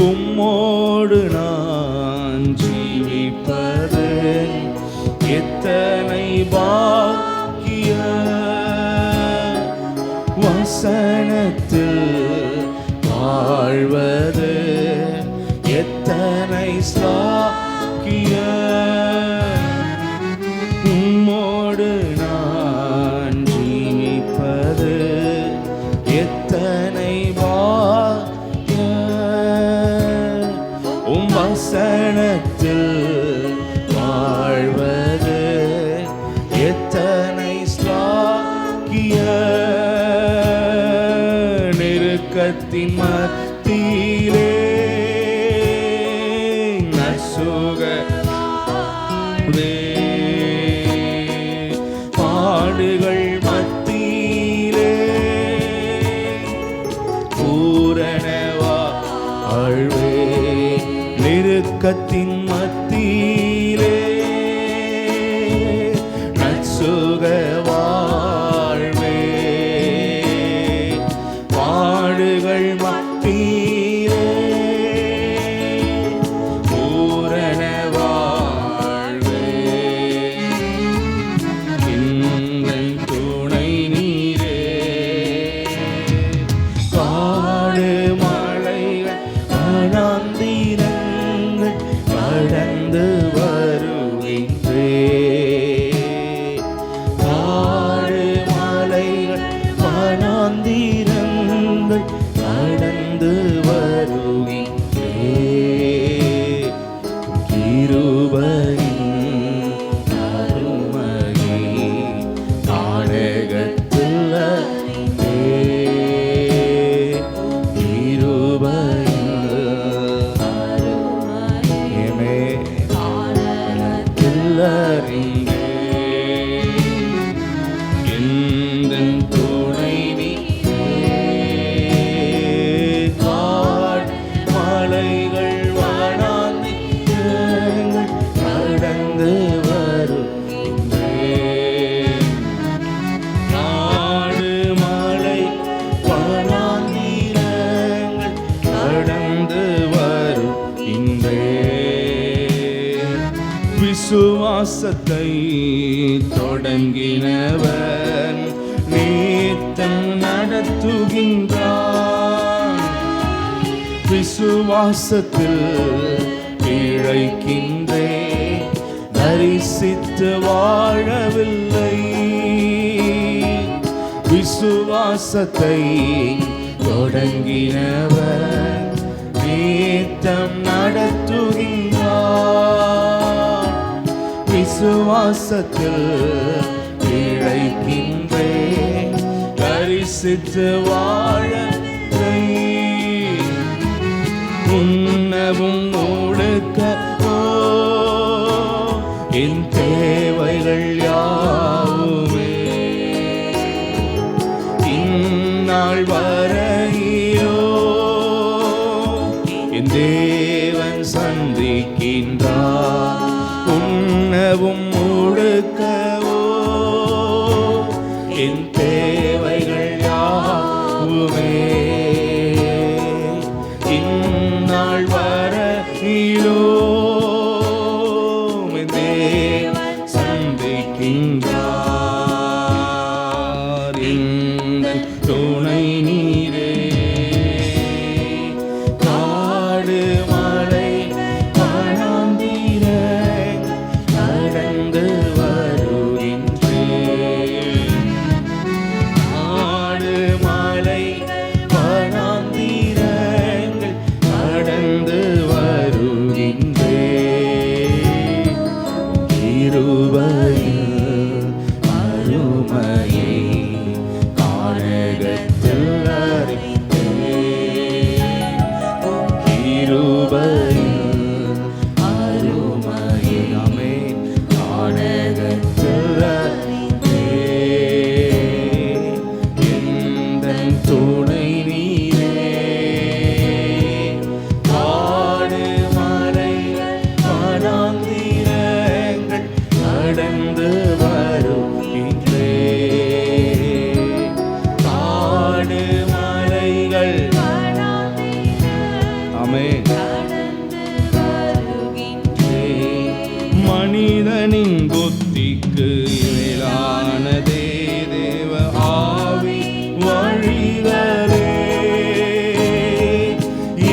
உம்மோடு நான் ஜீவிப்பது எத்தனை பாக்கிய வசனத்தில் வாழ்வது எத்தனை சாக்கிய உம்மோடு நான் ஜீவிப்பது எத்தனை பாக்கிய வசனத்தில் வாழ்வது எத்தனை ஸ்லாக்கிய நெருக்கத்தின் மத்தியிலே நசுக பாடுகள் மத்தியிலே பூரணவா வாழ்வே நெருக்கத்தின் மத்தியிலே நற்சுக வாழ்வே பாடுகள் மத்தியிலே பூரண வாழ்வே எங்கள் துணை நீரே காடு மலைகள் வனாந்திரங்கள் கடந்து வருகின்றே காடு மலைகள் வனாந்திரங்கள் கடந்து வருகின்றே கிருபையின் அருமையை நாடகத்தில் விசுவாசத்தை தொடங்கினவன் நித்தம் நடத்துகின்றான் விசுவாசத்தில் இழைக்கின்றே தரிசித்து வாழவில்லை விசுவாசத்தை தொடங்கினவன் நித்தம் நடத்துகின்றான் விசுவாசத்தில் இழைக்கின்றே தரிசித்து வாழவில்லை உண்ணவும் ஒடுக்கவோ என் தேவைகள் யாவுமே இந்நாள் வரையோ என் தேவன் சந்திக்கின்றார் உண்ணவும் ஒடுக்கவோ என் தேவைகள் யாவுமே இந்நாள் வரையிலோ என் தேவன் சந்திக்கின்றார் எங்கள் துணை நீரே காடு மலை வனாந்திர என் புத்திக்கு மேலானதே தேவ ஆவி வழிகளே,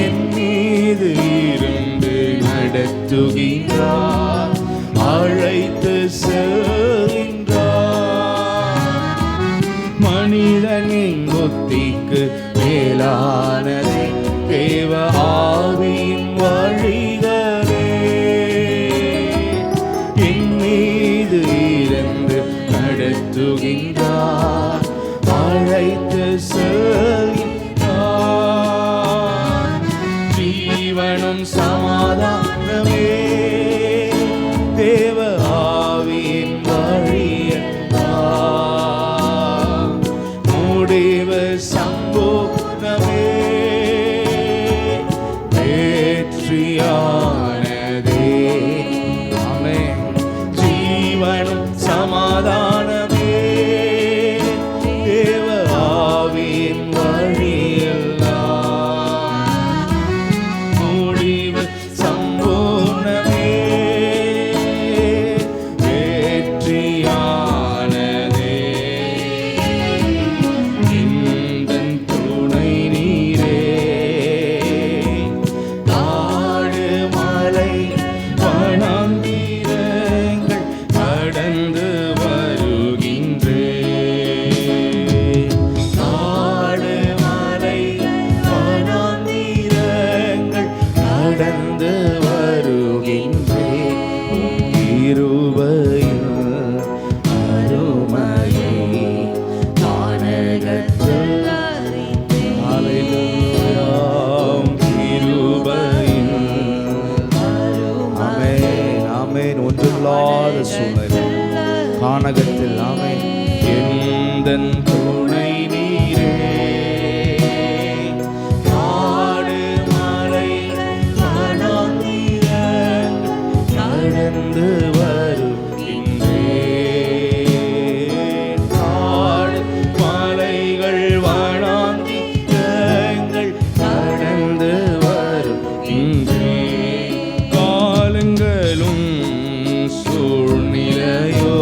என் மீது இருந்து நடத்துகின்றார், அழைத்து செல்கின்றார். மனிதனின் புத்திக்கு மேலானதே தேவ ஆவியின் வழிகளே, என் மீது இருந்து நடத்துகின்றார், அழைத்து செல்கின்றார். ஜீவனும் சமாதானமே தேவ ஆவியின் வழியெல்லாம், முடிவு சம்பூர்ணமே வெற்றியானதே. ஆமென். ஜீவனும் சமாதானமே தேவ ஆவியின் வழியெல்லாம், முடிவு சம்பூர்ணமே வெற்றியானதே. எந்தன் துணை நீரே, காடு மலை வனாந்திரங்கள் கடந்து வருகின்றேன். காடு மலை வனாந்திரங்கள் கடந்து வருகின்றேன். கிருபையின் அருமையை வானகத்தில் ஹல்லேலூயா. கிருபையின் ஆமென் ஆமென். ஒன்றில்லாத சூழ்நிலை கானகத்தில் ஆமென். எந்தன் துணை நீரே, காடு மலை வனாந்திரங்கள் கடந்து வருகின்றேன். காடு மலைகள் வனாந்திரங்கள் கடந்து வருகின்றேன். காலங்களும் சூழ்நிலையோ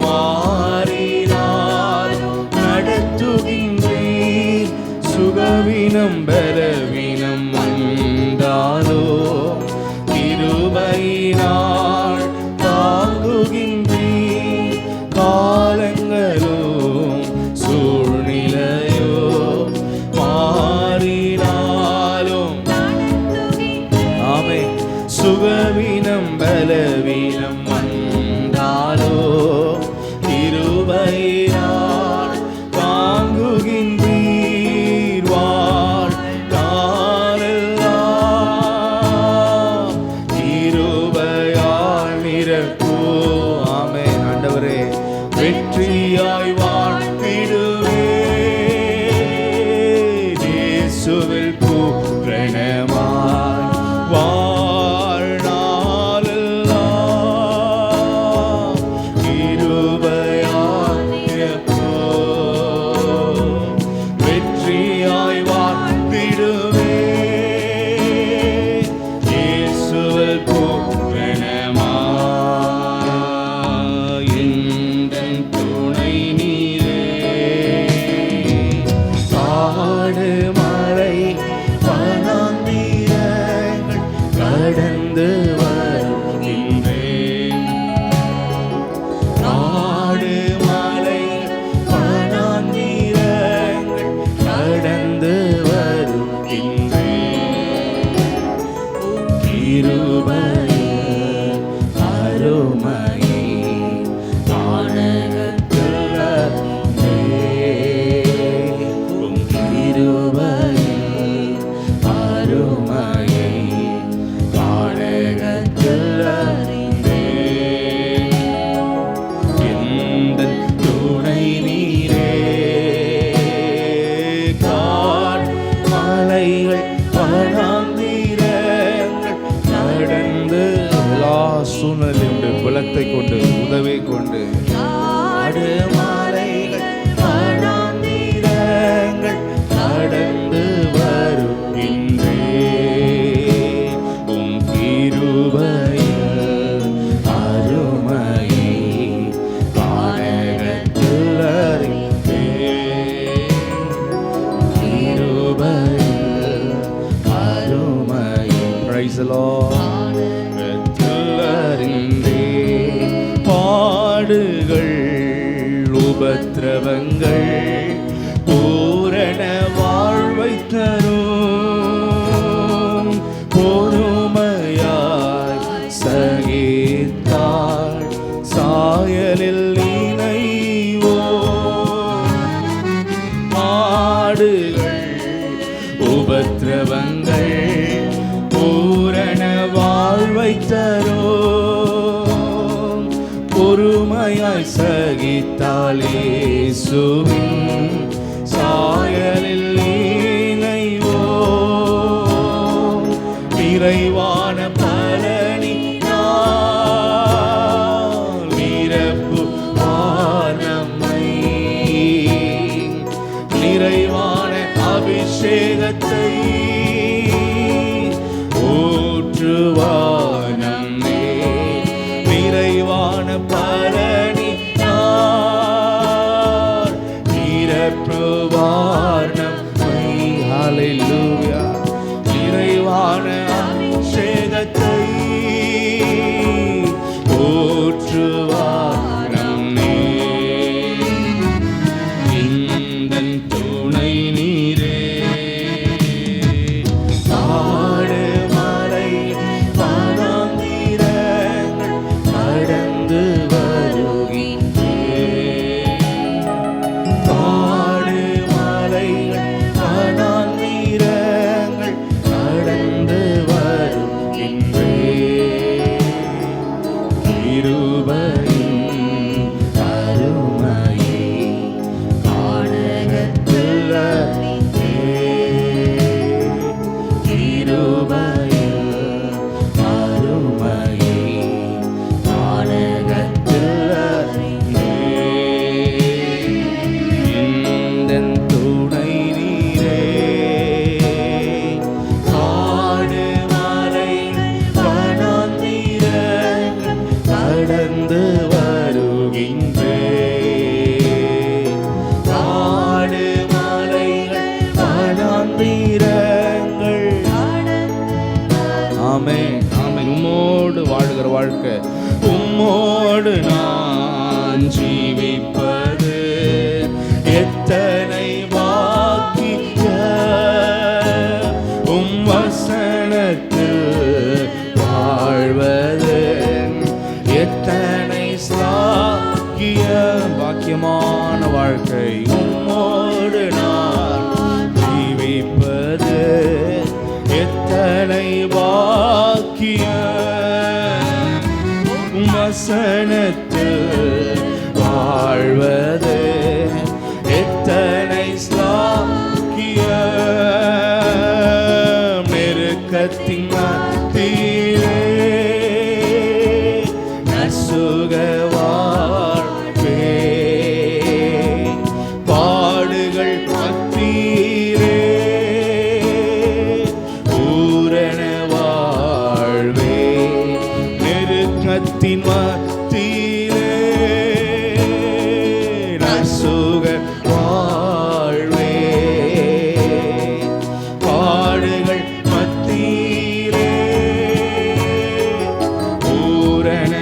மாறினால் நடத்துகின்றீர். சுகவீனம் பலவீனம் வந்தாலோ கிருபையினால் தாங்குகின்றீர். காலங்களும் சூழ்நிலையோ மாறினாலும் ஆமென். சுகவீனம் பலவீனம் வந்தாலோ கிருபையினால் தாங்குகின்றீர். வாழ்நாளெல்லாம் கிருபையால் நிரப்போ. ஆமென். ஆண்டவரே, வெற்றியாய் வாழ்த்திடுவேன். இயேசுவில் பூரணமாய் வாழ்நாளெல்லாம் கிருபையால் நிரப்போ. வெற்றியாய் வாழ்த்திடுவேன். இயேசுவில் பூரணமாய். எந்தன் துணை நீரே, காடு மலை வனாந்திரங்கள் கடந்து வருகின்றேன். காடு மலை வனாந்திரங்கள் கடந்து வருகின்றேன். கிருபையின் அருமையை வானகத்தில் அறிந்தேன். கிருபையின் அருமையை வானகத்தில் அறிந்தேன். எந்தன் துணை நீரே, காடு மலைகள் வனாந்திரங்கள் கடந்து எல்லா சூழ்நிலையுடைய பலத்தை கொண்டு உதவி கொண்டு காடு மலைகள் வனாந்திரங்கள் கடந்து வருகின்றேன். உம் கிருபையின் அருமை உபத்திரவங்கள் பூரண வாழ்வை தரும். பொறுமையாய் சகித்தாள் சாயலில் இணைவோ. பாடுகள் உபத்திரவங்கள் பூரண வாழ்வை தரும். பொறுமையாய் சகித்தாள் இயேசுவின் சாயலில் இணைவோம். நிறைவான பலனினால் நிரப்புவார் நம்மை. நிறைவான அபிஷேகத்தை ஊற்றுவார் நம்மே. நிறைவான பலனினால் நிரப்புவார் நம்மை. ஹல்லேலூயா. நிறைவான அபிஷேகத்தை ஊற்றுவார் நம்மே. இந்தன் துணை நீரே. காடு மலை வனாந்திரங்கள் கடந்து வருகின்றேன். காடு மலைகள் வனாந்திரங்கள் கடந்து வருகின்றேன். கிருபையின் அருமையை காணகத்தில் அறிந்தேன். கிருபையின் அருமையை காணகத்தில் அறிந்தேன். எந்தன் துணை நீரே. காடு மலை வனாந்திரங்கள் கடந்து வருகின்றேன். காடு மலைகள் வனாந்திரங்கள். ஆமென் ஆமென். உம்மோடு வாழுகிற வாழ்க்கை, உம்மோடு நான் ஜீவிப்பது எத்தனை பாக்கியம். உம் வசனத்தில் வாழ்வது எத்தனை சாக்கியம். பாக்கியமான வாழ்க்கை. உம்மோடு நான் ஜீவிப்பது எத்தனை பாக்கியம். உம் வசனத்தில் வாழ்வது எத்தனை சாக்கியம். நெருக்கத்தின் மத்தியிலே நசுக வாழ்வே. பாடுகள் மத்தியிலே பூரண வாழ்வே. நெருக்கத்தின் மத்தியிலே நசுக வாழ்வே. பாடுகள் மத்தியிலே பூரண.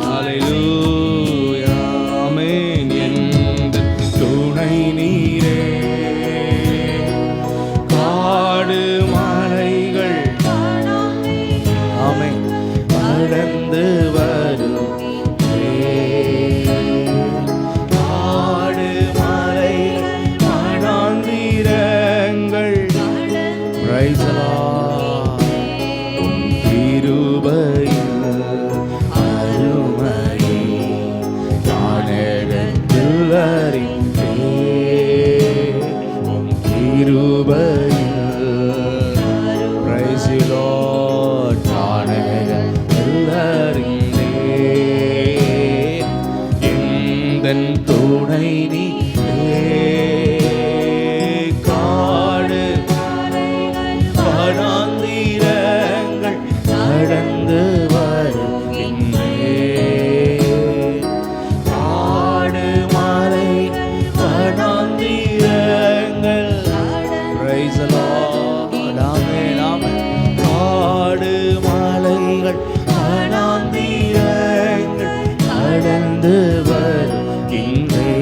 ஹல்லேலூயா. ஆமென். எந்தன் துணை நீரே. காடு மலைகள் ஆமென் கடந்து வருகின்றேன். காடு மலை வனாந்திரங்கள். Praise the Lord. உம் கிருபையின் அருமையை காணகத்தில் அறிந்தேன். உம் கிருபையின் Praise the Lord. காணகத்தில் அறிந்தேன். எந்தன் துணை நீரே. காடு வனாந்திரங்கள் கடந்து வருகின்றேன். காடு மலை வனாந்திரங்கள். Praise the Lord. ஆமென் ஆமென். காடு மலைகள் வனாந்திரங்கள் கடந்து வருகின்றேன்.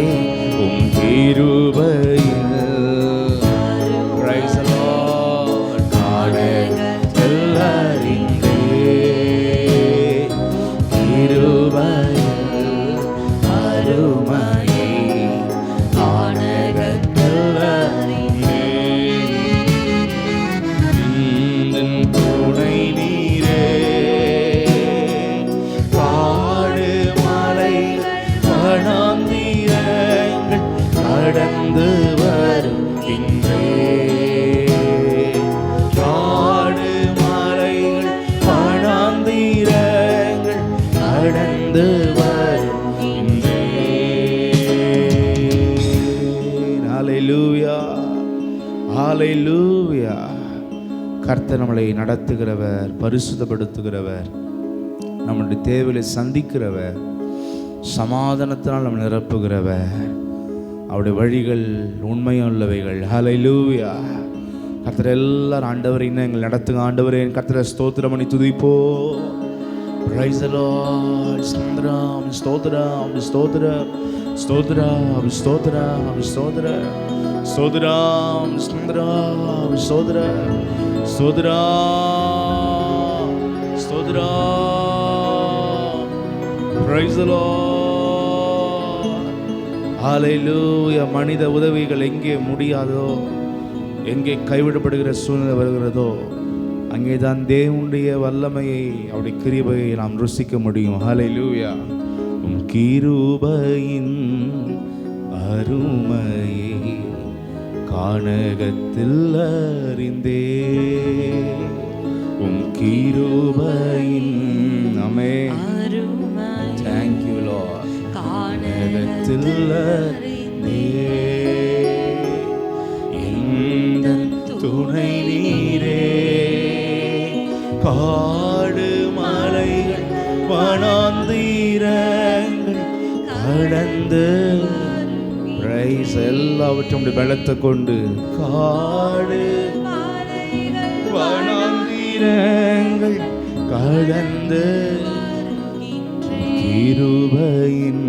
ஹல்லேலூயா. கர்த்தர் நம்மளை நடத்துகிறவர், பரிசுத்தப்படுத்துகிறவர், நம்முடைய தேவையை சந்திக்கிறவர், சமாதானத்தினால் நம்ம நிரப்புகிறவர். அவருடைய வழிகள் உண்மையுள்ளவைகள். ஹல்லேலூயா. கர்த்தர் எல்லாரும் ஆண்டவரை இன்னும் எங்களை நடத்துங்க ஆண்டவரே. கர்த்தரை ஸ்தோத்திரம் பண்ணி துதிப்போ. Praise the Lord. ஸ்தோத்திரம் ஸ்தோத்திரம் ஸ்தோத்திரம் ஸ்தோத்திரம் ஸ்தோத்திரம் ஸ்தோத்திரம் ஸ்தோத்திரம் ஸ்தோத்திரம் ஸ்தோத்திரம் ஸ்தோத்திரம் ஸ்தோத்திரம். Praise the Lord. Hallelujah. மனித உதவிகள் எங்கே முடியாதோ, எங்கே கைவிடப்படுகிற சூழ்நிலை வருகிறதோ, அங்கேதான் தேவனுடைய வல்லமையை, அவருடைய கிருபையை நாம் ருசிக்க முடியும். ஹல்லேலூயா. உம் கிருபையின் அருமையை கானகத்தில் அறிந்தே, உம் கிருபையின் ஆமென். Thank you Lord. கானகத்தில் அறிந்தே, இந்த துணை நீரே. காடு மலைகள் வனாந்தீரங்கள் கடந்து பிரைஸ் எல்லாவற்றும் பலத்தை கொண்டு, காடு வனாந்தீரங்கள் கடந்து கிருபையின்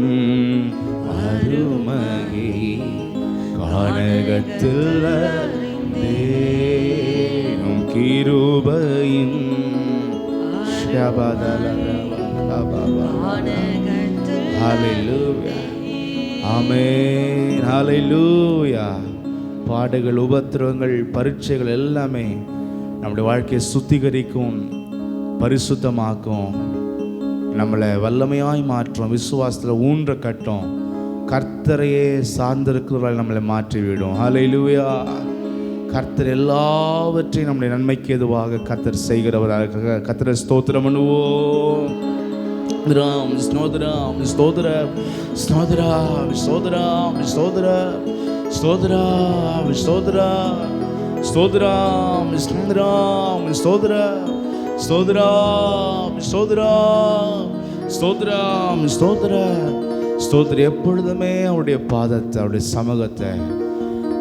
அருமையை கானகத்தில் அறிந்தேன். கிருபையின் ஹல்லேலூயா. ஆமென். ஹல்லேலூயா. பாடுகள், உபத்திரவங்கள், பரீட்சைகள் எல்லாமே நம்முடைய வாழ்க்கையை சுத்திகரிக்கும், பரிசுத்தமாக்கும், நம்மளை வல்லமையாய் மாற்றும், விசுவாசத்தில் ஊன்ற கட்டும், கர்த்தரையே சார்ந்திருக்கிறவர்கள் நம்மளை மாற்றிவிடும். ஹல்லேலூயா. கர்த்தர் எல்லாவற்றையும் நம்முடைய நன்மைக்கு எதுவாக கர்த்தர் செய்கிறவராக. கர்த்தரை ஸ்தோத்திரம் பண்ணுவோம். ஸ்தோத்திரம் ஸ்தோத்திரம் ஸ்தோத்திரம் ஸ்தோத்திரம் ஸ்தோத்திரம் ஸ்தோத்திரம் ஸ்தோத்திரம் ஸ்தோத்திரம் ஸ்தோத்திரம் ஸ்தோத்திரம் ஸ்தோத்திரம் ஸ்தோத்திரம் ஸ்தோத்திரம் ஸ்தோத்திரம் ஸ்தோத்திரம். எப்பொழுதுமே அவருடைய பாதத்தை, அவருடைய சமூகத்தை,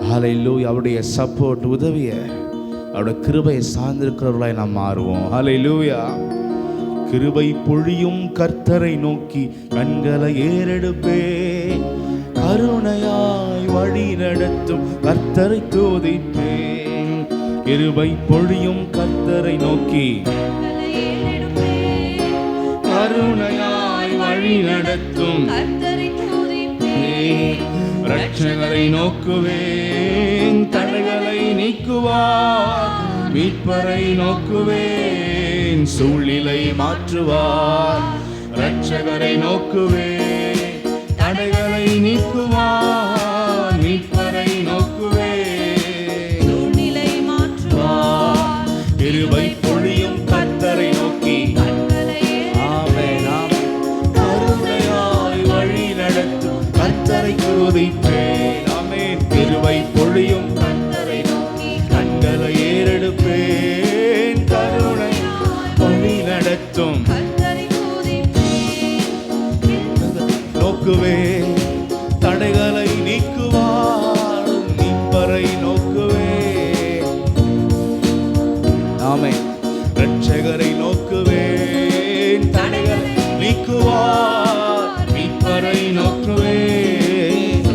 ஹல்லேலூயா, அவருடைய சப்போர்ட், உதவியை, அவருடைய கிருபையை சார்ந்திருக்கிறவர்களாய் நாம் மாறுவோம். ஹல்லேலூயா. கிருபை பொழியும் கர்த்தரை நோக்கி கண்களை ஏறெடுப்பே, கருணையாய் வழி நடத்தும் கர்த்தரை துதிப்பேன். கிருபை பொழியும் கர்த்தரை நோக்கி கருணையாய் வழி நடத்தும் ரட்சகரை நோக்குவேன், தடைகளை நீக்குவார், மீட்பரை நோக்குவேன், சூழ்நிலை மாற்றுவார். ரட்சகரை நோக்குவேன், தடைகளை நீக்குவார், மீட்பரை நோக்குவேன், சூழ்நிலை மாற்றுவார். கிருபை பொழியும் கர்த்தரை நோக்கி ஆமென் ஆமென், கருணையாய் வழி நடத்தும் கர்த்தரை துதிப்பேன். ஆமென். கிருபை பொழியும் கர்த்தரை நோக்கி கண்களை ஏறெடுப்பேன், கருணை வழி நடத்தும் கர்த்தரை நோக்குவேன், தடைகளை நீக்குவார், மீட்பரை நோக்குவேன். ஆமென். ரட்சகரை நோக்குவேன், தடைகளை நீக்குவார், மீட்பரை நோக்குவேன்.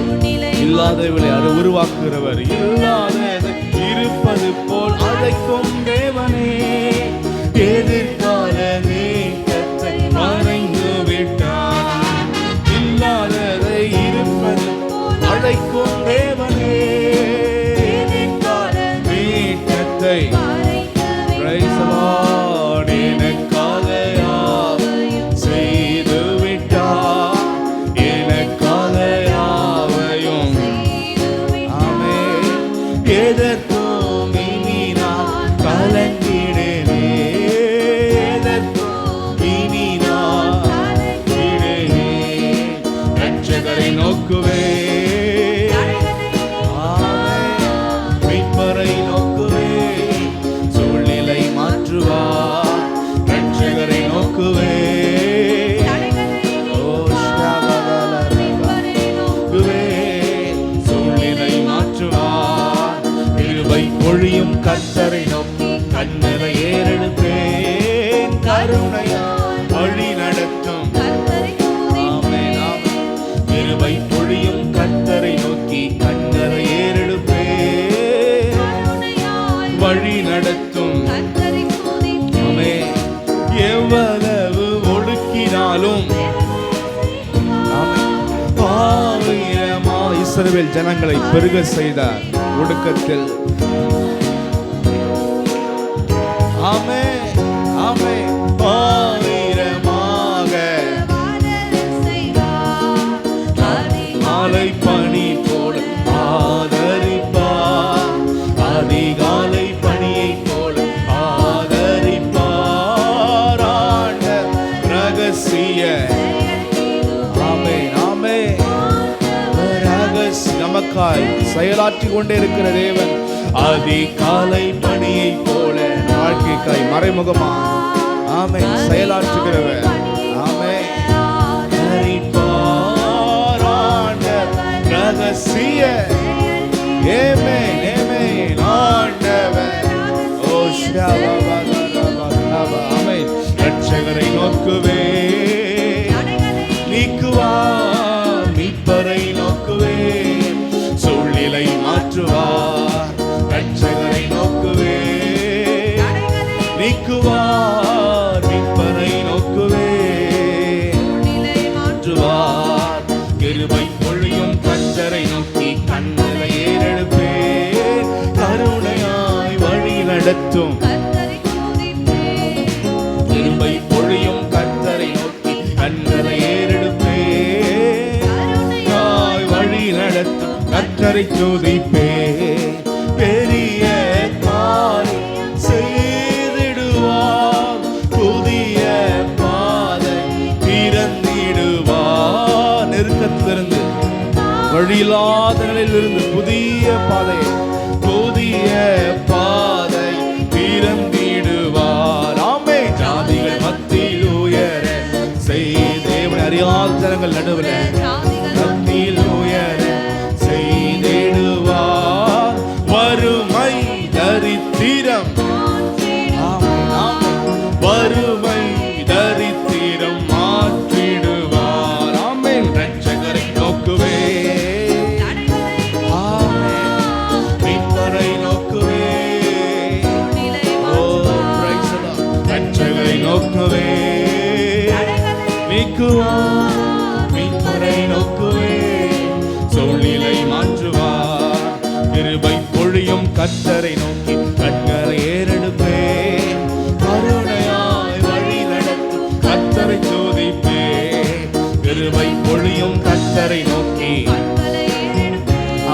இல்லாதவளை அதை உருவாக்குகிறவர், இல்லாததை இருப்பது போல் அழைக்கும் தேவனே. எதிர்கால நீக்கத்தை மறைந்து விட்டார், இல்லாததை இருப்பது அழைக்கும் தேவனே. எதிர்கால நீக்கத்தை Praise the Lord. எனக்காக யாவையும் செய்து விட்டார், எனக்காக யாவையும். ஆமென். எதற்கும் இனி நான் கலங்கிடேனே, இஸ்ரவேல் ஜனங்களை பெருக செய்தார் ஒடுக்கத்தில். ஆமென் ஆமென். ஆயிரமாக மாலை பனி போல ஆதரிப்பார், அதிகாலை பனியை போல ஆதரிப்பார். ஆண்டவர் ரகசிய ஆமென் ஆமென் நமக்காய் செயலாற்றி கொண்டே இருக்கிற தேவன் அதிகாலை பனியை போல வாழ்க்கைக்காய் மறைமுகமா ஆமென் செயலாற்றுகிறவர். ஆமென் ரகசிய ஆமென் ஆமென் ஆண்டவர் ஓ ஆமென் ரட்சகரை நோக்குவே நீக்குவார், மீட்பரை நோக்குவே சூழ்நிலை மாற்றுவார். ரட்சகரை நோக்குவே நீக்குவார், மீட்பரை நோக்குவே மாற்றுவார். கிருபை பொழியும் கர்த்தரை நோக்கி கண்களை ஏறெடுப்பே, கருணையாய் வழி நடத்தும். கிருபை பொழியும் கர்த்தரை நோக்கி கண்களை ஏறெடுப்பே, வழி நடத்தும் கர்த்தரை துதிப்பே. பெரிய காரியம் செய்திடுவார், புதிய பாதை திறந்திடுவார். நெருக்கத்திலிருந்து வழியில்லாத நிலையிலிருந்து புதிய பாதை திறந்திடுவார். ஆமே ஜாதிகள் மத்தியில் உயர செய்தேவன் அறியாத ஜனங்கள் நடுவில் மத்தியில் உயர செய்திடுவார். வறுமை தரித்திரம் வறுமை தரித்திரம் மாற்றிடுவார். ஆமென் ரட்சகரை நோக்குவே மீட்பரை நோக்குவே ஓ பிரைஸ் தி லார்ட். ரட்சகரை நோக்குவே நீக்குவார், மீட்பரை நோக்குவே சூழ்நிலை மாற்றுவார். கிருபை பொழியும் கர்த்தரை நோக்கி கண்களை ஏறெடுப்பே, கருணையாய் வழி நடத்தும் கர்த்தரை துதிப்பே. கிருபை பொழியும் கர்த்தரை நோக்கி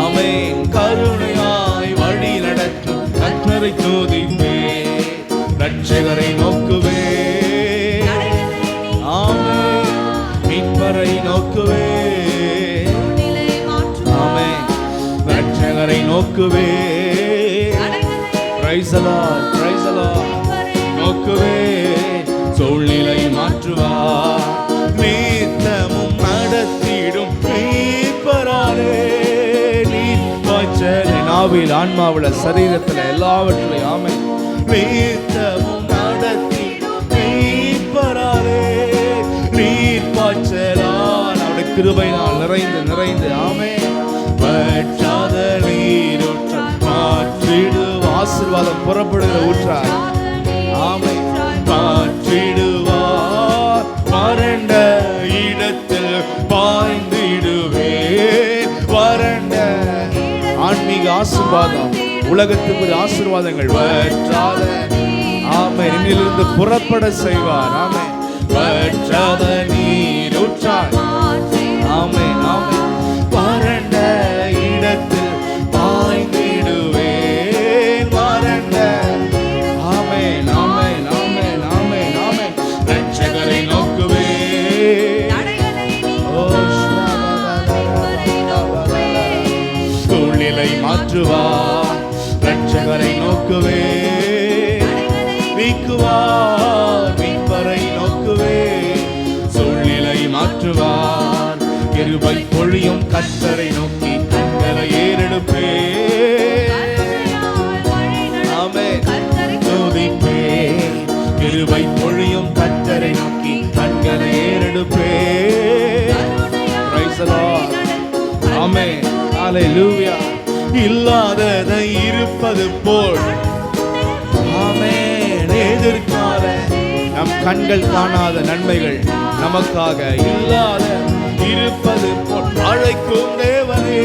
ஆமென் கருணையாய் வழி நடத்தும் கர்த்தரை துதிப்பே. ரட்சகரை நோக்குவே ஆமென் மீட்பரை நோக்குவே ஆமென் ரட்சகரை நோக்குவே. Praise the lord praise the lord. நோக்குவே சூழ்நிலை மாற்றுவார், நித்தமும் நடத்திடும் மீட்பராலே. நீர்ப்பாய்ச்சல் நாவில் ஆன்மாவில் சரீரத்தில் எல்லாவற்றிலும் ஆமென் நித்தமும் நடத்திடும் மீட்பராலே. நீர்ப்பாய்ச்சலால் அவருடைய கிருபையினால் நிறைந்து நிறைந்து ஆமென் வற்றாத நீரூற்றாய் மாற்றிடுவார். ஆசீர்வாதம் புறப்படுகிற ஊற்றாய் ஆமென் மாற்றிடுவார். வறண்ட இடத்தில் பாய்ந்திடுவே. வறண்ட ஆன்மீக ஆசீர்வாதம் உலகத்துக்கு ஆசீர்வாதங்கள் வற்றாத ஆமென் இன்னிலிருந்து புறப்பட செய்வார். ஆமென் வற்றாத நீரூற்றாய் ஆமென் ஆமென் வறண்ட இடத்தில் பாய்ந்திடுவேன். வறண்ட ஆமென் ஆமென் ஆமென் ஆமென் ஆமென் ரட்சகரை நோக்குவே சூழ்நிலை மாற்றுவார். ரட்சகரை நோக்குவே நீக்குவார், மீட்பரை நோக்குவே சூழ்நிலை மாற்றுவார். கிருபை பொழியும் கர்த்தரை நோக்கி கண்களை ஏறெடுப்பே ஆமென் துதிப்பே. கிருபை பொழியும் கர்த்தரை நோக்கி கண்களை ஏறெடுப்பே. பிரைஸ் தி லார்ட் ஆமென் ஹalleluya. இல்லாததை இருப்பது போல் ஆமென் எதிர்கால நம் கண்கள் காணாத நன்மைகள் நமக்காக இல்லாத இருப்பது போல் அழைக்கும் தேவனே.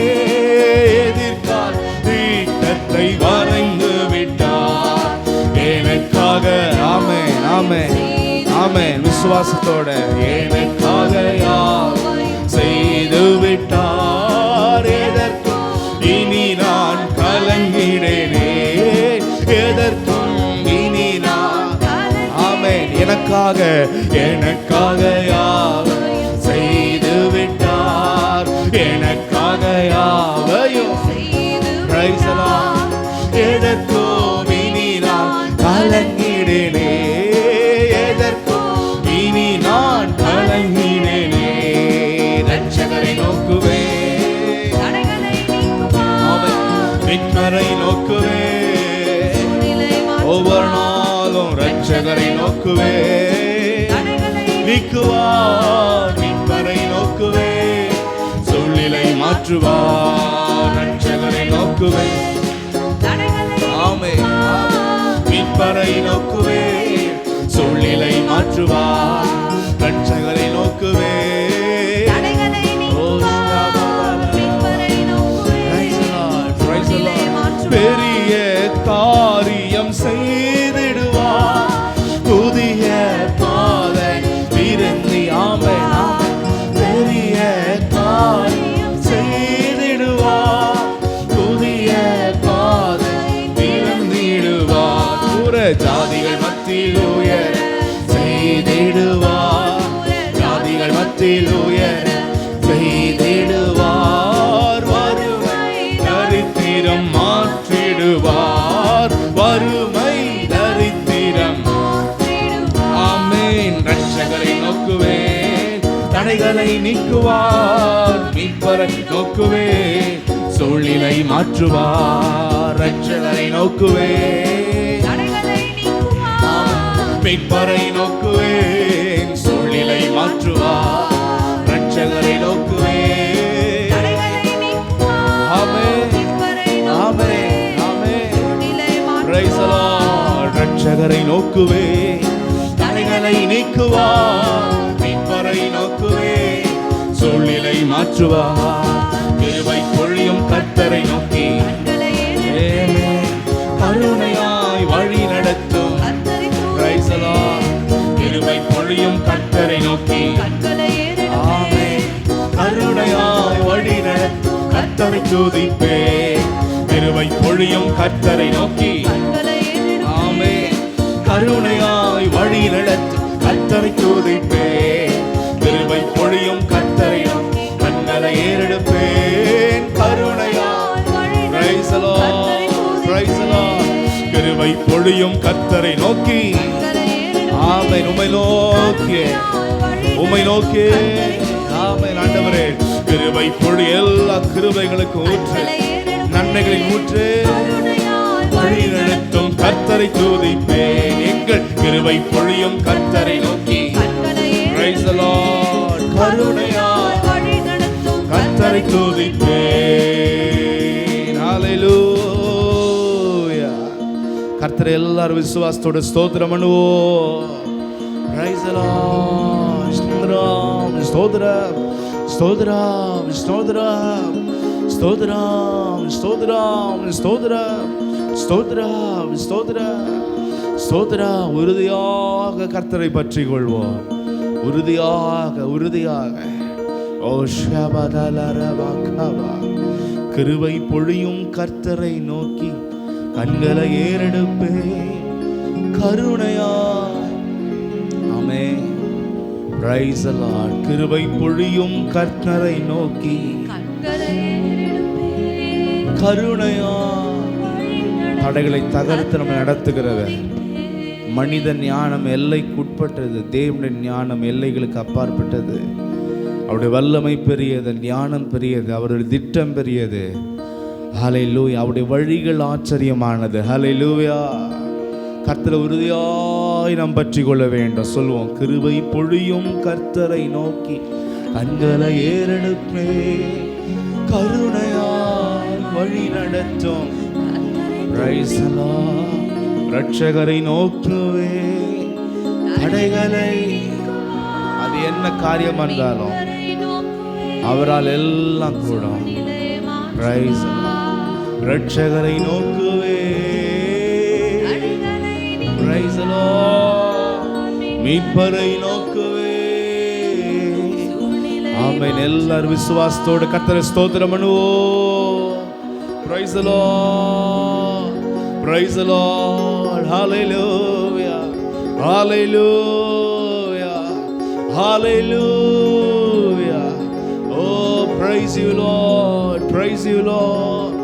எதிர்கால் திட்டத்தை வரைந்து விட்டார் எனக்காக. ஆமென் ஆமென் ஆமென். விசுவாசத்தோட எனக்காக யாவையும் செய்து விட்டார். எதற்கும் இனி நான் கலங்கிடேனே, எதற்கும் இனி நான். ஆமென். எனக்காக எனக்காக யாவையும் செய்து விட்டார். எனக்காக யாவையும். Praise the Lord. எதற்கும் இனி நான் கலங்கிடேனே, எதற்கும் இனி நான் கலங்கிடேனே. ரட்சகரை நோக்குவே, மீட்பரை நோக்குவே, ஒவ்வொரு நாளும் ரட்சகரை நோக்குவே. நீக்குவார் மீட்பரை நோக்குவே, சூழ்நிலை மாற்றுவார் ரட்சகரை நோக்குவே. ஆமென். மீட்பரை நோக்குவே, சூழ்நிலை மாற்றுவார் ரட்சகரை நோக்குவே. பெரிய காரியம் செய்திடுவார், புதிய பாதை விருந்தி. ஆமென். பெரிய காரியம் செய்திடுவார், புதிய பாதை விருந்திடுவார். புற ஜாதிகள் மத்தியில் உயர செய்திடுவார், ஜாதிகள் மத்தியில் உயர செய்திடுவார். வறுமை தரித்திரம் மாற்றிடுவார், வறுமை தரித்திரம். ஆமென். ரட்சகரை நோக்குவே, தடைகளை நீக்குவார். மீட்பரை நோக்குவே, சூழ்நிலை மாற்றுவார் ரட்சகரை நோக்குவே. மீட்பரை நோக்குவே, சூழ்நிலை மாற்றுவார் ரட்சகரை நோக்குவே. ஆமென் ஆமென் ஆமென். Praise the Lord. ரட்சகரை நோக்குவே, தடைகளை நீக்குவார். மீட்பரை நோக்குவே, சூழ்நிலை மாற்றுவார். கிருபை பொழியும் கர்த்தரை நோக்கி கருணையாய் வழி நடத்தும். Praise the Lord. கிருபை பொழியும் கர்த்தரை நோக்கி. ஆமென். கருணையாய் வழி நடத்தும் கர்த்தரை துதிப்பே. கிருபை பொழியும் கர்த்தரை நோக்கி. ஆமென். கருணையாய் வழி நடத்தும் கர்த்தரை துதிப்பே. கிருபை பொழியும் கர்த்தரை நோக்கி கண்களை ஏறெடுப்பேன். கருணையாய். Praise the Lord. Praise the Lord. கிருபை பொழியும் கர்த்தரை நோக்கி. ஆமென். உம்மை நோக்கி, உம்மை நோக்கி. ஆமென். ஆண்டவரே, கிருபை பொழி எல்லா கிருபைகளுக்கு ஊற்று, நன்மைகளின் ஊற்று. வழி நடத்தும் கர்த்தரை துதிப்பேன். எங்கள் கிருபை பொழியும் கர்த்தரை நோக்கி. Praise the Lord. கருணையாய் கர்த்தரை துதிப்பேன். ஹல்லேலூயா. கர்த்தரை எல்லாரும் விசுவாசத்தோட ஸ்தோத்திரம் பண்ணுவோம். Praise the Lord. ஸ்தோத்திரம் ஸ்தோத்திரம் ஸ்தோத்திரம் ஸ்தோத்திரம் ஸ்தோத்திரம் ஸ்தோத்திரம் ஸ்தோத்திரம் ஸ்தோத்திரம் ஸ்தோத்திரம் ஸ்தோத்திரம். உறுதியாக கர்த்தரை பற்றி கொள்வோம், உறுதியாக உறுதியாக. ஓ ஷபதலரபகவா. கிருபை பொழியும் கர்த்தரை நோக்கி கண்களை ஏறெடுப்பேன். கருணையாய். ஆமென். Praise the Lord. கிருபை பொழியும் கர்த்தரை நோக்கி கருணையாய். தடைகளை தகர்த்து நம்ம நடத்துகிறவர். மனித ஞானம் எல்லைக்குட்பட்டது, தேவனுடைய ஞானம் எல்லைகளுக்கு அப்பாற்பட்டது. அவருடைய வல்லமை பெரியது, ஞானம் பெரியது, அவருடைய திட்டம் பெரியது. ஹல்லேலூயா. அவருடைய வழிகள் ஆச்சரியமானது. ஹல்லேலூயா. கர்த்தரை உறுதியாய் நாம் பற்றி கொள்ள வேண்டும். சொல்வோம். கிருபை பொழியும் கர்த்தரை நோக்கி கண்களை ஏறெடுப்பே. கருணையால் வழி நடத்தும். Praise the Lord. ரட்சகரை நோக்குவே. தடைகளை, அது என்ன காரியம் என்றாலும் அவரால் எல்லாம் கூடும். Praise the Lord. ரட்சகரை நோக்குவே. Praise the Lord. மீட்பரை நோக்குவே. ஆமென். எல்லாரும் விசுவாசத்தோடு கர்த்தரை ஸ்தோத்திரம் பண்ணுவோம். Praise the Lord. Praise the Lord. Hallelujah. Hallelujah. Hallelujah. Oh, praise you Lord. Praise you Lord.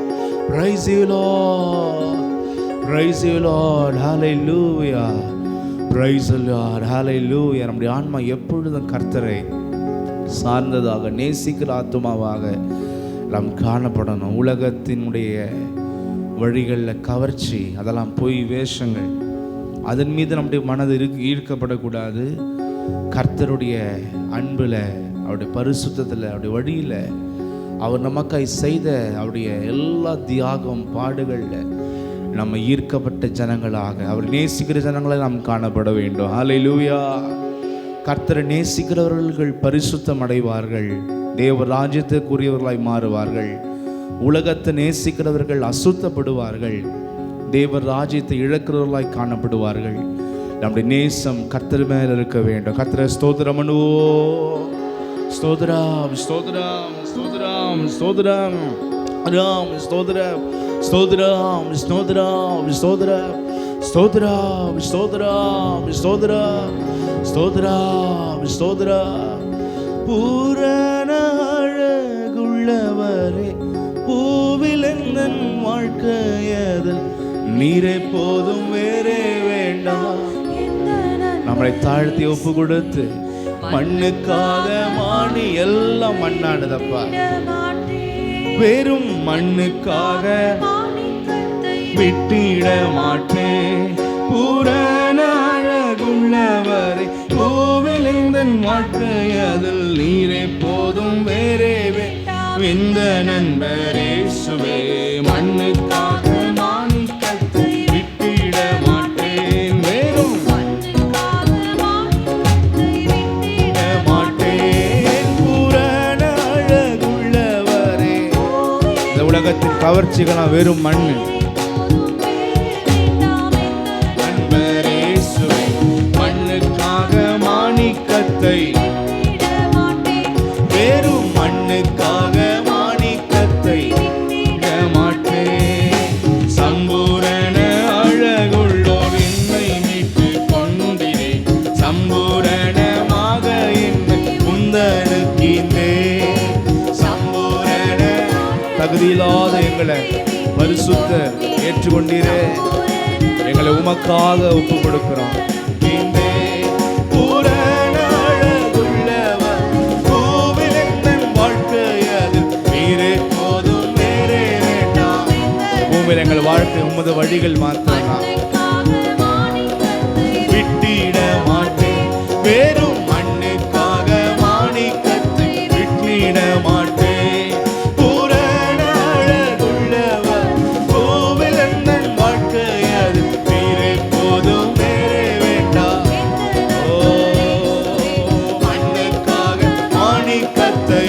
Praise you Lord. Praise you Lord. Hallelujah. Praise the Lord. Hallelujah. நம்முடைய ஆன்மா எப்பொழுதும் கர்த்தரை சார்ந்ததாக நேசிக்கிற ஆத்துமாவாக நாம் காணப்படணும். உலகத்தினுடைய வழிகளில் கவர்ச்சி, அதெல்லாம் பொய் வேஷங்கள், அதன் மீது நம்முடைய மனது ஈர்க்கப்படக்கூடாது. கர்த்தருடைய அன்பில், அவருடைய பரிசுத்தத்தில், அவருடைய வழியில், அவர் நமக்காய் செய்த அவருடைய எல்லா தியாகம் பாடுகளில் நம்ம ஈர்க்கப்பட்ட ஜனங்களாக, அவர் நேசிக்கிற ஜனங்களை நாம் காணப்பட வேண்டும். ஹல்லேலூயா. கர்த்தரை நேசிக்கிறவர்கள் பரிசுத்தம் அடைவார்கள், தேவ ராஜ்யத்துக்குரியவர்களாய் மாறுவார்கள். உலகத்தை நேசிக்கிறவர்கள் அசுத்தப்படுவார்கள், தேவ ராஜ்யத்தை இழக்கிறவர்களாய் காணப்படுவார்கள். நம்முடைய நேசம் கர்த்தர் மேல் இருக்க வேண்டும். கர்த்தரை ஸ்தோத்திரம் பண்ணுவோம். ஸ்தோத்திரம் ஸ்தோத்திரம் ஸ்தோத்திரம் ஸ்தோத்திரம் ராம் ஸ்தோத்திரம் ஸ்தோத்திரம் ஸ்தோத்திரம் ஸ்தோத்திரம் ஸ்தோத்திரம் ஸ்தோத்திரம் ஸ்தோத்திரம் ஸ்தோத்திரம் ஸ்தோத்திரம். பூரண அழகுள்ளவரே, பூவில் எந்தன் வாழ்க்கையதில் நீரை போதும் வேறே வேண்டாம். நம்மளை தாழ்த்தி ஒப்பு கொடுத்து, மண்ணுக்காக மாணி எல்லாம் மண்ணானதப்பா, வெறும் மண்ணுக்காக விட்டிட மாட்டேன். பூரண அழகுள்ளவரை, பூவில் எந்தன் வாழ்க்கையதில் நீரை போதும் வேறே வேண்டாம். இந்த நண்பரேசுவே, மண்ணுக்காக மாணிக்கத்தை விட்டிட மாட்டேன். வெறும் விட்டிட மாட்டேன். பூரண அழகுள்ளவரே. இந்த உலகத்தின் கவர்ச்சிகளா வெறும் மண்ணு. நண்பரேசுவே, மண்ணுக்காக மாணிக்கத்தை, வெறும் மண்ணுக்காக மாணிக்கத்தை விட மாட்டேன். சம்பூரண அழகுள்ளோர் என்னை மீட்டு கொண்டிரே, சம்பூரணமாக என்னை முந்தனுக்கின்றே. சம்பூரண தகுதியில்லாத எங்களை பரிசுத்த ஏற்றுக்கொண்டீரே, எங்களை உமக்காக ஒப்பு கொடுக்கிறோம். எங்கள் வாழ்க்கை உமது வழிகள் மாத்திரம் விட்டிட மாட்டேன். வெறும் மண்ணுக்காக மாணிக்கத்தை விட்டிட மாட்டேன். பூரண அழகுள்ளவர், கோவில் எந்தன் வாழ்க்கையது நீரே போதும் வேறே வேண்டாம். ஓ, மண்ணுக்காக மாணிக்கத்தை,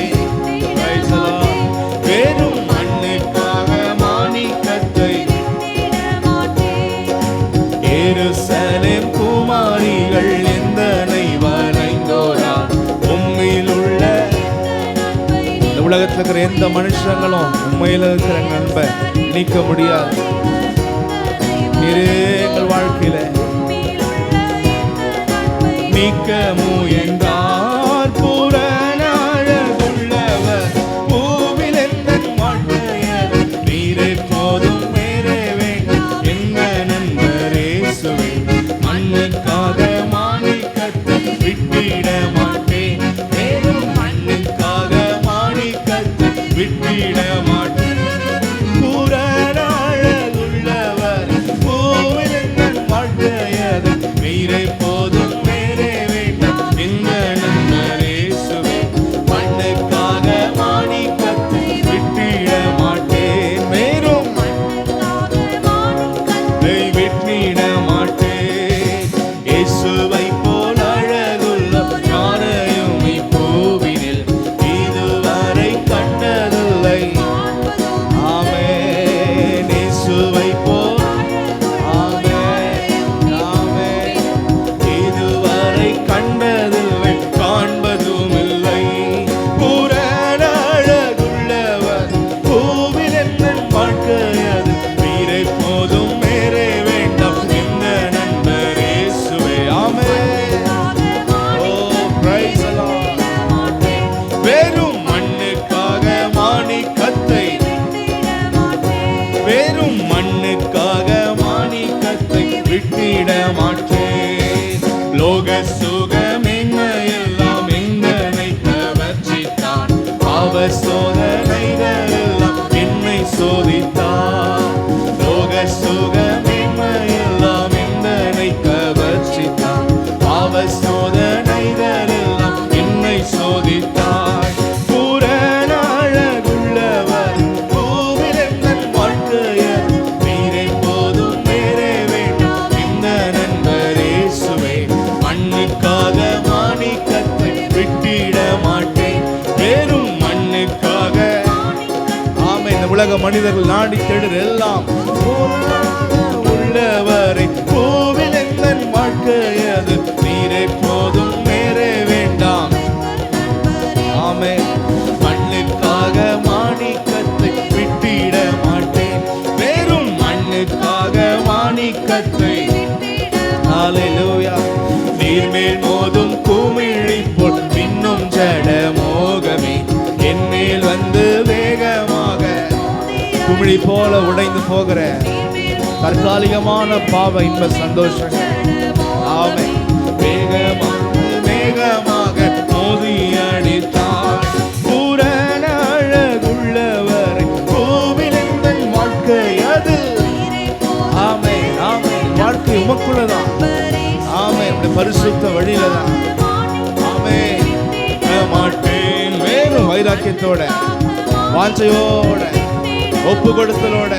வெறும் எருசலேம் குமாரிகள் எந்தனை வரைந்தோரா, உம்மில் உள்ள இந்த உலகத்தில் இருக்கிற எந்த மனுஷங்களும் உண்மையில் இருக்கிற நண்பை நீக்க முடியாது. எங்கள் வாழ்க்கையில நீக்க முயன்றார். பூரண அழகுள்ளவர், பூவில் எந்தன் வாழ்க்கையது நீரே போதும் வேறே வேண்டும். என்ன நண்பரேசுவே, மண்ணுக்காக மாணிக்கத்தை விட்டிட மாட்டேன். வெறும் மண்ணுக்காக மாணிக்கத்தை விட்டிட மாட்டேன். பூரண அழகுள்ளவர், பூவில் எந்தன் வாழ்க்கையது நீரே போதும் வேறே வேண்டாம். இந்த Praise the Lord. வெறும் மண்ணுக்காக மாணிக்கத்தை, வெறும் மண்ணுக்காக மாணிக்கத்தை விட்டிட மாட்டேன். லோக சுகமெல்லாம் எங்களை கவர்ச்சித்தான், பாவ சோதனைகள் எல்லாம் என்னை சோதித்தான். லோக சுகமெல்லாம் எங்களை கவர்ச்சித்தான், பாவ சோதனைகள் எல்லாம் என்னை சோதித்தான். புறநாழகுள்ளவர் பூவிலெந்தன் வாழ்க்கையர், நீரை போதும் வேறே வேண்டாம் இந்த நண்பர் இயேசுவே. மண்ணுக்காக மாணிக்கத்தை விட்டிட மாட்டேன், வெறும் மண்ணுக்காக. ஆமே, இந்த உலக மனிதர்கள் நாடி தேடுற எல்லாம் உள்ளவரை பூவிலெந்தன் வாழ்க்கையது, நீரை போதும் வேறே வேண்டாம். ஆமே, மண்ணுக்காக மாணிக்கத்தை விட்டிட மாட்டேன், வெறும் மண்ணுக்காக மாணிக்கத்தை. ஹல்லேலூயா. நீர்மேல் மோதும் குமிழி போல் பின்னும் ஜட மோகமே என்மேல் வந்து வேகமாக. குமிழி போல உடைந்து போகிற தற்காலிகமான பாவ இன்ப சந்தோஷங்கள், ஆமே, வேகமாக வேகமாக மோதி அடித்தார். பூரண அழகுள்ளவரை கோவிலெந்தன் வாழ்க்கை அது. ஆமே, ஆமே, வாழ்க்கை உமக்குள்ளதான். ஆமே, பரிசுத்த வழியில தான். ஆமே, மாட்டேன், வேறும் வைராக்கியத்தோட வாஞ்சையோட ஒப்பு கொடுத்தலோட.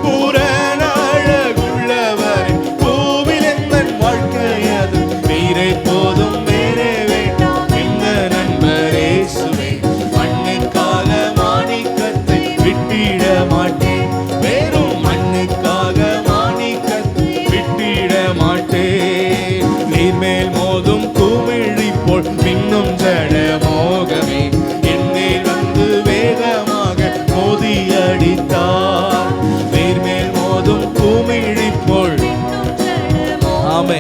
பூரண அழகுள்ளவரை கோவிலெந்தன் வாழ்க்கை அது, நீரை போதும் வேறே வேண்டாம் இந்த நண்பர் இயேசுவே. மண்ணுக்காக மாணிக்கத்தை விட்டிட மாட்டேன், வெறும் மண்ணுக்காக மாணிக்கத்தை விட்டிட மாட்டேன். நீர்மேல் மோதும் குமிழி போல் பின்னும் ஜட மோகமே என்னேல் வந்து வேகமாக மோதி அடித்தார். நீர்மேல் மோதும் குமிழி போல், ஆமே,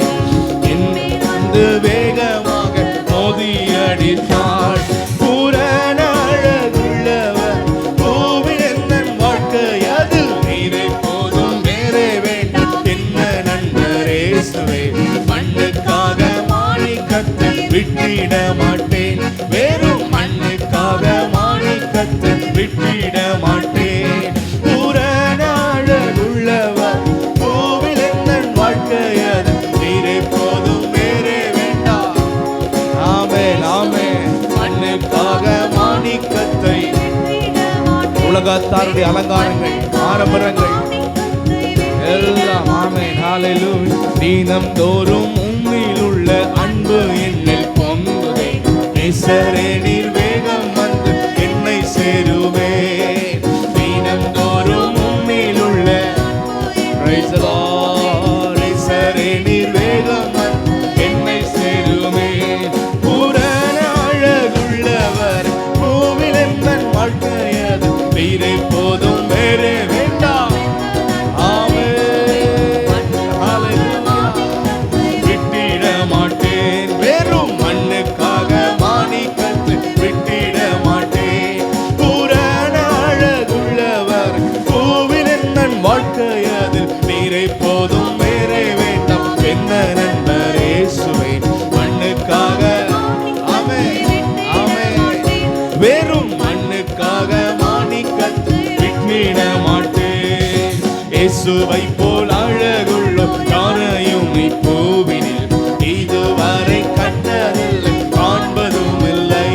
வந்து வேகமாக மோதி அடித்தாள். பூரண அழகுள்ளவர் பூவிலெந்தன் வாழ்க்கை அது, நீரை போதும் வேறே வேண்டாம் என்ன நண்பர் இயேசுவே. மண்ணுக்காக மாணிக்கத்தை விட்டிட மாட்டேன், வெறும் மண்ணுக்காக மாணிக்கத்தை விட்டிட மாட்டேன். பூரண அழகுள்ளவர் பூவிலெந்தன் வாழ்க்கை அது, நீரை போதும் வேறே வேண்டாம். ஆமென், ஆமென். மண்ணுக்காக மாணிக்கத்தை. உலகத்தாருடைய அலங்காரங்கள், ஆடம்பரங்கள் எல்லாம், ஆமென், ஹல்லேலூயா. தீனம் தோறும் உம்மில் உள்ள அன்பு என்னில் பொங்குதே, நேசரே நீர் வேகம் வந்து என்னை சேருவே. தீனம் தோறும் உம்மில் உள்ள, praise the Lord, நேசரே நீர் வேகம் வந்து என்னை சேருவே. பூரண அழகுள்ளவர் பூவிலெந்தன் வாழ்க்கை அது, நீரை போதும் வேறே வேண்டாம். விட்டிட மாட்டேன், வெறும் மண்ணுக்காக மாணிக்கத்தை விட்டிட மாட்டேன். பூரண அழகுள்ளவர் பூவிலெந்தன் வாழ்க்கை அதில், நீரை போதும் வேறே வேண்டாம் என்ன நண்பர் இயேசுவே. மண்ணுக்காக, ஆமென், ஆமென், வெறும் மண்ணுக்காக மாணிக்கத்தை விட்டிட மாட்டேன். இயேசுவை போல் அழகுள்ள யாரையும் இப்பூவினில் இதுவரை கண்டதில்லை, காண்பதும் இல்லை.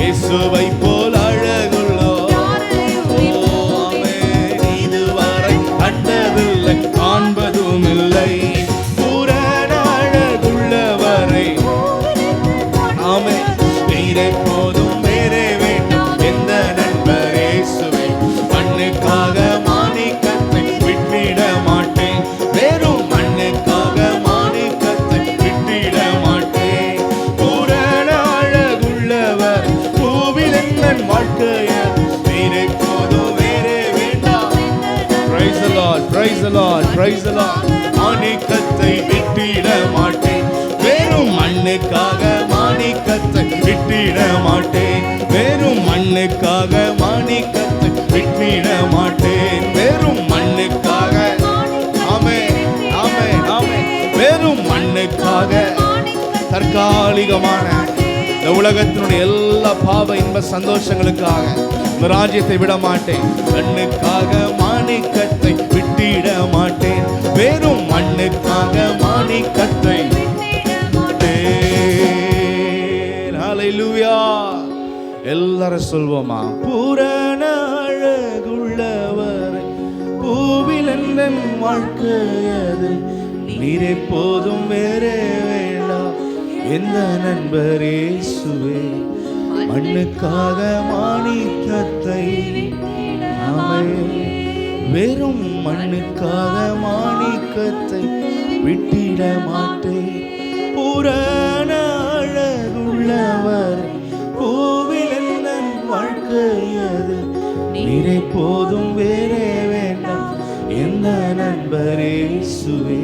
இயேசுவை போல் அழகுள்ளோ, ஆமென், இதுவரை கண்டதில்லை, காண்பதும் இல்லை. பூரண அழகுள்ளவரை, ஆமென், நீரை போதும் வேறே வேண்டும் எந்த நண்பர் இயேசுவே. மண்ணுக்காக மாணிக்கத்தை விட்டிட மாட்டேன், வெறும் மண்ணுக்காக மாணிக்கத்தை விட்டிட மாட்டேன். பூரண அழகுள்ளவர் பூவிலெந்தன் வாழ்க்கைய, நீரை போதும் வேறே வேண்டாம். Praise the Lord, praise the Lord, praise the Lord. மாணிக்கத்தை விட்டிட மாட்டேன், வெறும் வெறும் மண்ணுக்காக மாணிக்கத்தை விட்டிட மாட்டேன். வெறும் மண்ணுக்காக மாணிக்கத்தை விட்டிட மாட்டேன். வெறும் மண்ணுக்காக, ஆமென் ஆமென் ஆமென், வெறும் மண்ணுக்காக தற்காலிகமான இந்த உலகத்தினுடைய எல்லா பாவ இன்ப சந்தோஷங்களுக்காக இந்த ராஜ்யத்தை விட மாட்டேன். மண்ணுக்காக மாணிக்கத்தை விட்டிட மாட்டேன். வெறும் மண்ணுக்காக மாணிக்கத்தை விட்டேன். ஹல்லேலூயா. எல்லாரும் சொல்வோமா? பூரண அழகுள்ளவரை பூவில் என் வாழ்க்கையது நீரே போதும் வேறே வேண்டாம் எந்த நண்பர் இயேசுவே. மண்ணுக்காக மாணிக்கத்தை, ஆமென், வெறும் மண்ணுக்காக மாணிக்கத்தை விட்டிட மாட்டேன். பூரண அழகுள்ளவர் பூவில் என் வாழ்க்கையது நீரே போதும் வேறே வேண்டாம் எந்த நண்பர் இயேசுவே.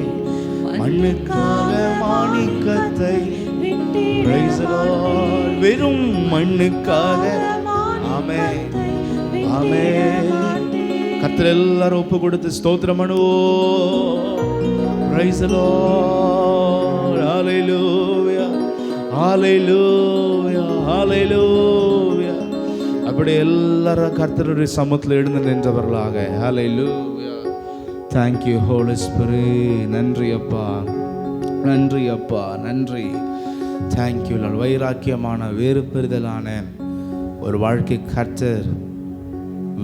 மண்ணுக்காக மாணிக்கத்தை, praise the Lord, வெறும் மண்ணுக்காக, ஆமென் ஆமென். கர்த்தர் எல்லாரும் ஒப்பு கொடுத்து ஸ்தோத்திரம் பண்ணுவோம். praise the Lord, hallelujah hallelujah hallelujah. அப்படி எல்லாரும் கர்த்தருடைய சமூகத்தில் எழுந்து நின்றவர்களாக, hallelujah. Thank you Holy Spirit. நன்றி அப்பா, நன்றி அப்பா, நன்றி. Thank you Lord. வைராக்கியமான வேறு பெறுதலான ஒரு வாழ்க்கை கர்த்தர்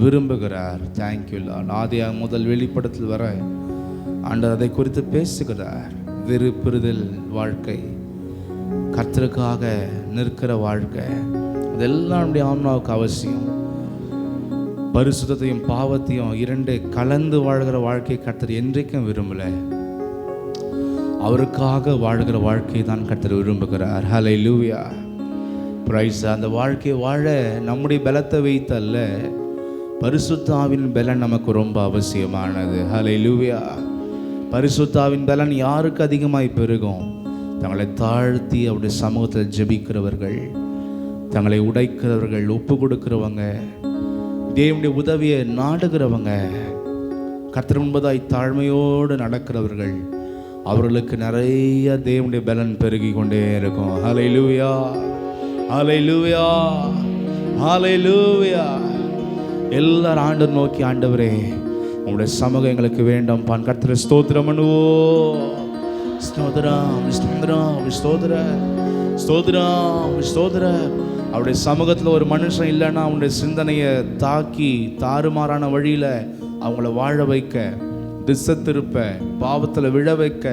விரும்புகிறார். Thank you Lord. ஆதியாகமம் முதல் வெளிப்படுத்தல் வர ஆண்டவர் அதை குறித்து பேசுகிறார். வேறு பெறுதல் வாழ்க்கை, கர்த்தருக்காக நிற்கிற வாழ்க்கை, இதெல்லாம் நம்முடைய ஆன்மாவுக்கு அவசியம். பரிசுத்தத்தையும் பாவத்தையும் இரண்டு கலந்து வாழ்கிற வாழ்க்கை கர்த்தர் என்றைக்கும் விரும்பல. அவருக்காக வாழ்கிற வாழ்க்கையை தான் கர்த்தர் விரும்புகிறார். ஹல்லேலூயா. பிரைஸ். அந்த வாழ்க்கையை வாழ நம்முடைய பலத்தை வைத்தல்ல, பரிசுத்தாவின் பலன் நமக்கு ரொம்ப அவசியமானது. ஹல்லேலூயா. பரிசுத்தாவின் பலன் யாருக்கு அதிகமாய் பெருகும்? தங்களை தாழ்த்தி அவருடைய சமூகத்தில் ஜெபிக்கிறவர்கள், தங்களை உடைக்கிறவர்கள், ஒப்பு கொடுக்கிறவங்க, தேவனுடைய உதவியை நாடுகிறவங்க, கர்த்தர் முன்பதாய் தாழ்மையோடு நடக்கிறவர்கள், அவர்களுக்கு நிறைய தேவனுடைய பலன் பெருகி கொண்டே இருக்கும். ஹல்லேலூயா ஹல்லேலூயா ஹல்லேலூயா. எல்லாரும் ஆண்டவர் நோக்கி, ஆண்டவரே உங்களுடைய சமூகம் எங்களுக்கு வேண்டும் பான். கர்த்தரை ஸ்தோத்திரம் பண்ணுவோம். ஸ்தோத்திரம் ஸ்தோத்திரம் ஸ்தோத்திரம் ஸ்தோத்திரம் ஸ்தோத்திரம். அவருடைய சமூகத்தில் ஒரு மனுஷன் இல்லைன்னா அவனுடைய சிந்தனையை தாக்கி தாறுமாறான வழியில் அவங்கள வாழ வைக்க, திசை திருப்ப, பாவத்தில் விழ வைக்க,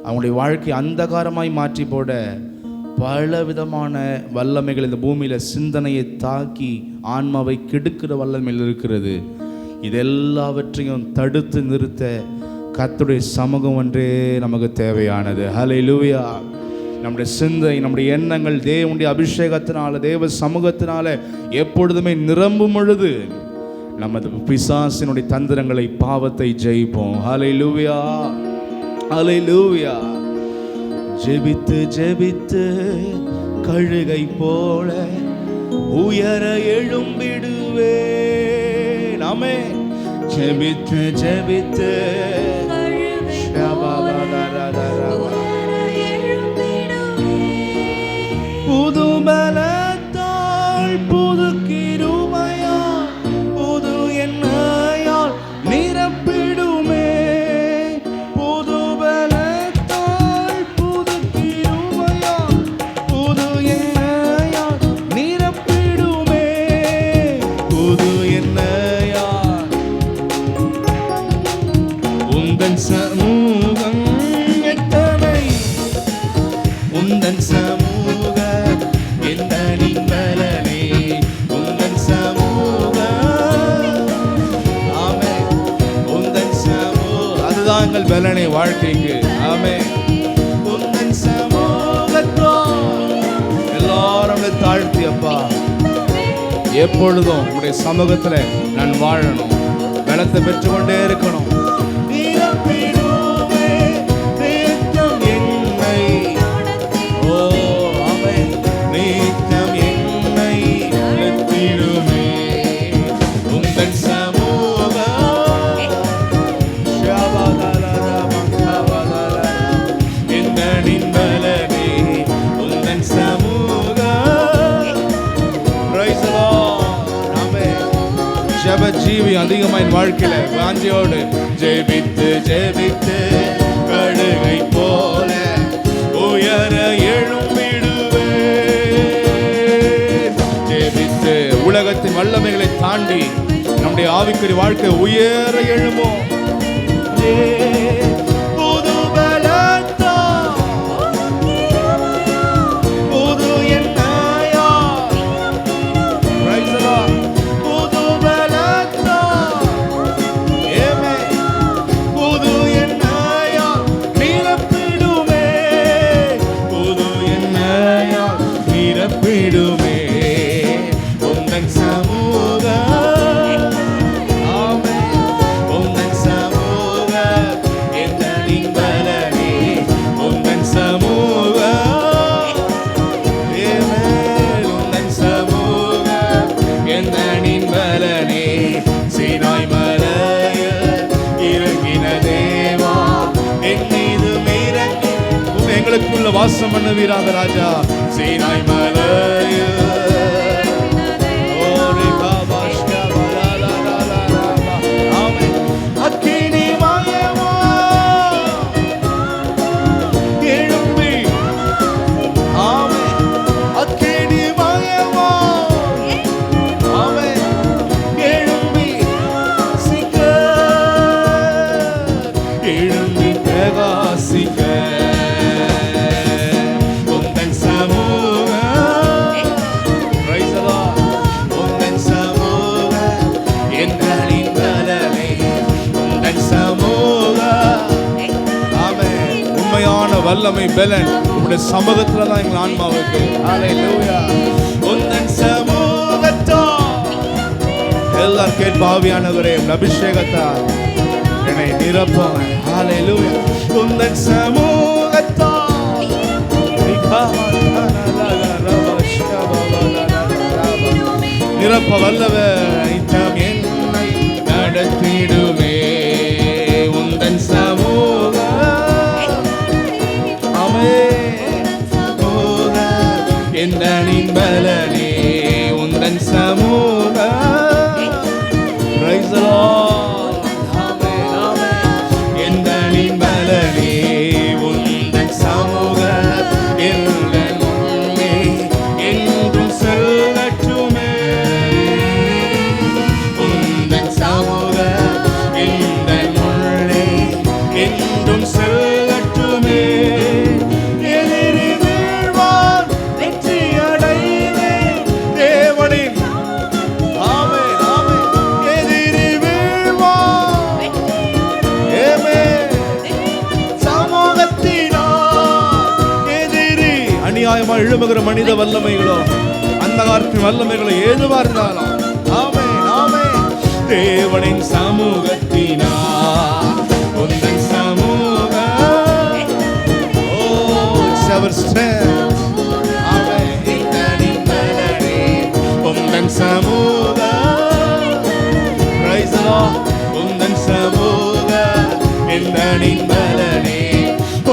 அவங்களுடைய வாழ்க்கையை அந்தகாரமாய் மாற்றி போட பல விதமான வல்லமைகள் இந்த பூமியில் சிந்தனையை தாக்கி ஆன்மாவை கெடுக்கிற வல்லமையில் இருக்கிறது. இதெல்லாவற்றையும் தடுத்து நிறுத்த கர்த்தருடைய சமூகம் ஒன்றே நமக்கு தேவையானது. ஹல்லேலூயா. நம்முடைய சிந்தை, நம்முடைய எண்ணங்கள் தேவனுடைய அபிஷேகத்தினால, தேவ சமூகத்தினால எப்பொழுதுமே நிரம்பும் பொழுது நமது பிசாசினுடைய தந்திரங்களை, பாவத்தை ஜெயிப்போம். ஹல்லேலூயா ஹல்லேலூயா. ஜெபித்து ஜெபித்து கழுகை போல உயர எழும்பிடுவேன். ஆமென். ஜெபித்து ஜெபித்து புது பலத்தால், புது கிருபையால், புது எண்ணெயால் நிரப்பிடுமே. புது பலத்தால், புது கிருபையால், புது எண்ணெயால் நிரப்பிடுமே. புது எண்ணெயால் உந்தன் சமூகம் எத்தனை, உந்தன் சமூகம் பலனே, உந்தன் சமூகம். ஆமென். உந்தன் சமூகம் அதுதான் எங்கள் பலனே வாழ்க்கைக்கு. ஆமென். உந்தன் சமூகத்தோ எல்லாரும் தாழ்த்தி, அப்பா எப்பொழுதும் உங்களுடைய சமூகத்தில் நான் வாழணும், பலத்தை பெற்றுக்கொண்டே இருக்கணும். ஜீவி அதிகமா என் வாழ்க்கையில வாஞ்சியோடு ஜெபித்து ஜெபித்து கழுகை போல உயர எழும்பிடுவே. ஜெபித்து உலகத்தின் வல்லமைகளை தாண்டி நம்முடைய ஆவிக்குரிய வாழ்க்கை உயர எழும்போம். எங்களுக்குள்ள வாசம் பண்ணுவீராக ராஜா. சீனாய் மலையில் அக்கினி மயமா எழும்பி ஆமே அக்கினி மயமா ஆமே எழும்பி சிக்க எழும்பி பிரகாசிக்க வல்லமை பெலன் உங்களுடைய சமூகத்துல தான் எங்கள் ஆன்மாவுக்கு. ஹல்லேலூயா. உந்தன் சமூகத்தால் எல்லாரும் கேட்ப ஆவியானவரே அபிஷேகத்தால் என்னை நிரப்புங்க. ஹல்லேலூயா. உந்தன் சமூகத்தால் நிரப்ப வல்லவர் நித்தம் என்னை நடத்திடுமே. உந்தன் சமூக எந்தனின் பலனே உந்தன் சமூக. Praise the Lord. Amen, amen. எந்தனின் பலனே உந்தன் சமூக எந்தன் முன்னே என்றும் செல்லட்டுமே. உந்தன் சமூக எந்தன் முன்னே என்றும் செல்லட்டுமே. அநியாயமா எழும்புகிற மனித வல்லமைகளோ அந்தகாரத்தின் வல்லமைகளோ ஏதுவா இருந்தாலும் ஆமென் ஆமென். தேவனின் சமூகத்தினால் உந்தன் சமூக our strength. ஆமென். இந்தனின் பலனே உந்தன் சமூக. Praise the Lord. உந்தன் சமூக இந்தனின் பலனே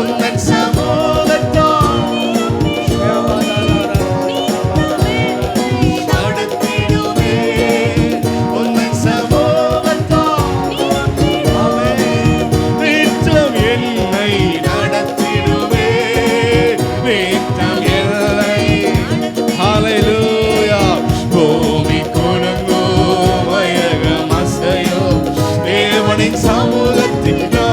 உந்தன் சமூகத்தோ நடத்திடுவே. உந்தன் சமூகத்தோ ஆமென். நித்தம் என்னை நடத்திடுவே. நித்தம் என்னை ஹல்லேலூயா. பூமி குலுங்கும் வையகம் அசையும் தேவனின் சமூகத்தினால்.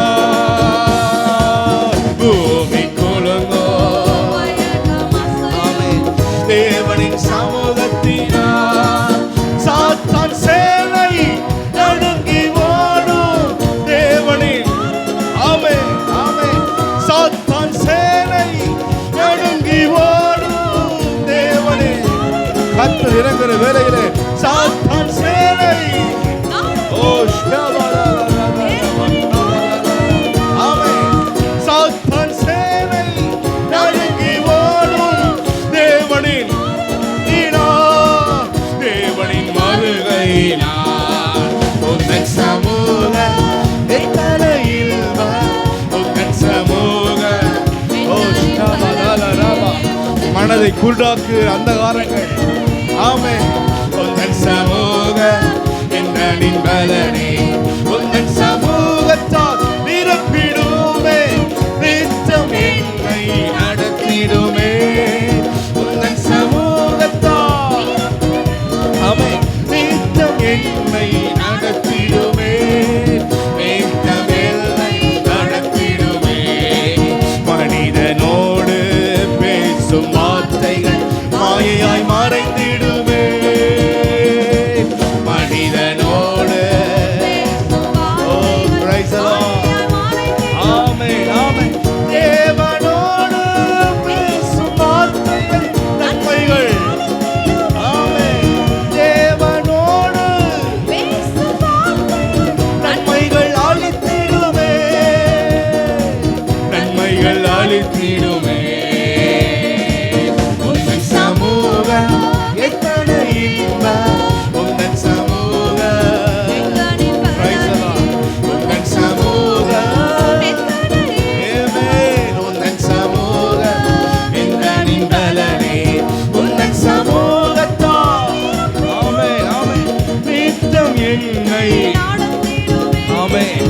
பூமி குலுங்கும் ஆமென் தேவனின் சமூகத்தினால். சாத்தான் சேனை நடுங்கி ஓடும் தேவனின் ஆமென் ஆமென். சாத்தான் சேனை நடுங்கி ஓடும் தேவனின். கர்த்தர் இறங்குற வேளையிலே சாத்தான் சேனை ஓ ஷபாலா ஆமென். சாத்தான் சேனை நடுங்கி ஓடும் தேவனின் தேவனின் வருகையினால். உந்தன் சமூக எத்தனையில் உந்தன் சமூக ஓ ஷபாலா. மனதை குருடாக்கு அந்தகாரங்கள் ஆமென். உந்தன் சமூக என்ற எந்தனின் பலனே உந்தன் சமூகத்தால் நிரப்பிடுமே நித்தம் என்னை நடத்திடுமே உந்தன் சமூகத்தால் அமே நித்தம் என்னை நடத்திடுமே நித்தம் என்னை நடத்திடுமே மனிதனோடு பேசும் வார்த்தைகள் மாயையாய் மறைந்திடுமே மனிதனோடு praise the Lord ஆமென் ஆமென் தேவனோடு பேசும் வார்த்தைகள் நன்மைகள் ஆமென் தேவனோடு பேசும் வார்த்தைகள் நன்மைகள் அளித்திடுமே நன்மைகள் அளித்திடுமே உந்தன் சமூகம் எத்தனை இன்பம் உந்தன் சமூகம் praise the Lord உந்தன் சமூகம் ஆமென் உந்தன் சமூகம் எந்தனின் பலனே உந்தன் சமூகத்தால் ஆமென் ஆமென் நித்தம் என்னை ஆமென்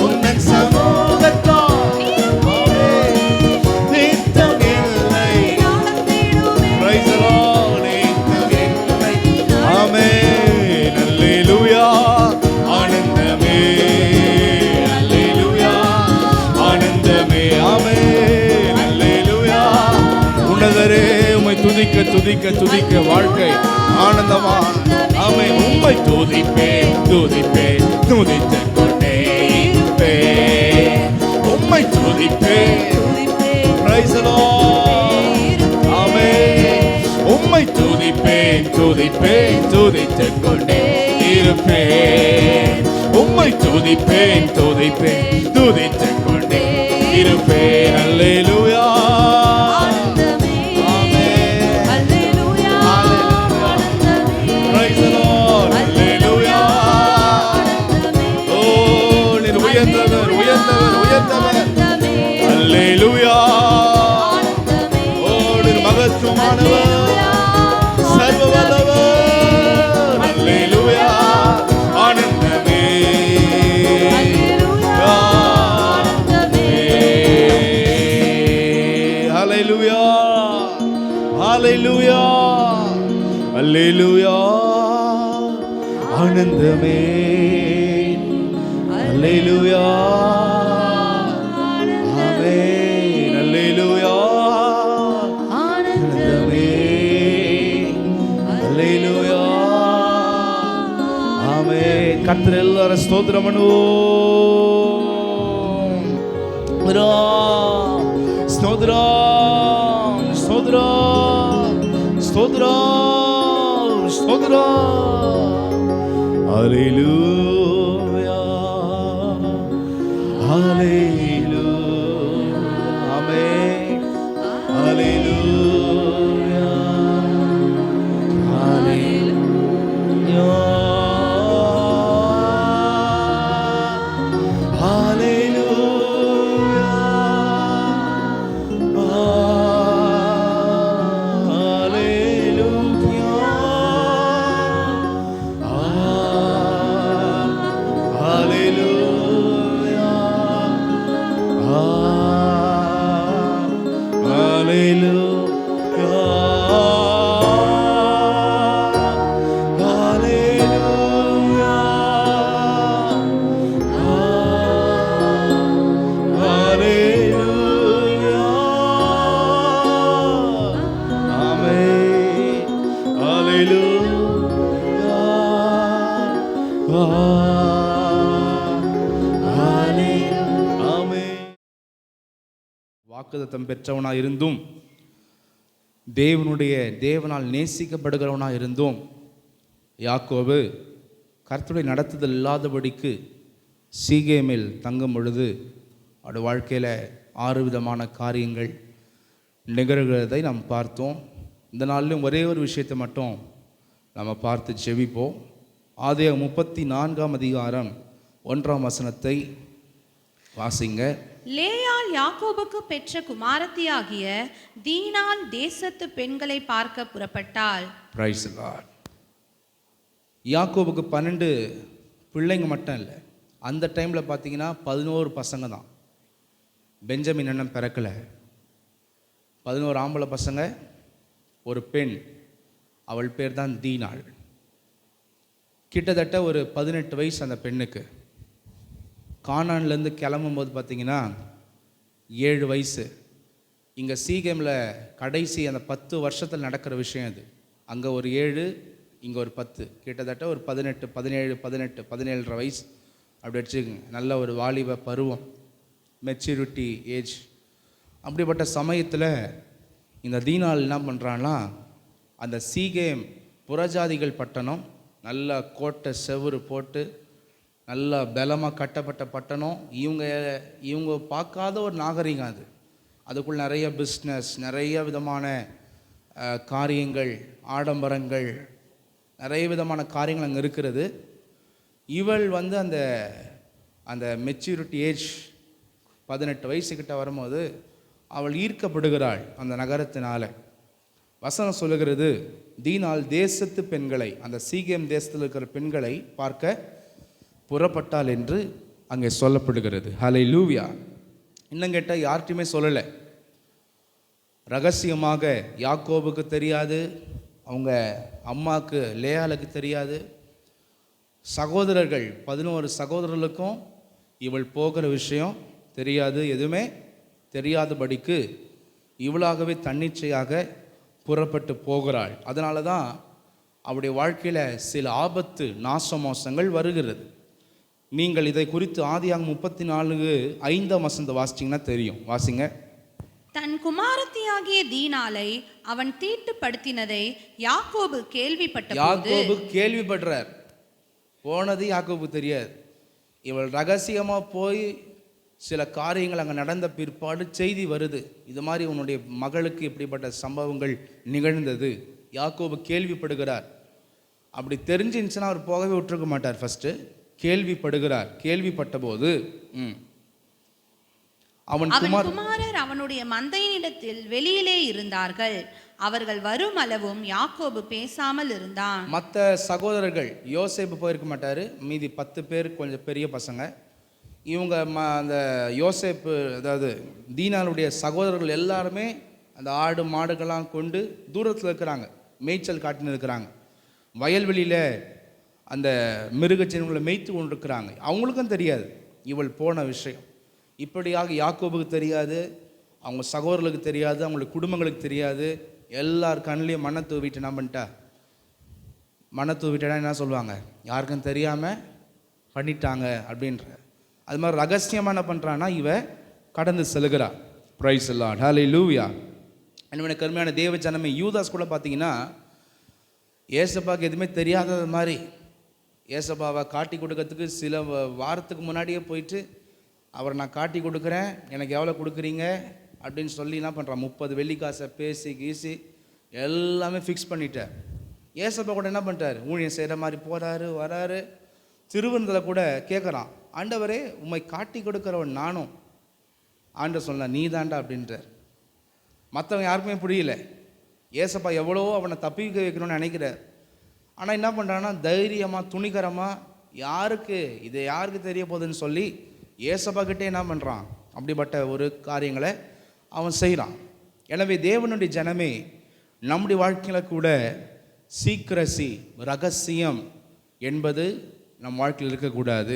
உந்தன் சமூகத்தால் ஆமென் நித்தம் என்னை praise the Lord நித்தம் என்னை ஆமென் அல்லேலூயா ஆனந்தமே அல்லேலூயா ஆனந்தமே ஆமென் அல்லேலூயா உன்னதரே உம்மை துதிக்க துதிக்க துதிக்க வாழ்க்கை ஆனந்தமா ஆமென் உம்மை துதிப்பேன் துதிப்பேன் துதித்துக் கொண்டே இருப்பேன் உம்மை துதிப்பேன் praise the Lord ஆமென் உம்மை துதிப்பேன் துதிப்பேன் துதித்துக் கொண்டே இருப்பேன் உம்மை துதிப்பேன் துதிப்பேன் துதித்துக் கொண்டே இருப்பேன் அல்லேலூயா praise the Lord அல்லேலூயா ஓ நீர் உயர்ந்தவர் உயர்ந்தவர் உயர்ந்தவர் அல்லேலூயா ஓ நீர் மகத்துவமானவர் சர்வ வல்லவர் அல்லேலூயா ஆனந்தமே ஹalleluya ஹalleluya அல்லேலூயா ஆனந்தமே அல்லேலூயா ஆமென் அல்லேலூயா ஆனந்தமே அல்லேலூயா ஆமென் கர்த்தர் எல்லாரும் ஸ்தோத்திரம் பண்ணுவோம் ஸ்தோத்திரம் ஸ்தோத்திரம் ஸ்தோத்திரம் ஸ்தோத்திரம் ஹalleluya ஹalleluya ஆமென் ஹalleluya ஹalleluya வாக்குத்தத்தம் பெற்றவனாய் இருந்தும் தேவனால் நேசிக்கப்படுகிறவனாய் இருந்தும் யாக்கோபு கர்த்தருடைய நடத்துதல் இல்லாதபடிக்கு சீகேமில் தங்கும் பொழுது அவருடைய வாழ்க்கையில் 6 விதமான காரியங்கள் நிகழ்கிறதை நாம் பார்த்தோம். இந்த நாளிலும் ஒரே ஒரு விஷயத்தை மட்டும் நம்ம பார்த்து ஜெபிப்போம். ஆதியாகமம் 34ஆம் அதிகாரம் 1ஆம் வசனத்தை வாசிங்க. லேயாள் யாக்கோபுக்கு பெற்ற குமாரத்தியாகிய தீனாள் தேசத்து பெண்களை பார்க்க புறப்பட்டாள். Price the Lord. யாக்கோபுக்கு 12 பிள்ளைங்க மட்டும் இல்லை, அந்த டைமில் பார்த்தீங்கன்னா 11 பசங்க தான். பெஞ்சமின் அண்ணன் பிறக்கலை. 11 ஆம்பளை பசங்க, ஒரு பெண், அவள் பேர் தான் தீனாள். கிட்டத்தட்ட ஒரு 18 வயசு அந்த பெண்ணுக்கு. கானான்லேருந்து கிளம்பும்போது பார்த்தீங்கன்னா 7 வயசு. இங்கே சீகேமில் கடைசி அந்த 10 வருஷத்தில் நடக்கிற விஷயம் அது. அங்கே ஒரு 7, இங்கே ஒரு 10, கிட்டத்தட்ட ஒரு 18, 17, 18, 17.5 வயசு அப்படி வச்சுக்கோங்க. நல்ல ஒரு வாலிப பருவம், மெச்சூரிட்டி ஏஜ். அப்படிப்பட்ட சமயத்தில் இந்த தீனாள் என்ன பண்ணுறான்னா, அந்த சீகேம் புறஜாதிகள் பட்டணம், நல்ல கோட்டை செவுறு போட்டு நல்லா பலமாக கட்டப்பட்ட பட்டணம். இவங்க பார்க்காத ஒரு நாகரிகம் அது. அதுக்குள்ள நிறைய பிஸ்னஸ், நிறைய விதமான காரியங்கள், ஆடம்பரங்கள், நிறைய விதமான காரியங்கள் அங்கே இருக்கிறது. இவள் வந்து அந்த அந்த மெச்சூரிட்டி ஏஜ் 18 வயசுக்கிட்ட வரும்போது அவள் ஈர்க்கப்படுகிறாள் அந்த நகரத்தினால. வசனம் சொல்லுகிறது, தீனாள் தேசத்து பெண்களை, அந்த சீகேம் தேசத்தில் இருக்கிற பெண்களை பார்க்க புறப்பட்டாள் என்று அங்கே சொல்லப்படுகிறது. ஹல்லேலூயா. இன்னும் கேட்டால் யார்கிட்டையுமே சொல்லலை. ரகசியமாக யாக்கோபுக்கு தெரியாது, அவங்க அம்மாவுக்கு லேயாளுக்கு தெரியாது, சகோதரர்கள் 11 சகோதரர்களுக்கும் இவள் போகிற விஷயம் தெரியாது. எதுவுமே தெரியாதபடிக்கு இவளாகவே தன்னிச்சையாக புறப்பட்டு போகிறாள். அதனால தான் அவருடைய வாழ்க்கையில் சில ஆபத்து நாசமோசங்கள் வருகிறது. நீங்கள் இதை குறித்து ஆதியாகமம் 34:5 வாசிச்சிங்கன்னா தெரியும். வாசிங்க. தன் குமாரத்தியாகிய தீனாளை அவன் தீட்டுப்படுத்தினதை யாக்கோபு கேள்விப்படுறார். போனது யாக்கோபு தெரியாது. இவள் ரகசியமாக போய் சில காரியங்கள் அங்கே நடந்த பிற்பாடு செய்தி வருது, இது மாதிரி உன்னுடைய மகளுக்கு இப்படிப்பட்ட சம்பவங்கள் நிகழ்ந்தது. யாக்கோபு கேள்விப்படுகிறார். அப்படி தெரிஞ்சிருந்துச்சுன்னா அவர் போகவே விட்டுருக்க மாட்டார். ஃபஸ்ட்டு கேள்விப்படுகிறார். கேள்விப்பட்ட போது அவன் குமாரர் அவனுடைய மந்தையினிடத்தில் வெளியிலே இருந்தார்கள். அவர்கள் வரும் அளவும் யாக்கோபு பேசாமல் இருந்தான். மற்ற சகோதரர்கள், யோசேப்பு போயிருக்க மாட்டார், மீதி 10 பேர் கொஞ்சம் பெரிய பசங்க. இவங்க அந்த யோசேப்பு, அதாவது தீனாளுடைய சகோதரர்கள் எல்லாருமே அந்த ஆடு மாடுகள்லாம் கொண்டு தூரத்தில் இருக்கிறாங்க, மேய்ச்சல் காட்டின்னு இருக்கிறாங்க. வயல்வெளியில் அந்த மிருகச்சின்னங்களை மேய்த்து கொண்டு இருக்கிறாங்க. அவங்களுக்கும் தெரியாது இவள் போன விஷயம். இப்படியாக யாக்கோபுக்கு தெரியாது, அவங்க சகோதரர்களுக்கு தெரியாது, அவங்களுக்கு குடும்பங்களுக்கு தெரியாது. எல்லார் கண்ணிலையும் மண்ணை தூவிட்டு என்ன பண்ணிட்டா, மண்ணை தூவிட்டா என்ன சொல்லுவாங்க, யாருக்கும் தெரியாமல் பண்ணிட்டாங்க அப்படின்ற. அது மாதிரி ரகசியமாக என்ன பண்ணுறான்னா இவ கடந்து செல்கிறா. பிரைஸ் தி லார்ட், ஹல்லேலூயா. என்னோட கருமையான தேவ ஜனமே, யூதாஸ் கூட பார்த்தீங்கன்னா ஏசப்பாவுக்கு எதுவுமே தெரியாதது மாதிரி ஏசப்பாவை காட்டி கொடுக்கறதுக்கு சில வாரத்துக்கு முன்னாடியே போயிட்டு, அவரை நான் காட்டி கொடுக்குறேன், எனக்கு எவ்வளோ கொடுக்குறீங்க அப்படின்னு சொல்லி என்ன பண்ணுறான், 30 வெள்ளிக்காசை பேசி கீசி எல்லாமே ஃபிக்ஸ் பண்ணிட்டார். ஏசப்பா கூட என்ன பண்ணிட்டார், ஊழியம் செய்கிற மாதிரி போகிறாரு வராரு. திருவனந்தத்தில் கூட கேட்குறான், ஆண்டவரே உம்மை காட்டி கொடுக்குறவன் நானும். ஆண்டவர் சொன்ன நீ தாண்டா அப்படின்றார். மற்றவங்க யாருக்குமே புரியல. ஏசப்பா எவ்வளோ அவனை தப்பிக்க வைக்கணும்னு நினைக்கிறார். ஆனால் என்ன பண்ணுறான்னா தைரியமாக துணிகரமாக, யாருக்கு தெரிய போகுதுன்னு சொல்லி ஏசப்பா கிட்டே என்ன பண்ணுறான், அப்படிப்பட்ட ஒரு காரியங்களை அவன் செய்கிறான். எனவே தேவனுடைய ஜனமே, நம்முடைய வாழ்க்கையில் கூட சீக்ரசி, ரகசியம் என்பது நம் வாழ்க்கையில் இருக்கக்கூடாது.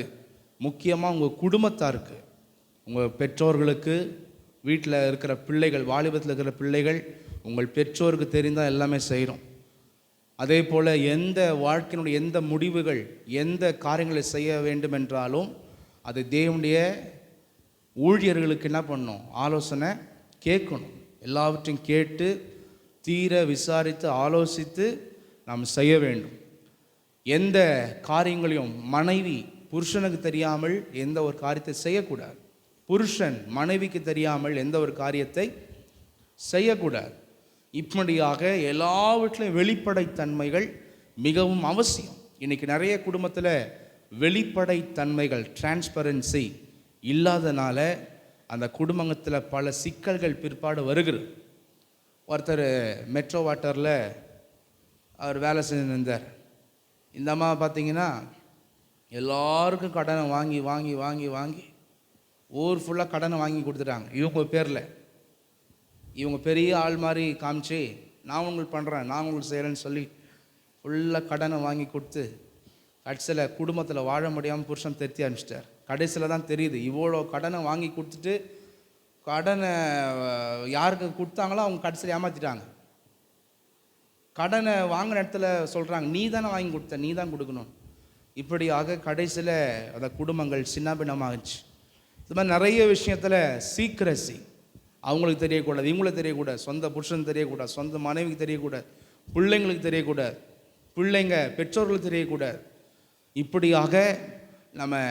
முக்கியமாக உங்கள் குடும்பத்தாருக்கு, உங்கள் பெற்றோர்களுக்கு, வீட்டில் இருக்கிற பிள்ளைகள், வாலிபத்தில் இருக்கிற பிள்ளைகள், உங்கள் பெற்றோருக்கு தெரிந்தால் எல்லாமே செய்கிறோம். அதே போல் எந்த வாழ்க்கையினுடைய எந்த முடிவுகள், எந்த காரியங்களை செய்ய வேண்டும் என்றாலும் அது தேவனுடைய ஊழியர்களுக்கு என்ன பண்ணணும், ஆலோசனை கேட்கணும். எல்லாவற்றையும் கேட்டு தீர விசாரித்து ஆலோசித்து நாம் செய்ய வேண்டும். எந்த காரியங்களையும் மனைவி புருஷனுக்கு தெரியாமல் எந்த ஒரு காரியத்தை செய்யக்கூடாது. புருஷன் மனைவிக்கு தெரியாமல் எந்த ஒரு காரியத்தை செய்யக்கூடாது. இப்படியாக எல்லாவற்றிலும் வெளிப்படைத்தன்மைகள் மிகவும் அவசியம். இன்றைக்கி நிறைய குடும்பத்தில் வெளிப்படைத்தன்மைகள், டிரான்ஸ்பரன்சி இல்லாதனால அந்த குடும்பத்தில் பல சிக்கல்கள் பிற்பாடு வருகிறது. ஒருத்தர் மெட்ரோ வாட்டரில் அவர் வேலை செஞ்சுருந்தார். இந்த அம்மா பார்த்தீங்கன்னா எல்லாருக்கும் கடனை வாங்கி வாங்கி வாங்கி வாங்கி ஊர் ஃபுல்லாக கடனை வாங்கி கொடுத்துட்டாங்க. இவங்க பேரில் இவங்க பெரிய ஆள் மாதிரி காமிச்சு நான் உங்களுக்கு பண்ணுறேன், நான் உங்களுக்கு செய்கிறேன்னு சொல்லி ஃபுல்லாக கடனை வாங்கி கொடுத்து கடைசியில் குடும்பத்தில் வாழ முடியாமல் புருஷன் திருத்தி அனுப்பிச்சிட்டார். கடைசியில் தான் தெரியுது இவ்வளோ கடனை வாங்கி கொடுத்துட்டு கடனை யாருக்கு கொடுத்தாங்களோ அவங்க கடைசியில் ஏமாற்றிட்டாங்க. கடனை வாங்கின இடத்துல சொல்கிறாங்க நீ தானே வாங்கி கொடுத்த, நீ தான் கொடுக்கணும். இப்படியாக கடைசியில் அந்த குடும்பங்கள் சின்னாபின்னமாகிடுச்சு. இது மாதிரி நிறைய விஷயத்தில் சீக்ரசி, அவங்களுக்கு தெரியக்கூடாது, இவங்களுக்கு தெரியக்கூடாது, சொந்த புருஷன் தெரியக்கூடாது, சொந்த மனைவிக்கு தெரியக்கூடாது, பிள்ளைங்களுக்கு தெரியக்கூடாது, பிள்ளைங்க பெற்றோர்களுக்கு தெரியக்கூடாது. இப்படியாக நம்ம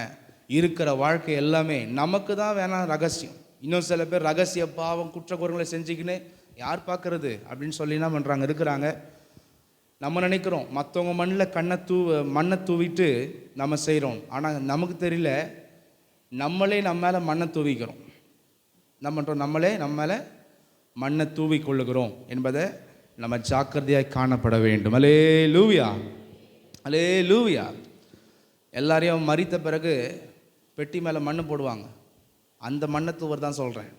இருக்கிற வாழ்க்கை எல்லாமே நமக்கு தான் வேணாம் ரகசியம். இன்னும் சில பேர் ரகசிய பாவம் குற்றக்குறங்களை செஞ்சுக்கின்னு யார் பார்க்கறது அப்படின்னு சொல்லி என்ன பண்ணுறாங்க இருக்கிறாங்க. நம்ம நினைக்கிறோம் மற்றவங்க மண்ணை தூவிட்டு நம்ம செய்கிறோம். ஆனால் நமக்கு தெரியல நம்மளே நம்ம மேலே மண்ணை தூவிக்கிறோம். என்ன பண்ணுறோம், நம்மளே நம்ம மேலே மண்ணை தூவி கொள்ளுகிறோம் என்பதை நம்ம ஜாக்கிரதையாக காணப்பட வேண்டும். அல்லேலூயா, அல்லேலூயா. எல்லாரையும் மரித்த பிறகு பெட்டி மேலே மண் போடுவாங்க, அந்த மண்ணை தூவர் தான் சொல்கிறேன்.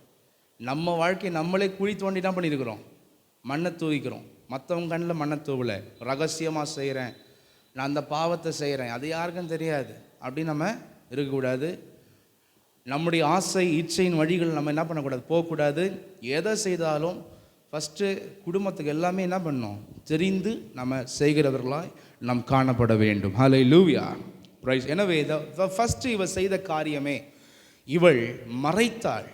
நம்ம வாழ்க்கை நம்மளே குழி தோண்டி தான் பண்ணியிருக்கிறோம், மண்ணை தூவிக்கிறோம். மற்றவங்க கண்ணில் மண்ணை தூவலை, ரகசியமாக செய்கிறேன், நான் அந்த பாவத்தை செய்கிறேன், அது யாருக்கும் தெரியாது அப்படின்னு நம்ம இருக்கக்கூடாது. நம்முடைய ஆசை இச்சையின் வழிகள் நம்ம என்ன பண்ணக்கூடாது, போகக்கூடாது. எதை செய்தாலும் ஃபஸ்ட்டு குடும்பத்துக்கு எல்லாமே என்ன பண்ணணும், தெரிந்து நம்ம செய்கிறவர்களாய் நாம் காணப்பட வேண்டும். ஹல்லேலூயா, பிரைஸ். எனவே ஃபஸ்ட்டு இவள் செய்த காரியமே இவள் மறைத்தாள்.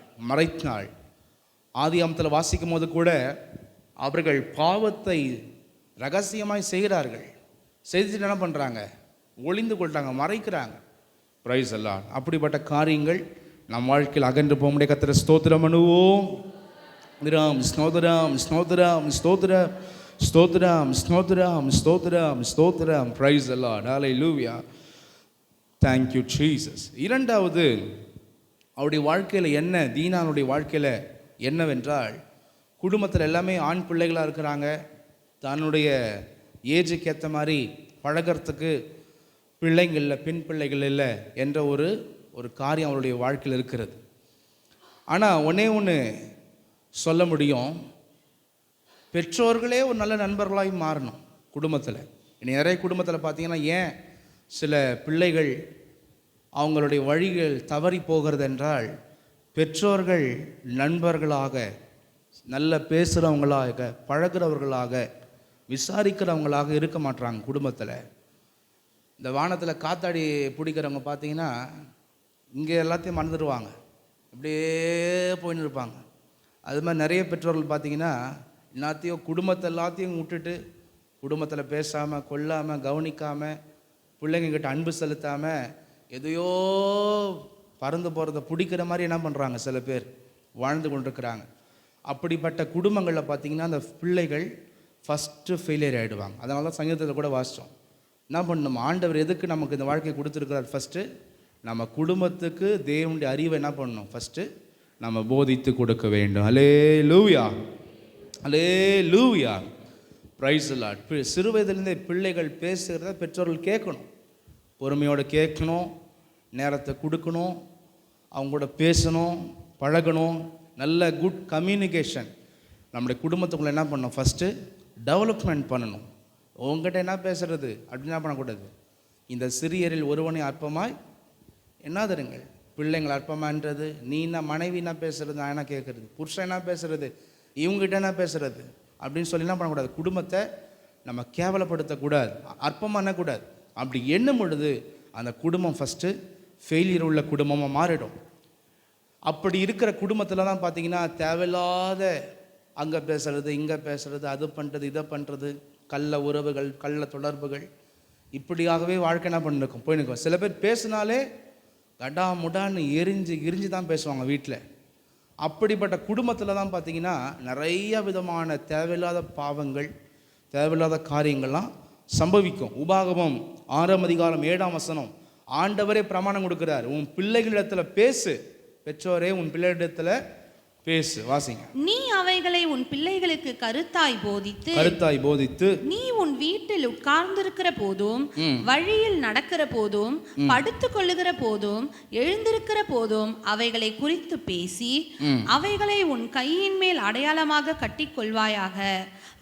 ஆதியாகமத்தில் வாசிக்கும் போது கூட அவர்கள் பாவத்தை ரகசியமாய் செய்கிறார்கள். செய்துட்டு என்ன பண்ணுறாங்க, ஒளிந்து கொள்கிறாங்க, மறைக்கிறாங்க. பிரைஸ் எல்லாம் அப்படிப்பட்ட காரியங்கள் நம் வாழ்க்கையில் அகன்று போக முடிய கர்த்தரை ஸ்தோத்திரம் பண்ணுவோம். ஸ்தோத்திரம் ஸ்தோத்திரம் ஸ்தோத்திரம் ஸ்தோத்திரம் ஸ்தோத்திரம் ஸ்தோத்திரம் ஸ்தோத்திரம். பிரைஸ் எல்லாம். ஹல்லேலூயா, தேங்க்யூ ஜீசஸ். இரண்டாவது அவருடைய வாழ்க்கையில் என்ன, தீனானுடைய வாழ்க்கையில் என்னவென்றால், குடும்பத்தில் எல்லாமே ஆண் பிள்ளைகளாக இருக்கிறாங்க. தன்னுடைய ஏஜுக்கு ஏற்ற மாதிரி பழகிறதுக்கு பிள்ளைங்கள் இல்லை, பெண் பிள்ளைகள் இல்லை என்ற ஒரு காரியம் அவருடைய வாழ்க்கையில் இருக்கிறது. ஆனால் ஒன்று சொல்ல முடியும், பெற்றோர்களே ஒரு நல்ல நண்பர்களாக மாறணும் குடும்பத்தில். நிறைய குடும்பத்தில் பார்த்தீங்கன்னா ஏன் சில பிள்ளைகள் அவங்களுடைய வழிகள் தவறி போகிறது என்றால், பெற்றோர்கள் நண்பர்களாக, நல்ல பேசுகிறவங்களாக, பழகிறவர்களாக, விசாரிக்கிறவங்களாக இருக்க மாட்டாங்க குடும்பத்தில். இந்த வானத்தில் காத்தாடி பிடிக்கிறவங்க பார்த்தீங்கன்னா இங்கே எல்லாத்தையும் மறந்துடுவாங்க, அப்படியே போயின்னு இருப்பாங்க. அது மாதிரி நிறைய பெற்றோர்கள் பார்த்தீங்கன்னா எல்லாத்தையும் குடும்பத்தை எல்லாத்தையும் விட்டுட்டு, குடும்பத்தில் பேசாமல் கொள்ளாமல் கவனிக்காமல் பிள்ளைங்கக்கிட்ட அன்பு செலுத்தாமல் எதையோ பறந்து போகிறத பிடிக்கிற மாதிரி என்ன பண்ணுறாங்க சில பேர் வாழ்ந்து கொண்டிருக்கிறாங்க. அப்படிப்பட்ட குடும்பங்களில் பார்த்திங்கன்னா அந்த பிள்ளைகள் ஃபஸ்ட்டு ஃபெயிலியர் ஆகிடுவாங்க. அதனால தான் சங்கீதத்தில் கூட வாசித்தோம், என்ன பண்ணணும், ஆண்டவர் எதுக்கு நமக்கு இந்த வாழ்க்கையை கொடுத்துருக்கிறார், ஃபஸ்ட்டு நம்ம குடும்பத்துக்கு தேவனுடைய அறிவை என்ன பண்ணணும், ஃபஸ்ட்டு நம்ம போதித்து கொடுக்க வேண்டும். அல்லேலூயா, அல்லேலூயா, பிரைஸ் தி லார்ட். சிறு வயதிலேருந்தே பிள்ளைகள் பேசுகிறத பெற்றோர்கள் கேட்கணும், பொறுமையோடு கேட்கணும், நேரத்தை கொடுக்கணும், அவங்க கூட பேசணும், பழகணும். நல்ல குட் கம்யூனிகேஷன் நம்முடைய குடும்பத்துக்குள்ளே என்ன பண்ணணும், ஃபஸ்ட்டு டெவலப்மெண்ட் பண்ணணும். உங்கள்கிட்ட என்ன பேசுகிறது அப்படின்னு என்ன பண்ணக்கூடாது. இந்த சிறியரில் ஒருவனை அற்பமாய் என்னாதருங்கள், பிள்ளைங்கள் அற்பமான்றது, நீ என்ன மனைவி என்ன பேசுகிறது, நான் என்ன கேட்குறது, புருஷன் என்ன பேசுகிறது, இவங்ககிட்ட என்ன பேசுகிறது அப்படின்னு சொல்லி என்ன பண்ணக்கூடாது. குடும்பத்தை நம்ம கேவலப்படுத்தக்கூடாது, அற்பமாக எண்ணக்கூடாது. அப்படி எண்ணும் பொழுது அந்த குடும்பம் ஃபஸ்ட்டு ஃபெயிலியர் உள்ள குடும்பமாக மாறிடும். அப்படி இருக்கிற குடும்பத்தில் தான் பார்த்திங்கன்னா தேவையில்லாத அங்கே பேசுகிறது, இங்கே பேசுகிறது, அது பண்ணுறது, இதை பண்ணுறது, கள்ள உறவுகள், கள்ள தொடர்புகள், இப்படியாகவே வாழ்க்கை என்ன பண்ணிருக்கும் போயினுக்கும். சில பேர் பேசினாலே கடா முடான்னு எரிஞ்சு தான் பேசுவாங்க வீட்டில். அப்படிப்பட்ட குடும்பத்தில் தான் பார்த்திங்கன்னா நிறைய விதமான தேவையில்லாத பாவங்கள், தேவையில்லாத காரியங்கள்லாம் சம்பவிக்கும். உபாகமம் 6:7 ஆண்டவரே பிரமாணம் கொடுக்குறார், உன் பிள்ளைகளிடத்தில் பேசு, பெற்றோரே உன் பிள்ளைகளிடத்தில் பேசு, வாசிங்க. நீ அவைகளை உன் பிள்ளைகளுக்கு கருத்தாய் போதித்து நீ உன் வீட்டில் உட்கார்ந்திருக்கிற போதும் வழியில் நடக்கிற போதும் படுத்துக் கொள்ளுகிற போதும் எழுந்திருக்கிற போதும் அவைகளை குறித்து பேசி அவைகளை உன் கையின் மேல் அடையாளமாக கட்டிக்கொள்வாயாக.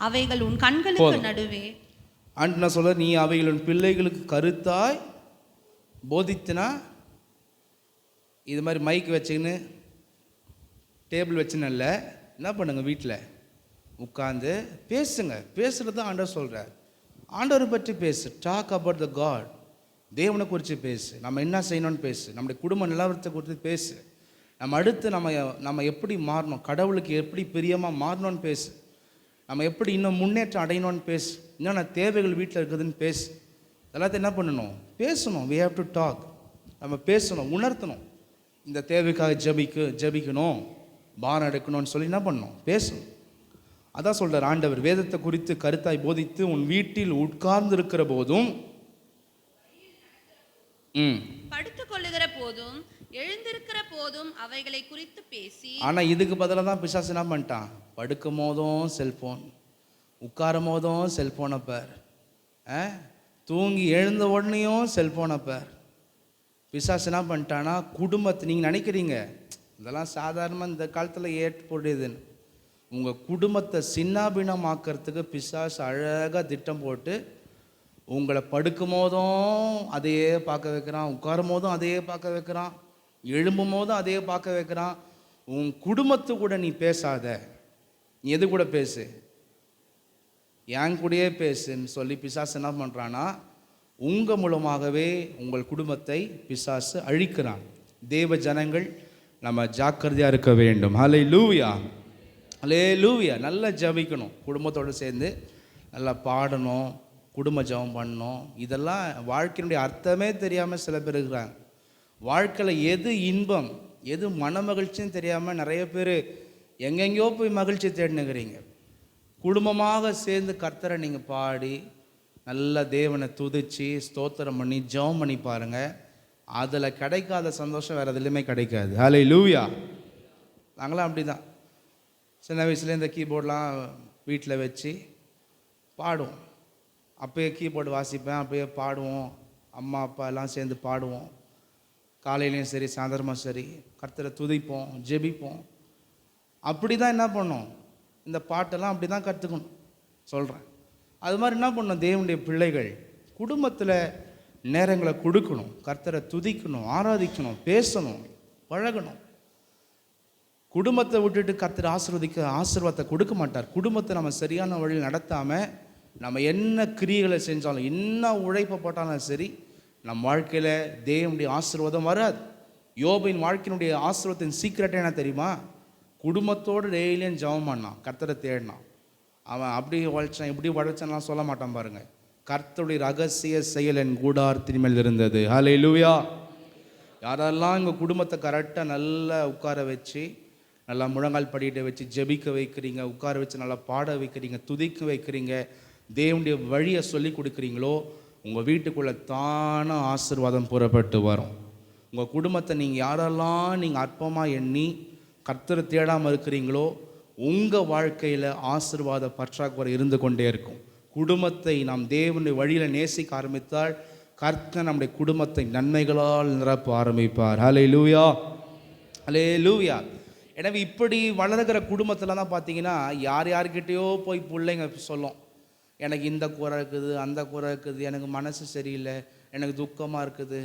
அவைகள் உன் கண்களுக்கு நடுவே. ஆண்டு நான் சொல்ல, நீ அவைகள் உன் பிள்ளைகளுக்கு கருத்தாய் போதித்துனா, இது மாதிரி மைக் வச்சுக்கின்னு டேபிள் வச்சுன்னு என்ன பண்ணுங்க, வீட்டில் உட்காந்து பேசுங்க. பேசுகிறது தான் ஆண்டவர் சொல்கிறார். ஆண்டவரை பற்றி பேசு. Talk about the God. தேவனை குறித்து பேசு. நம்ம என்ன செய்யணும்னு பேசு. நம்முடைய குடும்ப நிலவரத்தை குறித்து பேசு. நம்ம அடுத்து நம்ம எப்படி மாறணும், கடவுளுக்கு எப்படி பிரியமாக மாறணும்னு பேசு. நம்ம எப்படி இன்னும் முன்னேற்றம் அடையணும்னு பேசு. என்னென்ன தேவைகள் வீட்டில் இருக்குதுன்னு பேசு. எல்லாத்தையும் என்ன பண்ணணும், பேசணும். we have to talk. நம்ம பேசணும், உணர்த்தணும். இந்த தேவைக்காக ஜபிக்கணும், பாரம் எடுக்கணும்னு சொல்லி என்ன பண்ணணும், பேசணும். அதான் சொல்கிறார் ஆண்டவர், வேதத்தை குறித்து கருத்தாய் போதித்து உன் வீட்டில் உட்கார்ந்து இருக்கிற போதும் படுத்துக் கொள்ளுகிற போதும் எழுந்திருக்கிற போதும் அவைகளை குறித்து பேசி. ஆனால் இதுக்கு பதிலாக தான் பிசாசு என்ன பண்ணிட்டான், படுக்கும் போதும் செல்ஃபோன், உட்காரும் போதும் செல்ஃபோனை பார், தூங்கி எழுந்த உடனேயும் செல்ஃபோனை பார். பிசாசு என்ன பண்ணிட்டான்னா, குடும்பத்தை நீங்கள் நினைக்கிறீங்க இதெல்லாம் சாதாரணமாக இந்த காலத்தில் ஏற்படுதுன்னு, உங்கள் குடும்பத்தை சின்னாபின்னமாக்கிறதுக்கு பிசாசு அழகாக திட்டம் போட்டு உங்களை படுக்கும் போதும் அதையே பார்க்க வைக்கிறான், உட்காரும் போதும் அதையே பார்க்க வைக்கிறான், எழும்பும் போதும் அதையே பார்க்க வைக்கிறான். உன் குடும்பத்து கூட நீ பேசாத, நீ எது கூட பேசு, என் கூடயே பேசுன்னு சொல்லி பிசாசு என்ன பண்ணுறான்னா, உங்கள் மூலமாகவே உங்கள் குடும்பத்தை பிசாசு அழிக்கிறான். தேவ ஜனங்கள் நம்ம ஜாக்கிரதையாக இருக்க வேண்டும். ஹல்லேலூயா, ஹல்லேலூயா. நல்லா ஜபிக்கணும், குடும்பத்தோடு சேர்ந்து நல்லா பாடணும், குடும்ப ஜபம் பண்ணணும். இதெல்லாம் வாழ்க்கையினுடைய அர்த்தமே தெரியாமல் சில பேர் இருக்கிறாங்க. வாழ்க்கையில் எது இன்பம் எது மன மகிழ்ச்சின்னு தெரியாமல் நிறைய பேர் எங்கெங்கேயோ போய் மகிழ்ச்சி தேடினுக்கிறீங்க. குடும்பமாக சேர்ந்து கர்த்தரை நீங்கள் பாடி நல்லா தேவனை துதிச்சு ஸ்தோத்திரம் பண்ணி ஜெபம் பண்ணி பாருங்கள். அதில் கிடைக்காத சந்தோஷம் வேறு எதுலையுமே கிடைக்காது. ஹல்லேலூயா. நாங்களாம் அப்படி தான் சின்ன வயசுல இந்த கீபோர்டெலாம் வீட்டில் வச்சு பாடுவோம். அப்போயே கீபோர்டு வாசிப்பேன், அப்போயே பாடுவோம். அம்மா அப்பா எல்லாம் சேர்ந்து பாடுவோம். காலையிலையும் சரி சாயந்தரமாக சரி கர்த்தரை துதிப்போம், ஜெபிப்போம். அப்படி தான் என்ன பண்ணோம், இந்த பாட்டெல்லாம் அப்படி தான் கற்றுக்கணும் சொல்கிறேன். அது மாதிரி என்ன பண்ணணும், தேவனுடைய பிள்ளைகள் குடும்பத்தில் நேரங்களை கொடுக்கணும், கர்த்தரை துதிக்கணும், ஆராதிக்கணும், பேசணும், பழகணும். குடும்பத்தை விட்டுட்டு கர்த்தர் ஆசீர்வாதத்தை கொடுக்க மாட்டார். குடும்பத்தை நம்ம சரியான வழியில் நடத்தாமல் நம்ம என்ன கிரியைகளை செஞ்சாலும் என்ன உழைப்பை போட்டாலும் சரி நம் வாழ்க்கையில் தேவனுடைய ஆசீர்வாதம் வராது. யோபின் வாழ்க்கையினுடைய ஆசீர்வாதத்தின் சீக்கிரட்டே என்ன தெரியுமா, குடும்பத்தோடு டெய்லியும் ஜெபம் பண்ணான், கர்த்தரை தேடினான். அவன் அப்படி உழைச்சான் இப்படி உழைச்சான்லாம் சொல்ல மாட்டான் பாருங்கள். கர்த்தருடைய ரகசிய செயல் என் கூடாரத்தின் மேல் இருந்தது. ஹல்லேலூயா. யாரெல்லாம் எங்கள் குடும்பத்தை கரெக்டாக நல்லா உட்கார வச்சு நல்லா முழங்கால் படியிட்ட வச்சு ஜெபிக்க வைக்கிறீங்க, உட்கார வச்சு நல்லா பாட வைக்கிறீங்க, துதிக்க வைக்கிறீங்க, தேவனுடைய வழியை சொல்லி கொடுக்குறீங்களோ உங்கள் வீட்டுக்குள்ளே தானே ஆசீர்வாதம் புறப்பட்டு வரும். உங்கள் குடும்பத்தை நீங்கள் யாரெல்லாம் நீங்கள் அற்பமாக எண்ணி கர்த்தரை தேடாமல் இருக்கிறீங்களோ உங்கள் வாழ்க்கையில் ஆசீர்வாத பற்றாக்குறை இருந்து கொண்டே இருக்கும். குடும்பத்தை நாம் தேவனுடைய வழியில் நேசிக்க ஆரம்பித்தால் கர்த்தர் நம்முடைய குடும்பத்தை நன்மைகளால் நிரப்ப ஆரம்பிப்பார். ஹல்லேலூயா, ஹல்லேலூயா. எனவே இப்படி வளர்கிற குடும்பத்தில் தான் பார்த்தீங்கன்னா யார்கிட்டயோ போய் பிள்ளைங்க சொல்லும், எனக்கு இந்த குறை இருக்குது, அந்த குறை இருக்குது, எனக்கு மனசு சரியில்லை, எனக்கு துக்கமாக இருக்குது,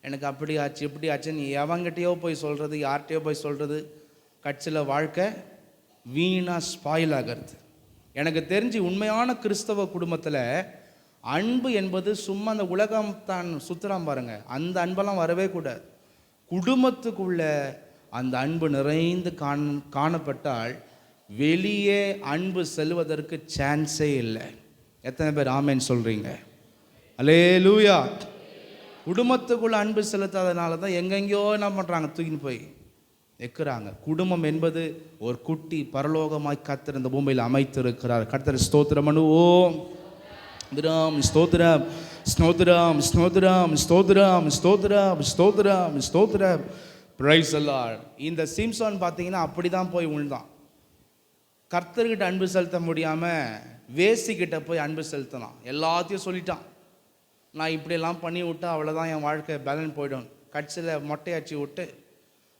எனக்கு அப்படி ஆச்சு இப்படி ஆச்சுன்னு எவங்கிட்டயோ போய் சொல்கிறது, யார்கிட்டையோ போய் சொல்கிறது. கட்சியில் வாழ்க்கை வீணாக ஸ்பாயில் ஆகிறது. எனக்கு தெரிஞ்சு உண்மையான கிறிஸ்தவ குடும்பத்தில் அன்பு என்பது சும்மா அந்த உலகம் தான் சுற்றுறான் பாருங்கள், அந்த அன்பெல்லாம் வரவே கூடாது. குடும்பத்துக்குள்ள அந்த அன்பு நிறைந்து காணப்பட்டால் வெளியே அன்பு செல்வதற்கு சான்ஸே இல்லை. எத்தனை பேர் ஆமேன்னு சொல்கிறீங்க? அல்லேலூயா. குடும்பத்துக்குள்ள அன்பு செலுத்தாதனால தான் எங்கெங்கேயோ என்ன பண்ணுறாங்க, தூக்கின்னு போய் வைக்கிறாங்க. குடும்பம் என்பது ஒரு குட்டி பரலோகமாய் கர்த்தர் இந்த பூமியில் அமைத்திருக்கிறார். கர்த்தர் ஸ்தோத்திரம் பண்ணுவோம். ஸ்தோத்திரம் ஸ்தோத்திரம் ஸ்தோத்திரம் ஸ்தோத்திரம் ஸ்தோத்திரம் ஸ்தோத்திரம் ஸ்தோத்திரம். Praise the Lord. இந்த சிம்சோன் பார்த்தீங்கன்னா அப்படி தான் போய் விழுந்தான். கர்த்தர்கிட்ட அன்பு செலுத்த முடியாமல் வேசிக்கிட்ட போய் அன்பு செலுத்தினான். எல்லாத்தையும் சொல்லிட்டான், நான் இப்படியெல்லாம் பண்ணி விட்டா அவ்வளோதான், என் வாழ்க்கை பேலன்ஸ் போய்டும். கட்சியில் மொட்டையாச்சி விட்டு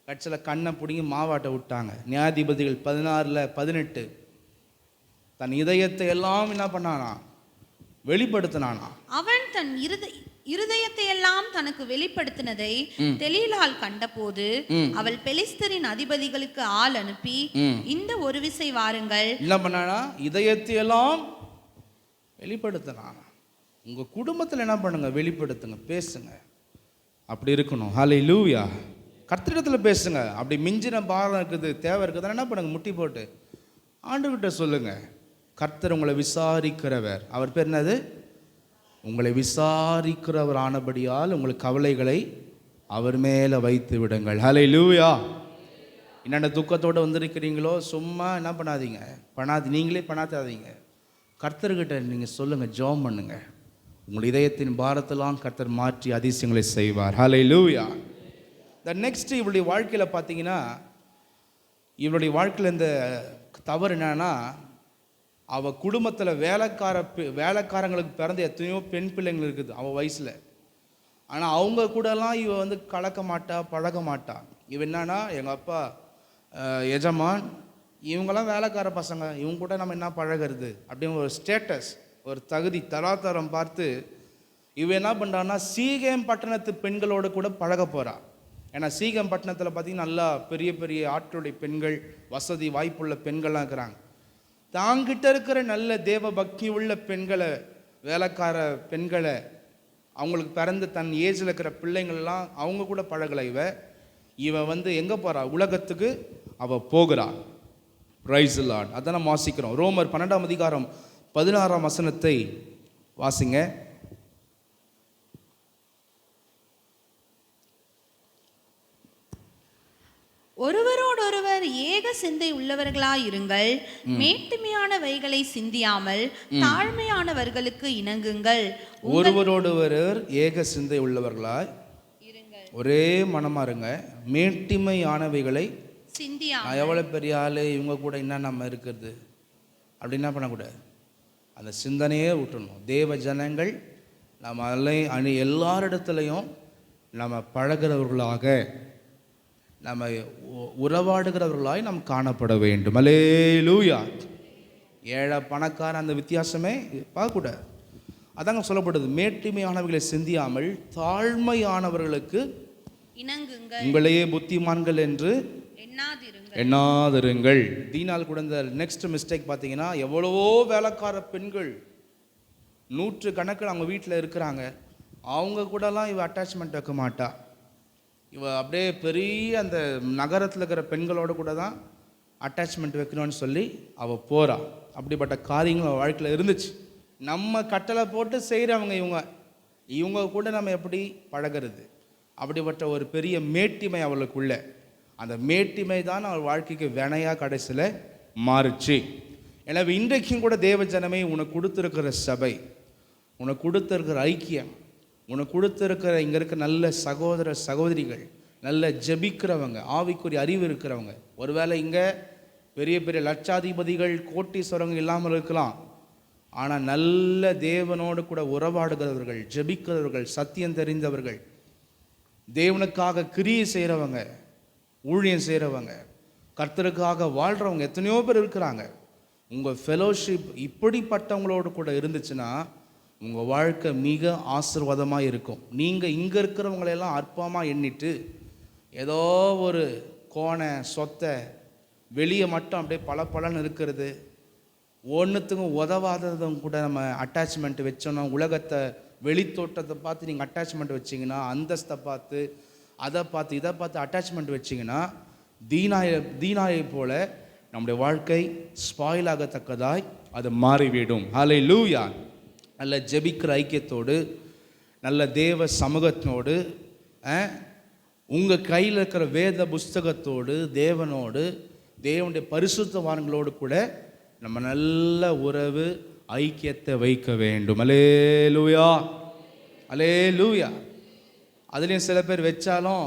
கட்சியில் கண்ணை பிடிங்கி மாவாட்ட விட்டாங்க. நியாயாதிபதிகள் 16:18 தன் இதயத்தை எல்லாம் என்ன பண்ணானா, வெளிப்படுத்தினானா. அவன் தன் இருதயத்தை எல்லாம் தனக்கு வெளிப்படுத்தினதை தெலீலாள் கண்டபோது அவள் பெலிஸ்தரின் அதிபதிகளுக்கு ஆள் அனுப்பி, இந்த ஒரு விசை வாருங்கள். என்ன பண்ணானா, இதயத்தை எல்லாம் வெளிப்படுத்தினானா. உங்க குடும்பத்தில் என்ன பண்ணுங்க, வெளிப்படுத்துங்க, பேசுங்க. அப்படி இருக்கணும். ஹல்லேலூயா. கர்த்தரிடத்தில் பேசுங்க. அப்படி மிஞ்சின பாரம் இருக்குது, தேவை இருக்குது, என்ன பண்ணுங்க, முட்டி போட்டு ஆண்டவர்கிட்ட சொல்லுங்க. கர்த்தர் உங்களை விசாரிக்கிறவர். அவர் பேர் என்னது? உங்களை விசாரிக்கிறவர் ஆனபடியால் உங்களுக்கு கவலைகளை அவர் மேலே வைத்து விடுங்கள். ஹல்லேலூயா. என்னென்ன துக்கத்தோடு வந்திருக்கிறீங்களோ சும்மா என்ன பண்ணாதீங்க, நீங்களே பண்ணாதீங்க. கர்த்தர்கிட்ட நீங்கள் சொல்லுங்கள், ஜெபம் பண்ணுங்க. உங்கள் இதயத்தின் பாரத்தெல்லாம் கர்த்தர் மாற்றி அதிசயங்களை செய்வார். ஹல்லேலூயா. நெக்ஸ்ட் இவளுடைய வாழ்க்கையில் பார்த்தீங்கன்னா, இவளுடைய வாழ்க்கையில் இந்த தவறு என்னன்னா, அவள் குடும்பத்தில் வேலைக்காரங்களுக்கு பிறந்த எத்தனையோ பெண் பிள்ளைங்கள் இருக்குது அவள் வயசில். ஆனால் அவங்க கூடலாம் இவள் வந்து கலக்க மாட்டா, பழக மாட்டா. இவன் என்னன்னா, எங்கள் அப்பா எஜமான், இவங்கெல்லாம் வேலைக்கார பசங்க, இவங்க கூட நம்ம என்ன பழகிறது அப்படின்னு ஒரு ஸ்டேட்டஸ், ஒரு தகுதி தராதரம் பார்த்து இவன் என்ன பண்ணுறான்னா, சீகேம் பட்டணத்து பெண்களோடு கூட பழக போகிறா. ஏன்னா சீகேம் பட்டணத்தில் பார்த்தீங்கன்னா நல்லா பெரிய பெரிய ஆட்களுடைய பெண்கள், வசதி வாய்ப்புள்ள பெண்கள்லாம் இருக்கிறாங்க. தாங்கிட்ட இருக்கிற நல்ல தேவ பக்தி உள்ள பெண்களை, வேலைக்கார பெண்களை, அவங்களுக்கு பிறந்த தன் ஏஜில் இருக்கிற பிள்ளைங்கள்லாம் அவங்க கூட பழகலை. இவன் வந்து எங்கே போகிறா, உலகத்துக்கு அவள் போகிறா. Price the Lord. அதான் நம்ம வாசிக்கிறோம். ரோமர் 12:16 வாசிங்க. ஒருவரோடொருவர் ஏக சிந்தை உள்ளவர்களாயிருங்கள், மேட்டுமையானவைகளை சிந்தியாமல் தாழ்மையானவர்களுக்கு இணங்குங்கள். ஒருவரோடொருவர் ஏக சிந்தை உள்ளவர்களாய் ஒரே மனமா இருங்க, மேட்டிமையானவைகளை சிந்தியாமல். நான் எவ்வளோ பெரிய ஆள், இவங்க கூட என்ன நம்ம இருக்கிறது அப்படி என்ன பண்ணக்கூடாது, அந்த சிந்தனையே விட்டுணும். தேவ ஜனங்கள் நம்ம எல்லாரிடத்துலையும் நம்ம பழகிறவர்களாக, நம்ம உறவாடுகிறவர்களாய் நாம் காணப்பட வேண்டும். அல்லேலூயா. ஏழை பணக்கார அந்த வித்தியாசமே பார்க்கக்கூடாது. அதாங்க சொல்லப்படுது, மேட்டுமையானவர்களை சிந்தியாமல் தாழ்மையானவர்களுக்கு இணங்குங்கள், உங்களையே புத்திமான்கள் என்று எண்ணாதிருங்கள். தீனால் கூட இந்த நெக்ஸ்ட் மிஸ்டேக் பார்த்தீங்கன்னா, எவ்வளவோ வேலைக்கார பெண்கள் 100 கணக்கில் அவங்க வீட்டில் இருக்கிறாங்க, அவங்க கூடலாம் இவ அட்டாச்மெண்ட் வைக்க மாட்டா. இவ அப்படியே பெரிய அந்த நகரத்தில் இருக்கிற பெண்களோடு கூட தான் அட்டாச்மெண்ட் வைக்கணும்னு சொல்லி அவள் போகிறா. அப்படிப்பட்ட காரியங்கள் அவள் வாழ்க்கையில் இருந்துச்சு. நம்ம கட்டளை போட்டு செய்கிறவங்க இவங்க கூட நம்ம எப்படி பழகிறது, அப்படிப்பட்ட ஒரு பெரிய மேட்டிமை அவளுக்குள்ள. அந்த மேட்டிமை தான் அவள் வாழ்க்கைக்கு வினையாக கடைசியில் மாறுச்சு. எனவே இன்றைக்கும் கூட தேவ ஜனமே, உனக்கு கொடுத்துருக்கிற சபை, உனக்கு கொடுத்துருக்கிற ஐக்கியம், உனக்கு கொடுத்துருக்கிற இங்கே இருக்க நல்ல சகோதர சகோதரிகள், நல்ல ஜெபிக்கிறவங்க, ஆவிக்குரிய அறிவு இருக்கிறவங்க, ஒருவேளை இங்கே பெரிய பெரிய லட்சாதிபதிகள் கோட்டீஸ்வரங்க இல்லாமல் இருக்கலாம், ஆனால் நல்ல தேவனோடு கூட உறவாடுகிறவர்கள், ஜெபிக்கிறவர்கள், சத்தியம் தெரிந்தவர்கள், தேவனுக்காக கிரியை செய்கிறவங்க, ஊழியம் செய்கிறவங்க, கர்த்தருக்காக வாழ்கிறவங்க எத்தனையோ பேர் இருக்கிறாங்க. உங்கள் ஃபெலோஷிப் இப்படிப்பட்டவங்களோடு கூட இருந்துச்சுன்னா உங்கள் வாழ்க்கை மிக ஆசீர்வாதமாக இருக்கும். நீங்கள் இங்கே இருக்கிறவங்களெல்லாம் அற்பமாக எண்ணிட்டு ஏதோ ஒரு கோணை சொத்தை வெளியே மட்டும் அப்படியே பலன்னு இருக்கிறது, ஒன்றுத்துக்கும் உதவாததும் கூட நம்ம அட்டாச்மெண்ட் வச்சோன்னா, உலகத்தை வெளித்தோட்டத்தை பார்த்து நீங்கள் அட்டாச்மெண்ட் வச்சிங்கன்னா, அந்தஸ்தை பார்த்து அதை பார்த்து இதை பார்த்து அட்டாச்மெண்ட் வச்சிங்கன்னா, தீனாயை போல நம்முடைய வாழ்க்கை ஸ்பாயில் ஆகத்தக்கதாய் அது மாறிவிடும். ஹல்லேலூயா. நல்ல ஜெபிக்கிற ஐக்கியத்தோடு, நல்ல தேவ சமூகத்தினோடு, உங்கள் கையில் இருக்கிற வேத புஸ்தகத்தோடு, தேவனோடு, தேவனுடைய பரிசுத்தவான்களோடு கூட நம்ம நல்ல உறவு ஐக்கியத்தை வைக்க வேண்டும். அல்லேலூயா, அல்லேலூயா. அதுலேயும் சில பேர் வச்சாலும்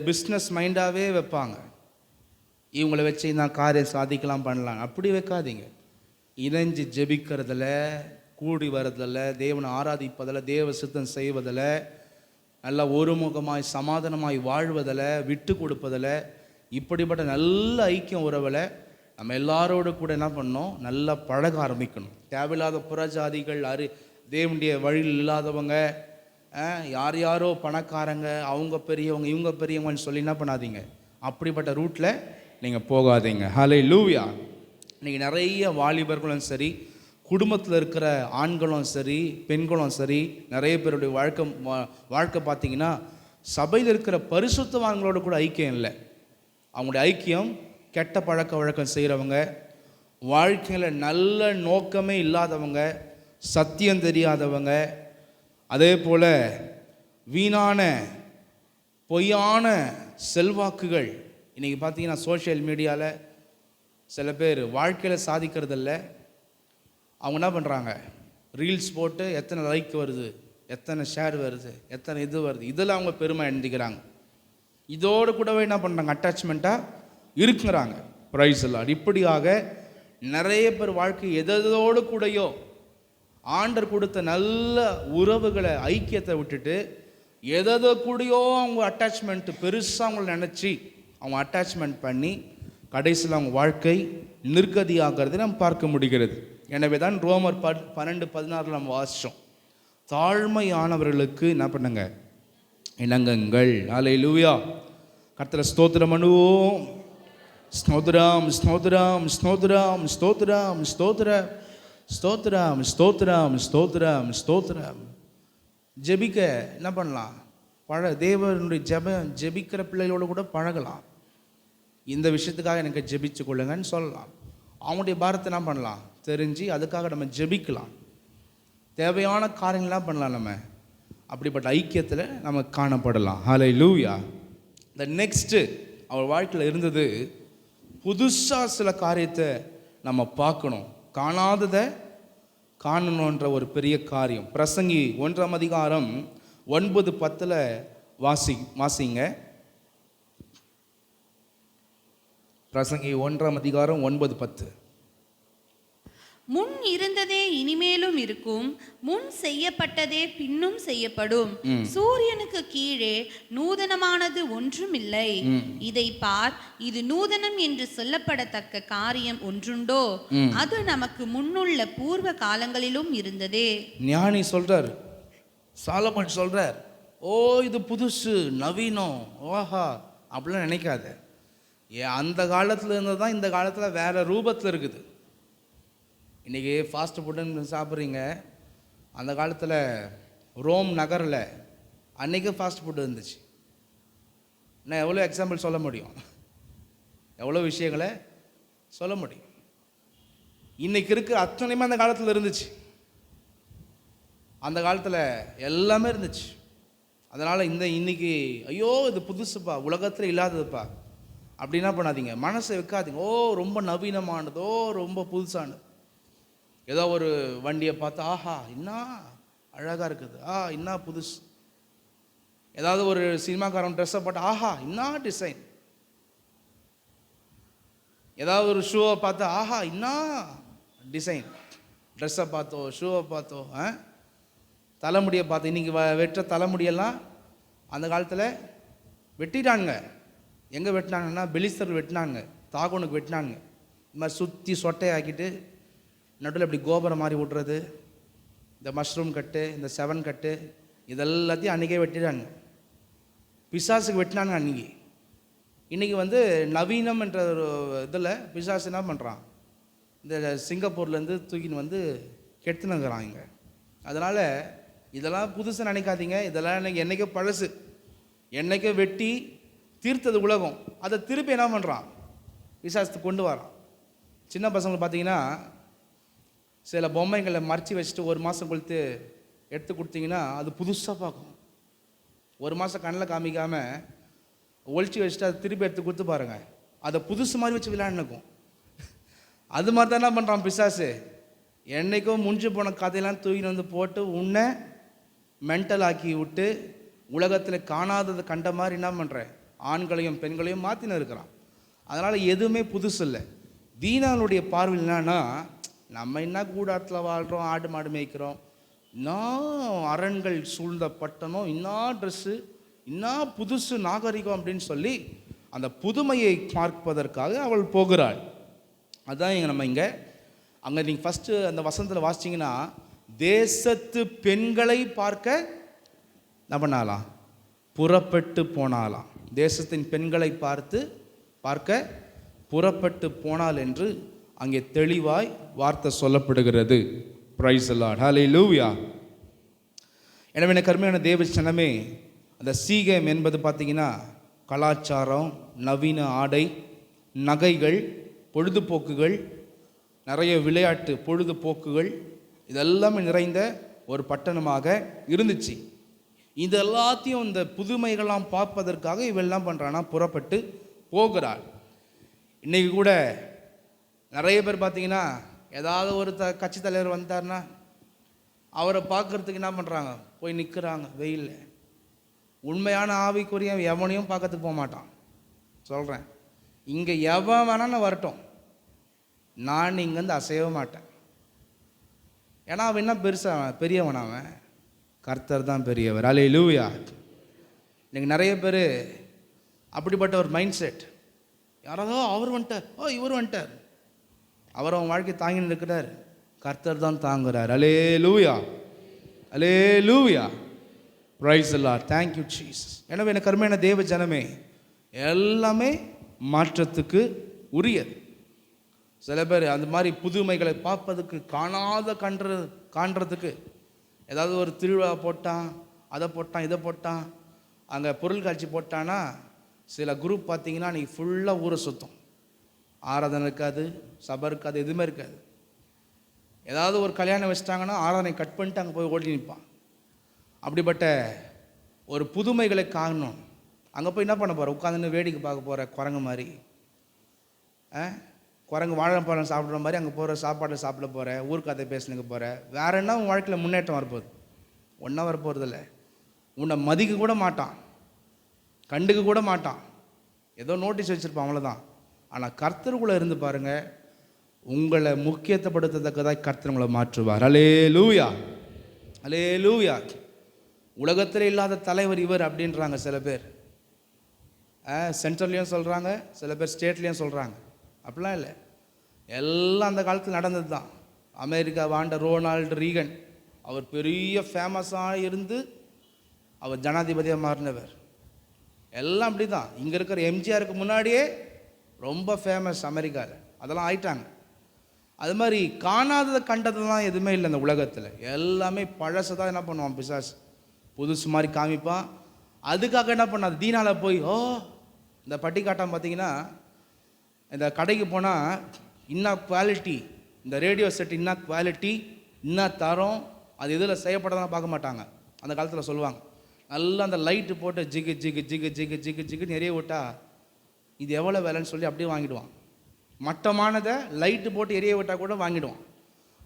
பிஸ்னஸ் மைண்டாகவே வைப்பாங்க. இவங்கள வச்சு நான் காரியம் சாதிக்கலாம் பண்ணலாம். அப்படி வைக்காதீங்க. இணைஞ்சு ஜெபிக்கிறதுல, கூடி வரதில், தேவனை ஆராதிப்பதில், தேவ சித்தம் செய்வதில், நல்லா ஒருமுகமாய் சமாதானமாய் வாழ்வதில், விட்டு கொடுப்பதில், இப்படிப்பட்ட நல்ல ஐக்கியம் உறவில் நம்ம எல்லாரோடு கூட என்ன பண்ணணும், நல்லா பழக ஆரம்பிக்கணும். தேவையில்லாத புறஜாதிகள், தேவனுடைய வழியில் இல்லாதவங்க, யார் யாரோ பணக்காரங்க, அவங்க பெரியவங்க இவங்க பெரியவங்கன்னு சொல்லி என்ன பண்ணாதீங்க, அப்படிப்பட்ட ரூட்டில் நீங்கள் போகாதீங்க. ஹல்லேலூயா. இன்றைக்கி நிறைய வாலிபர்களும் சரி, குடும்பத்தில் இருக்கிற ஆண்களும் சரி, பெண்களும் சரி, நிறைய பேருடைய வாழ்க்கை பார்த்திங்கன்னா சபையில் இருக்கிற பரிசுத்தவான்களோடு கூட ஐக்கியம் இல்லை. அவங்களுடைய ஐக்கியம் கெட்ட பழக்க வழக்கம் செய்கிறவங்க, வாழ்க்கையில் நல்ல நோக்கமே இல்லாதவங்க, சத்தியம் தெரியாதவங்க, அதே போல் வீணான பொய்யான செல்வாக்குகள். இன்றைக்கி பார்த்தீங்கன்னா சோஷியல் மீடியாவில் சில பேர் வாழ்க்கையில் சாதிக்கிறதில்ல. அவங்க என்ன பண்ணுறாங்க, ரீல்ஸ் போட்டு எத்தனை லைக் வருது, எத்தனை ஷேர் வருது, எத்தனை இது வருது, இதில் அவங்க பெருமை எழுந்திக்கிறாங்க. இதோடு கூடவே என்ன பண்ணுறாங்க, அட்டாச்மெண்ட்டாக இருக்குங்கிறாங்க. ப்ரைஸ் எல்லாம். இப்படியாக நிறைய பேர் வாழ்க்கை எதோடு கூடயோ ஆண்டர் கொடுத்த நல்ல உறவுகளை, ஐக்கியத்தை விட்டுட்டு எதோ கூடயோ அவங்க அட்டாச்மெண்ட்டு பெருசாக அவங்கள நினச்சி அவங்க அட்டாச்மெண்ட் பண்ணி கடைசியில் அவங்க வாழ்க்கை நிர்கதியாகிறது நம்ம பார்க்க முடிகிறது. எனவே தான் ரோமர் 12:16 நம்ம வாசித்தோம், தாழ்மையானவர்களுக்கு என்ன பண்ணுங்க, இணங்குங்கள். ஹல்லேலூயா. கர்த்தரை ஸ்தோத்திரம் பண்ணுவோம். ஸ்தோத்திரம் ஸ்தோத்திரம் ஸ்தோத்திரம் ஸ்தோத்திரம் ஸ்தோத்திரம் ஸ்தோத்திரம் ஸ்தோத்திரம் ஸ்தோத்திரம் ஸ்தோத்திரம். ஜெபிக்க என்ன பண்ணலாம், தேவனுடைய ஜெபிக்கிற பிள்ளைகளோடு கூட பழகலாம். இந்த விஷயத்துக்காக எனக்கு ஜெபிச்சு கொள்ளுங்கன்னு சொல்லலாம். அவங்களுடைய பாரத்தை என்ன பண்ணலாம் தெரிஞ்சு அதுக்காக நம்ம ஜெபிக்கலாம். தேவையான காரியங்கள்லாம் பண்ணலாம். நம்ம அப்படிப்பட்ட ஐக்கியத்தில் நம்ம காணப்படலாம். ஹல்லேலூயா. இந்த நெக்ஸ்ட்டு அவர் வாழ்க்கையில் இருந்தது, புதுசாக சில காரியத்தை நம்ம பார்க்கணும், காணாததை காணணுன்ற ஒரு பெரிய காரியம். பிரசங்கி 1:9-10 வாசிங்க. பிரசங்கி 1:9-10. முன் இருந்ததே இனிமேலும் இருக்கும், முன் செய்யப்பட்டதே பின்னும் செய்யப்படும். சூரியனுக்கு கீழே நூதனமானது ஒன்றும் இல்லை. இதை பார், இது நூதனம் என்று சொல்லப்படத்தக்க காரியம் ஒன்றுண்டோ? அது நமக்கு முன்னுள்ள பூர்வ காலங்களிலும் இருந்ததே. ஞானி சொல்றார், சாலமன் சொல்றார், ஓ இது புதுசு நவீனம், ஓஹா அப்படிலாம் நினைக்காத. அந்த காலத்தில் இருந்தது தான் இந்த காலத்தில் வேற ரூபத்தில் இருக்குது. இன்றைக்கி ஃபாஸ்ட் ஃபுட்டுன்னு சாப்பிட்றீங்க. அந்த காலத்தில் ரோம் நகரில் அன்றைக்கி ஃபாஸ்ட் ஃபுட்டு இருந்துச்சு. நான் எவ்வளோ எக்ஸாம்பிள் சொல்ல முடியும், எவ்வளோ விஷயங்களை சொல்ல முடியும். இன்றைக்கி இருக்கிற அத்தனையுமே அந்த காலத்தில் இருந்துச்சு. அந்த காலத்தில் எல்லாமே இருந்துச்சு. அதனால் இன்னைக்கு ஐயோ இது புதுசுப்பா, உலகத்தில் இல்லாததுப்பா அப்படின்னா பண்ணாதீங்க, மனசை வைக்காதீங்க. ஓ ரொம்ப நவீனமானதோ, ரொம்ப புதுசானது. ஏதோ ஒரு வண்டியை பார்த்து ஆஹா இன்னும் அழகாக இருக்குது, இன்னும் புதுசு. ஏதாவது ஒரு சினிமாக்காரன் ட்ரெஸ்ஸை போட்டு ஆஹா இன்னும் டிசைன். ஏதாவது ஒரு ஷூவை பார்த்து ஆஹா இன்னும் டிசைன். ட்ரெஸ்ஸை பார்த்தோ, ஷூவை பார்த்தோ, தலைமுடியை பார்த்து. இன்றைக்கி வெட்டுற தலைமுடியெல்லாம் அந்த காலத்தில் வெட்டிட்டாங்க. எங்கே வெட்டினாங்கன்னா பெலிஸ்தர்கள் வெட்டினாங்க, தாகோனுக்கு வெட்டினாங்க. இந்த மாதிரி சுற்றி சொட்டையாக்கிட்டு நடுவில் இப்படி கோபுரம் மாதிரி விட்றது, இந்த மஷ்ரூம் கட்டு, இந்த 7 கட்டு, இதெல்லாத்தையும் அன்றைக்கே வெட்டிட்டாங்க. பிசாசுக்கு வெட்டினாங்க அன்றைக்கி. இன்றைக்கி நவீனம் என்ற ஒரு இதில் பிசாசு என்ன பண்ணுறான், இந்த சிங்கப்பூர்லேருந்து தூக்கின்னு கெடுத்துனுங்கிறான் இங்கே. அதனால் இதெல்லாம் புதுசாக நினைக்காதீங்க. இதெல்லாம் எனக்கு என்றைக்கோ பழசு, என்றைக்கோ வெட்டி தீர்த்தது உலகம். அதை திருப்பி என்ன பண்ணுறான், பிசாசத்துக்கு கொண்டு வரான். சின்ன பசங்களை பார்த்தீங்கன்னா சில பொம்மைகளை மறைச்சி வச்சுட்டு 1 மாதம் கழித்து எடுத்து கொடுத்தீங்கன்னா அது புதுசாக பார்க்கும். 1 மாதம் கண்ணில் காமிக்காமல் ஒழிச்சு வச்சுட்டு அதை திருப்பி எடுத்து கொடுத்து பாருங்கள், அதை புதுசு மாதிரி வச்சு விளையாண்டுக்கும். அது மாதிரி தான் என்ன பண்ணுறான் பிசாசு. என்றைக்கும் முடிஞ்சு போன கதையெல்லாம் தூக்கின்னு போட்டு உன்னை மென்டல் ஆக்கி விட்டு உலகத்தில் காணாதது கண்ட மாதிரி என்ன பண்ணுறேன், ஆண்களையும் பெண்களையும் மாற்றின்னு இருக்கிறான். அதனால் எதுவுமே புதுசு இல்லை. தீனாளுடைய பார்வையில் என்னன்னா, நம்ம என்ன கூடாரத்தில் வாழ்கிறோம், ஆடு மாடு மேய்க்கிறோம், இன்னும் அரண்கள் சூழ்ந்த பட்டணம், இன்னும் ட்ரெஸ்ஸு, இன்னும் புதுசு நாகரிகம் அப்படின்னு சொல்லி அந்த புதுமையை பார்ப்பதற்காக அவள் போகிறாள். அதுதான் இங்கே அங்கே நீங்கள் ஃபஸ்ட்டு அந்த வசனத்தில் வாசிச்சிங்கன்னா, தேசத்து பெண்களை பார்க்க என்ன பண்ணாலாம், புறப்பட்டு போனாலாம். தேசத்தின் பெண்களை பார்க்க புறப்பட்டு போனாள் என்று அங்கே தெளிவாய் வார்த்தை சொல்லப்படுகிறது. பிரைஸ் தி லார்ட், ஹல்லேலூயா. எனவே எனக்கு அருமையான தேவ ஜனமே, அந்த சீகேம் என்பது பார்த்தீங்கன்னா கலாச்சாரம், நவீன ஆடை, நகைகள், பொழுதுபோக்குகள், நிறைய விளையாட்டு பொழுதுபோக்குகள், இதெல்லாமே நிறைந்த ஒரு பட்டணமாக இருந்துச்சு. இது எல்லாத்தையும் இந்த புதுமைகள்லாம் பார்ப்பதற்காக இவெல்லாம் பண்ணுறான்னா புறப்பட்டு போகிறாள். இன்றைக்கி கூட நிறைய பேர் பார்த்தீங்கன்னா, ஏதாவது ஒரு கட்சி தலைவர் வந்தார்னா அவரை பார்க்குறதுக்கு என்ன பண்ணுறாங்க, போய் நிற்கிறாங்க வெயிலில். உண்மையான ஆவிக்குரிய எவனையும் பார்க்கறதுக்கு போக மாட்டான். சொல்கிறேன், இங்கே எவன் வேணான்னு வரட்டும், நான் இங்கேருந்து அசையவே மாட்டேன். ஏன்னா அவன் என்ன பெரியவன், அவன் கர்த்தர் தான் பெரியவர். ஹல்லேலூயா. இன்னைக்கு நிறைய பேர் அப்படிப்பட்ட ஒரு மைண்ட் செட். யாராவது அவர் வந்துட்டார், இவர் வந்துட்டார், அவர் அவன் வாழ்க்கை தாங்கின்னு இருக்கிறார், கர்த்தர் தான் தாங்குகிறார். ஹல்லேலூயா, ஹல்லேலூயா, praise the lord, thank you Jesus. எனவே எனக்கு அருமையான தேவ ஜனமே, எல்லாமே மாற்றத்துக்கு உரியது. சில பேர் அந்த மாதிரி புதுமைகளை பார்ப்பதுக்கு, காண்றதுக்கு ஏதாவது ஒரு திருவிழா போட்டான், அதை போட்டான், இதை போட்டான், அங்கே பொருள் காட்சி போட்டான்னா சில குரூப் பார்த்தீங்கன்னா நீ ஃபுல்லாக ஊரை சுத்தம், ஆராதனை இருக்காது, சபை இருக்காது, எதுவுமே இருக்காது. ஏதாவது ஒரு கல்யாணம் வச்சிட்டாங்கன்னா ஆராதனை கட் பண்ணிட்டு அங்கே போய் ஓடி நிற்பான். அப்படிப்பட்ட ஒரு புதுமைகளை காணணும். அங்கே போய் என்ன பண்ண போகிற, உட்காந்துன்னு வேடிக்கை பார்க்க போகிற குரங்கு மாதிரி, குரங்கு வாழைப்பழம் சாப்பிட்ற மாதிரி அங்கே போகிற, சாப்பாட்டில் சாப்பிட போகிற, ஊர்க்கதை பேசணுங்க போகிற, வேற என்ன உன் வாழ்க்கையில் முன்னேற்றம் வரப்போகுது? ஒன்றா வரப்போகிறதில்ல. உன்னை மதிக்க கூட மாட்டான், கண்டுக்க கூட மாட்டான், ஏதோ நோட்டீஸ் வச்சுருப்பான், அவ்வளோதான். ஆனால் கர்த்தருக்குள்ளே இருந்து பாருங்கள், உங்களை முக்கியத்துவப்படுத்தத்தக்கதாக கர்த்தர் உங்களை மாற்றுவார். ஹல்லேலூயா, ஹல்லேலூயா. உலகத்தில் இல்லாத தலைவர் இவர் அப்படின்றாங்க சில பேர். சென்ட்ரல்லையும் சொல்கிறாங்க, சில பேர் ஸ்டேட்லேயும் சொல்கிறாங்க. அப்படிலாம் இல்லை, எல்லாம் அந்த காலத்தில் நடந்தது தான். அமெரிக்கா வாழ்ந்த ரோனால்டு ரீகன், அவர் பெரிய ஃபேமஸாக இருந்து அவர் ஜனாதிபதியாக மாறினவர். எல்லாம் அப்படி தான். இங்கே இருக்கிற எம்ஜிஆருக்கு முன்னாடியே ரொம்ப ஃபேமஸ் அமெரிக்காவில், அதெல்லாம் ஆயிட்டாங்க. அது மாதிரி காணாததை கண்டதெல்லாம் எதுவுமே இல்லை இந்த உலகத்தில். எல்லாமே பழசை தான் என்ன பண்ணுவான் பிசாசு, புதுசு மாதிரி காமிப்பான். அதுக்காக என்ன பண்ணாது, தீனால போய் இந்த பட்டி காட்டான் பார்த்தீங்கன்னா, இந்த கடைக்கு போனால் இன்ன குவாலிட்டி, இந்த ரேடியோ செட் இன்ன குவாலிட்டி, இன்ன தரம், அது இதில் செய்யப்படலாம் பார்க்க மாட்டாங்க. அந்த காலத்தில் சொல்லுவாங்க, நல்லா அந்த லைட்டு போட்டு ஜிகு ஜிகு ஜிகு ஜிகு ஜிகு ஜிகு நிறைய விட்டா இது எவ்வளோ விலைன்னு சொல்லி அப்படியே வாங்கிடுவான். மட்டமானதை லைட்டு போட்டு எரிய விட்டால் கூட வாங்கிடுவான்.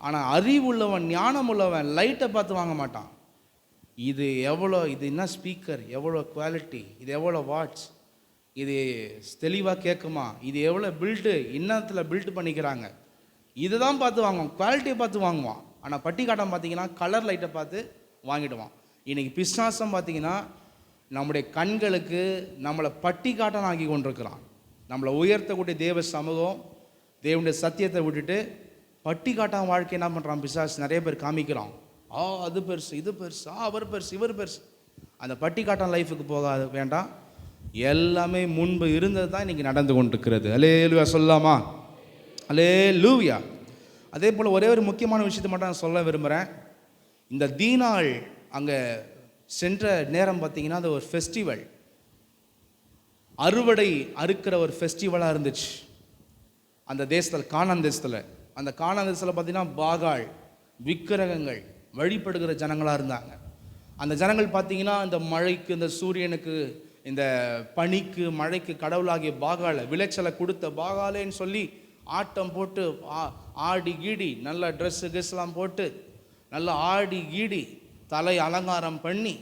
ஆனால் அறிவு உள்ளவன், ஞானம் உள்ளவன் லைட்டை பார்த்து வாங்க மாட்டான். இது எவ்வளோ, இது என்ன ஸ்பீக்கர், எவ்வளோ குவாலிட்டி, இது எவ்வளோ வாட்ஸ், இது தெளிவாக கேட்குமா, இது எவ்வளோ பில்ட்டு, இன்னத்தில் பில்ட் பண்ணிக்கிறாங்க, இதை தான் பார்த்து வாங்குவான், குவாலிட்டியை பார்த்து வாங்குவான். ஆனால் பட்டி காட்டம் பார்த்தீங்கன்னா கலர் லைட்டை பார்த்து வாங்கிடுவான். இன்றைக்கி பிசாசம் பார்த்தீங்கன்னா நம்முடைய கண்களுக்கு நம்மளை பட்டி காட்டம் ஆக்கி கொண்டிருக்கிறான். நம்மளை உயர்த்தக்கூடிய தேவ சமூகம், தேவனுடைய சத்தியத்தை விட்டுட்டு பட்டி காட்டான் வாழ்க்கை என்ன பண்ணுறான் பிசாசு, நிறைய பேர் காமிக்கிறான். அது பெருசு, இது பெருசு, அவர் பெருசு, இவர் பெருசு. அந்த பட்டி காட்டான் லைஃபுக்கு போகாது, வேண்டாம். எல்லாமே முன்பு இருந்தது தான் இன்றைக்கி நடந்து கொண்டிருக்கிறது. ஹல்லேலூயா சொல்லாமா? ஹல்லேலூயா. அதே போல் ஒரே ஒரு முக்கியமான விஷயத்தை மட்டும் நான் சொல்ல விரும்புகிறேன். இந்த தீனாள் அங்கே சென்ற நேரம் பார்த்தீங்கன்னா அது ஒரு ஃபெஸ்டிவல், அறுவடை அறுக்கிற ஒரு ஃபெஸ்டிவலாக இருந்துச்சு அந்த தேசத்தில், கானான் தேசத்தில். அந்த கானான் தேசத்தில் பார்த்தீங்கன்னா பாகால் விக்கிரகங்கள் வழிபடுகிற ஜனங்களாக இருந்தாங்க. அந்த ஜனங்கள் பார்த்தீங்கன்னா இந்த மழைக்கு, இந்த சூரியனுக்கு, இந்த பனிக்கு, மழைக்கு கடவுளாகிய பாகாலை, விளைச்சலை கொடுத்த பாகாலேன்னு சொல்லி ஆட்டம் போட்டு ஆடி கீடி, நல்ல ட்ரெஸ்ஸு கெஸ்லாம் போட்டு நல்லா ஆடி கீடி, தலை அலங்காரம் பண்ணி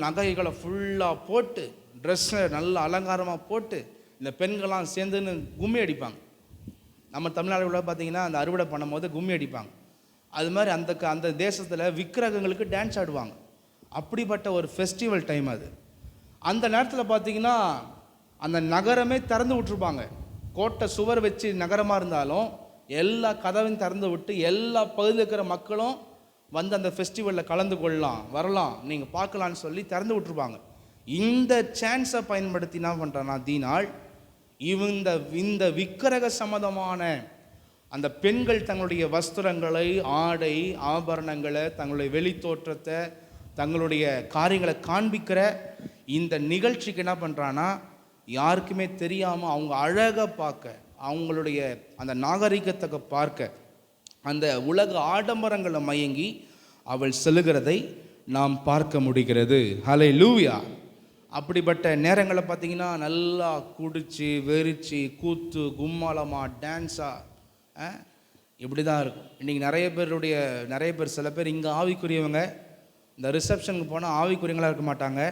நகைகளை ஃபுல்லாக போட்டு, ட்ரெஸ்ஸை நல்ல அலங்காரமாக போட்டு இந்த பெண்கள்லாம் சேர்ந்துன்னு கும்மி அடிப்பாங்க. நம்ம தமிழ்நாடுல பார்த்தீங்கன்னா அந்த அறுவடை பண்ணும்போது கும்மி அடிப்பாங்க. அது மாதிரி அந்த தேசத்தில் விக்கிரகங்களுக்கு டான்ஸ் ஆடுவாங்க. அப்படிப்பட்ட ஒரு ஃபெஸ்டிவல் டைம் அது. அந்த நேரத்தில் பார்த்தீங்கன்னா அந்த நகரமே திறந்து விட்டுருப்பாங்க. கோட்டை சுவர் வச்சு நகரமாக இருந்தாலும் எல்லா கதவையும் திறந்து விட்டு எல்லா பகுதியில் இருக்கிற மக்களும் வந்து அந்த ஃபெஸ்டிவலில் கலந்து கொள்ளலாம், வரலாம், நீங்கள் பார்க்கலான்னு சொல்லி திறந்து விட்டுருப்பாங்க. இந்த சான்ஸை பயன்படுத்தி என்ன பண்ணுறான்னா தீனாள் இந்த விக்கிரக சம்மதமான அந்த பெண்கள் தங்களுடைய வஸ்திரங்களை, ஆடை ஆபரணங்களை, தங்களுடைய வெளி தோற்றத்தை, தங்களுடைய காரியங்களை காண்பிக்கிற இந்த நிகழ்ச்சிக்கு என்ன பண்ணுறான்னா யாருக்குமே தெரியாமல் அவங்க அழகாக பார்க்க, அவங்களுடைய அந்த நாகரிகத்தை பார்க்க, அந்த உலக ஆடம்பரங்களை மயங்கி அவள் செல்லுகிறதை நாம் பார்க்க முடிகிறது. ஹல்லேலூயா. அப்படிப்பட்ட நேரங்களை பார்த்தீங்கன்னா நல்லா குடிச்சு வெறிச்சு கூத்து கும்மாளமாக டான்ஸாக இப்படி தான் இருக்கும். இன்றைக்கி நிறைய பேர் சில பேர் இங்கே ஆவிக்குரியவங்க இந்த ரிசப்ஷனுக்கு போனால் ஆவிக்குரியங்களாக இருக்க மாட்டாங்க.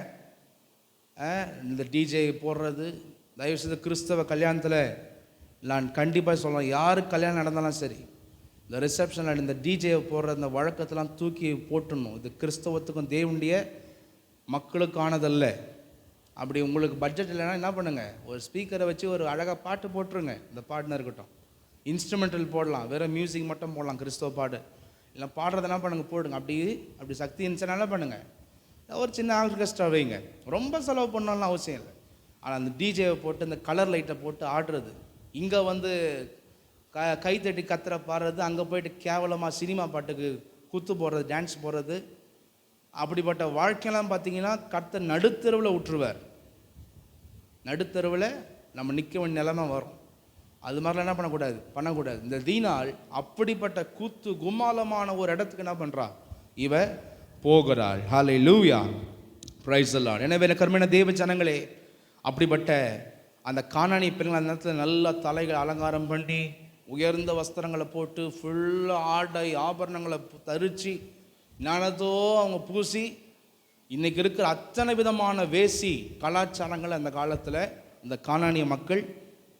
இந்த டிஜே போடுறது, தயவுசெய்து கிறிஸ்தவ கல்யாணத்தில் நான் கண்டிப்பாக சொல்கிறேன், யாருக்கு கல்யாணம் நடந்தாலும் சரி இந்த ரிசப்ஷனில் இந்த டிஜேவை போடுற இந்த வழக்கத்தெல்லாம் தூக்கி போட்டுடணும். இது கிறிஸ்தவத்துக்கும் தேவனுடைய மக்களுக்கானதல்ல. அப்படி உங்களுக்கு பட்ஜெட் இல்லைன்னா என்ன பண்ணுங்கள், ஒரு ஸ்பீக்கரை வச்சு ஒரு அழகாக பாட்டு போட்டுருங்க. இந்த பாட்டுன்னு இருக்கட்டும், இன்ஸ்ட்ருமெண்டல் போடலாம், வேறு மியூசிக் மட்டும் போடலாம், கிறிஸ்தவ பாடு இல்லை பாடுறது என்ன பண்ணுங்கள் போடுங்க. அப்படி சக்தி இருந்துச்சுன்னா என்ன பண்ணுங்கள், ஒரு சின்ன ஆர்கெஸ்ட்ரா வைங்க, ரொம்ப செலவு பண்ணணும்னு அவசியம் இல்லை. ஆனால் அந்த டிஜேவை போட்டு இந்த கலர் லைட்டை போட்டு ஆடுறது, இங்கே வந்து கைத்தட்டி கத்துற பாடுறது, அங்கே போயிட்டு கேவலமாக சினிமா பாட்டுக்கு குத்து போடுறது, டான்ஸ் போடுறது, அப்படிப்பட்ட வாழ்க்கையெல்லாம் பார்த்தீங்கன்னா கர்த்தர் நடுத்தெருவில் விட்டுருவார். நடுத்தெருவில் நம்ம நிற்க வேண்டிய நிலைமை வரும். அது மாதிரிலாம் என்ன பண்ணக்கூடாது. இந்த தீனாள் அப்படிப்பட்ட கூத்து கும்மாலமான ஒரு இடத்துக்கு என்ன பண்ணுறா, இவ போகிறாள். ஹல்லேலூயா, பிரைஸ் தி லார்ட். எனவே கர்மன தேவ ஜனங்களே, அப்படிப்பட்ட அந்த கானானி பெண்கள் அந்த நேரத்தில் நல்லா தலைகள் அலங்காரம் பண்ணி உயர்ந்த வஸ்திரங்களை போட்டு ஃபுல்லாக ஆடை ஆபரணங்களை தரித்து ஞானத்தோ அவங்க பூசி இன்றைக்கி இருக்கிற அத்தனை விதமான வேசி கலாச்சாரங்கள் அந்த காலத்தில் இந்த கானானிய மக்கள்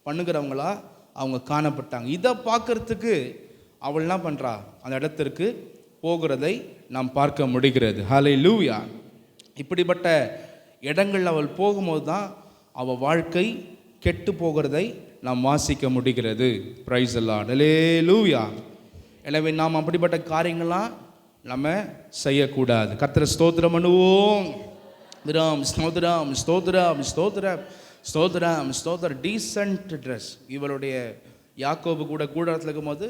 பண்ணுகிறவங்களா அவங்க காணப்பட்டாங்க. இதை பார்க்கறதுக்கு அவள் என்ன பண்ணுறா, அந்த இடத்திற்கு போகிறதை நாம் பார்க்க முடிகிறது. ஹல்லேலூயா. இப்படிப்பட்ட இடங்களில் அவள் போகும்போது தான் அவள் வாழ்க்கை கெட்டு போகிறதை நாம் வாசிக்க முடிகிறது. Praise the lord. ஹல்லேலூயா. எனவே நாம் அப்படிப்பட்ட காரியங்கள்லாம் நம்ம செய்யக்கூடாது. கர்த்தரை ஸ்தோத்திரம் பண்ணுவோம். ஸ்தோத்திரம் ஸ்தோத்திரம் ஸ்தோத்திரம் ஸ்தோத்திரம் ஸ்தோத்திரம். Decent dress. இவளுடைய யாக்கோபு கூடத்தில் இருக்கும்போது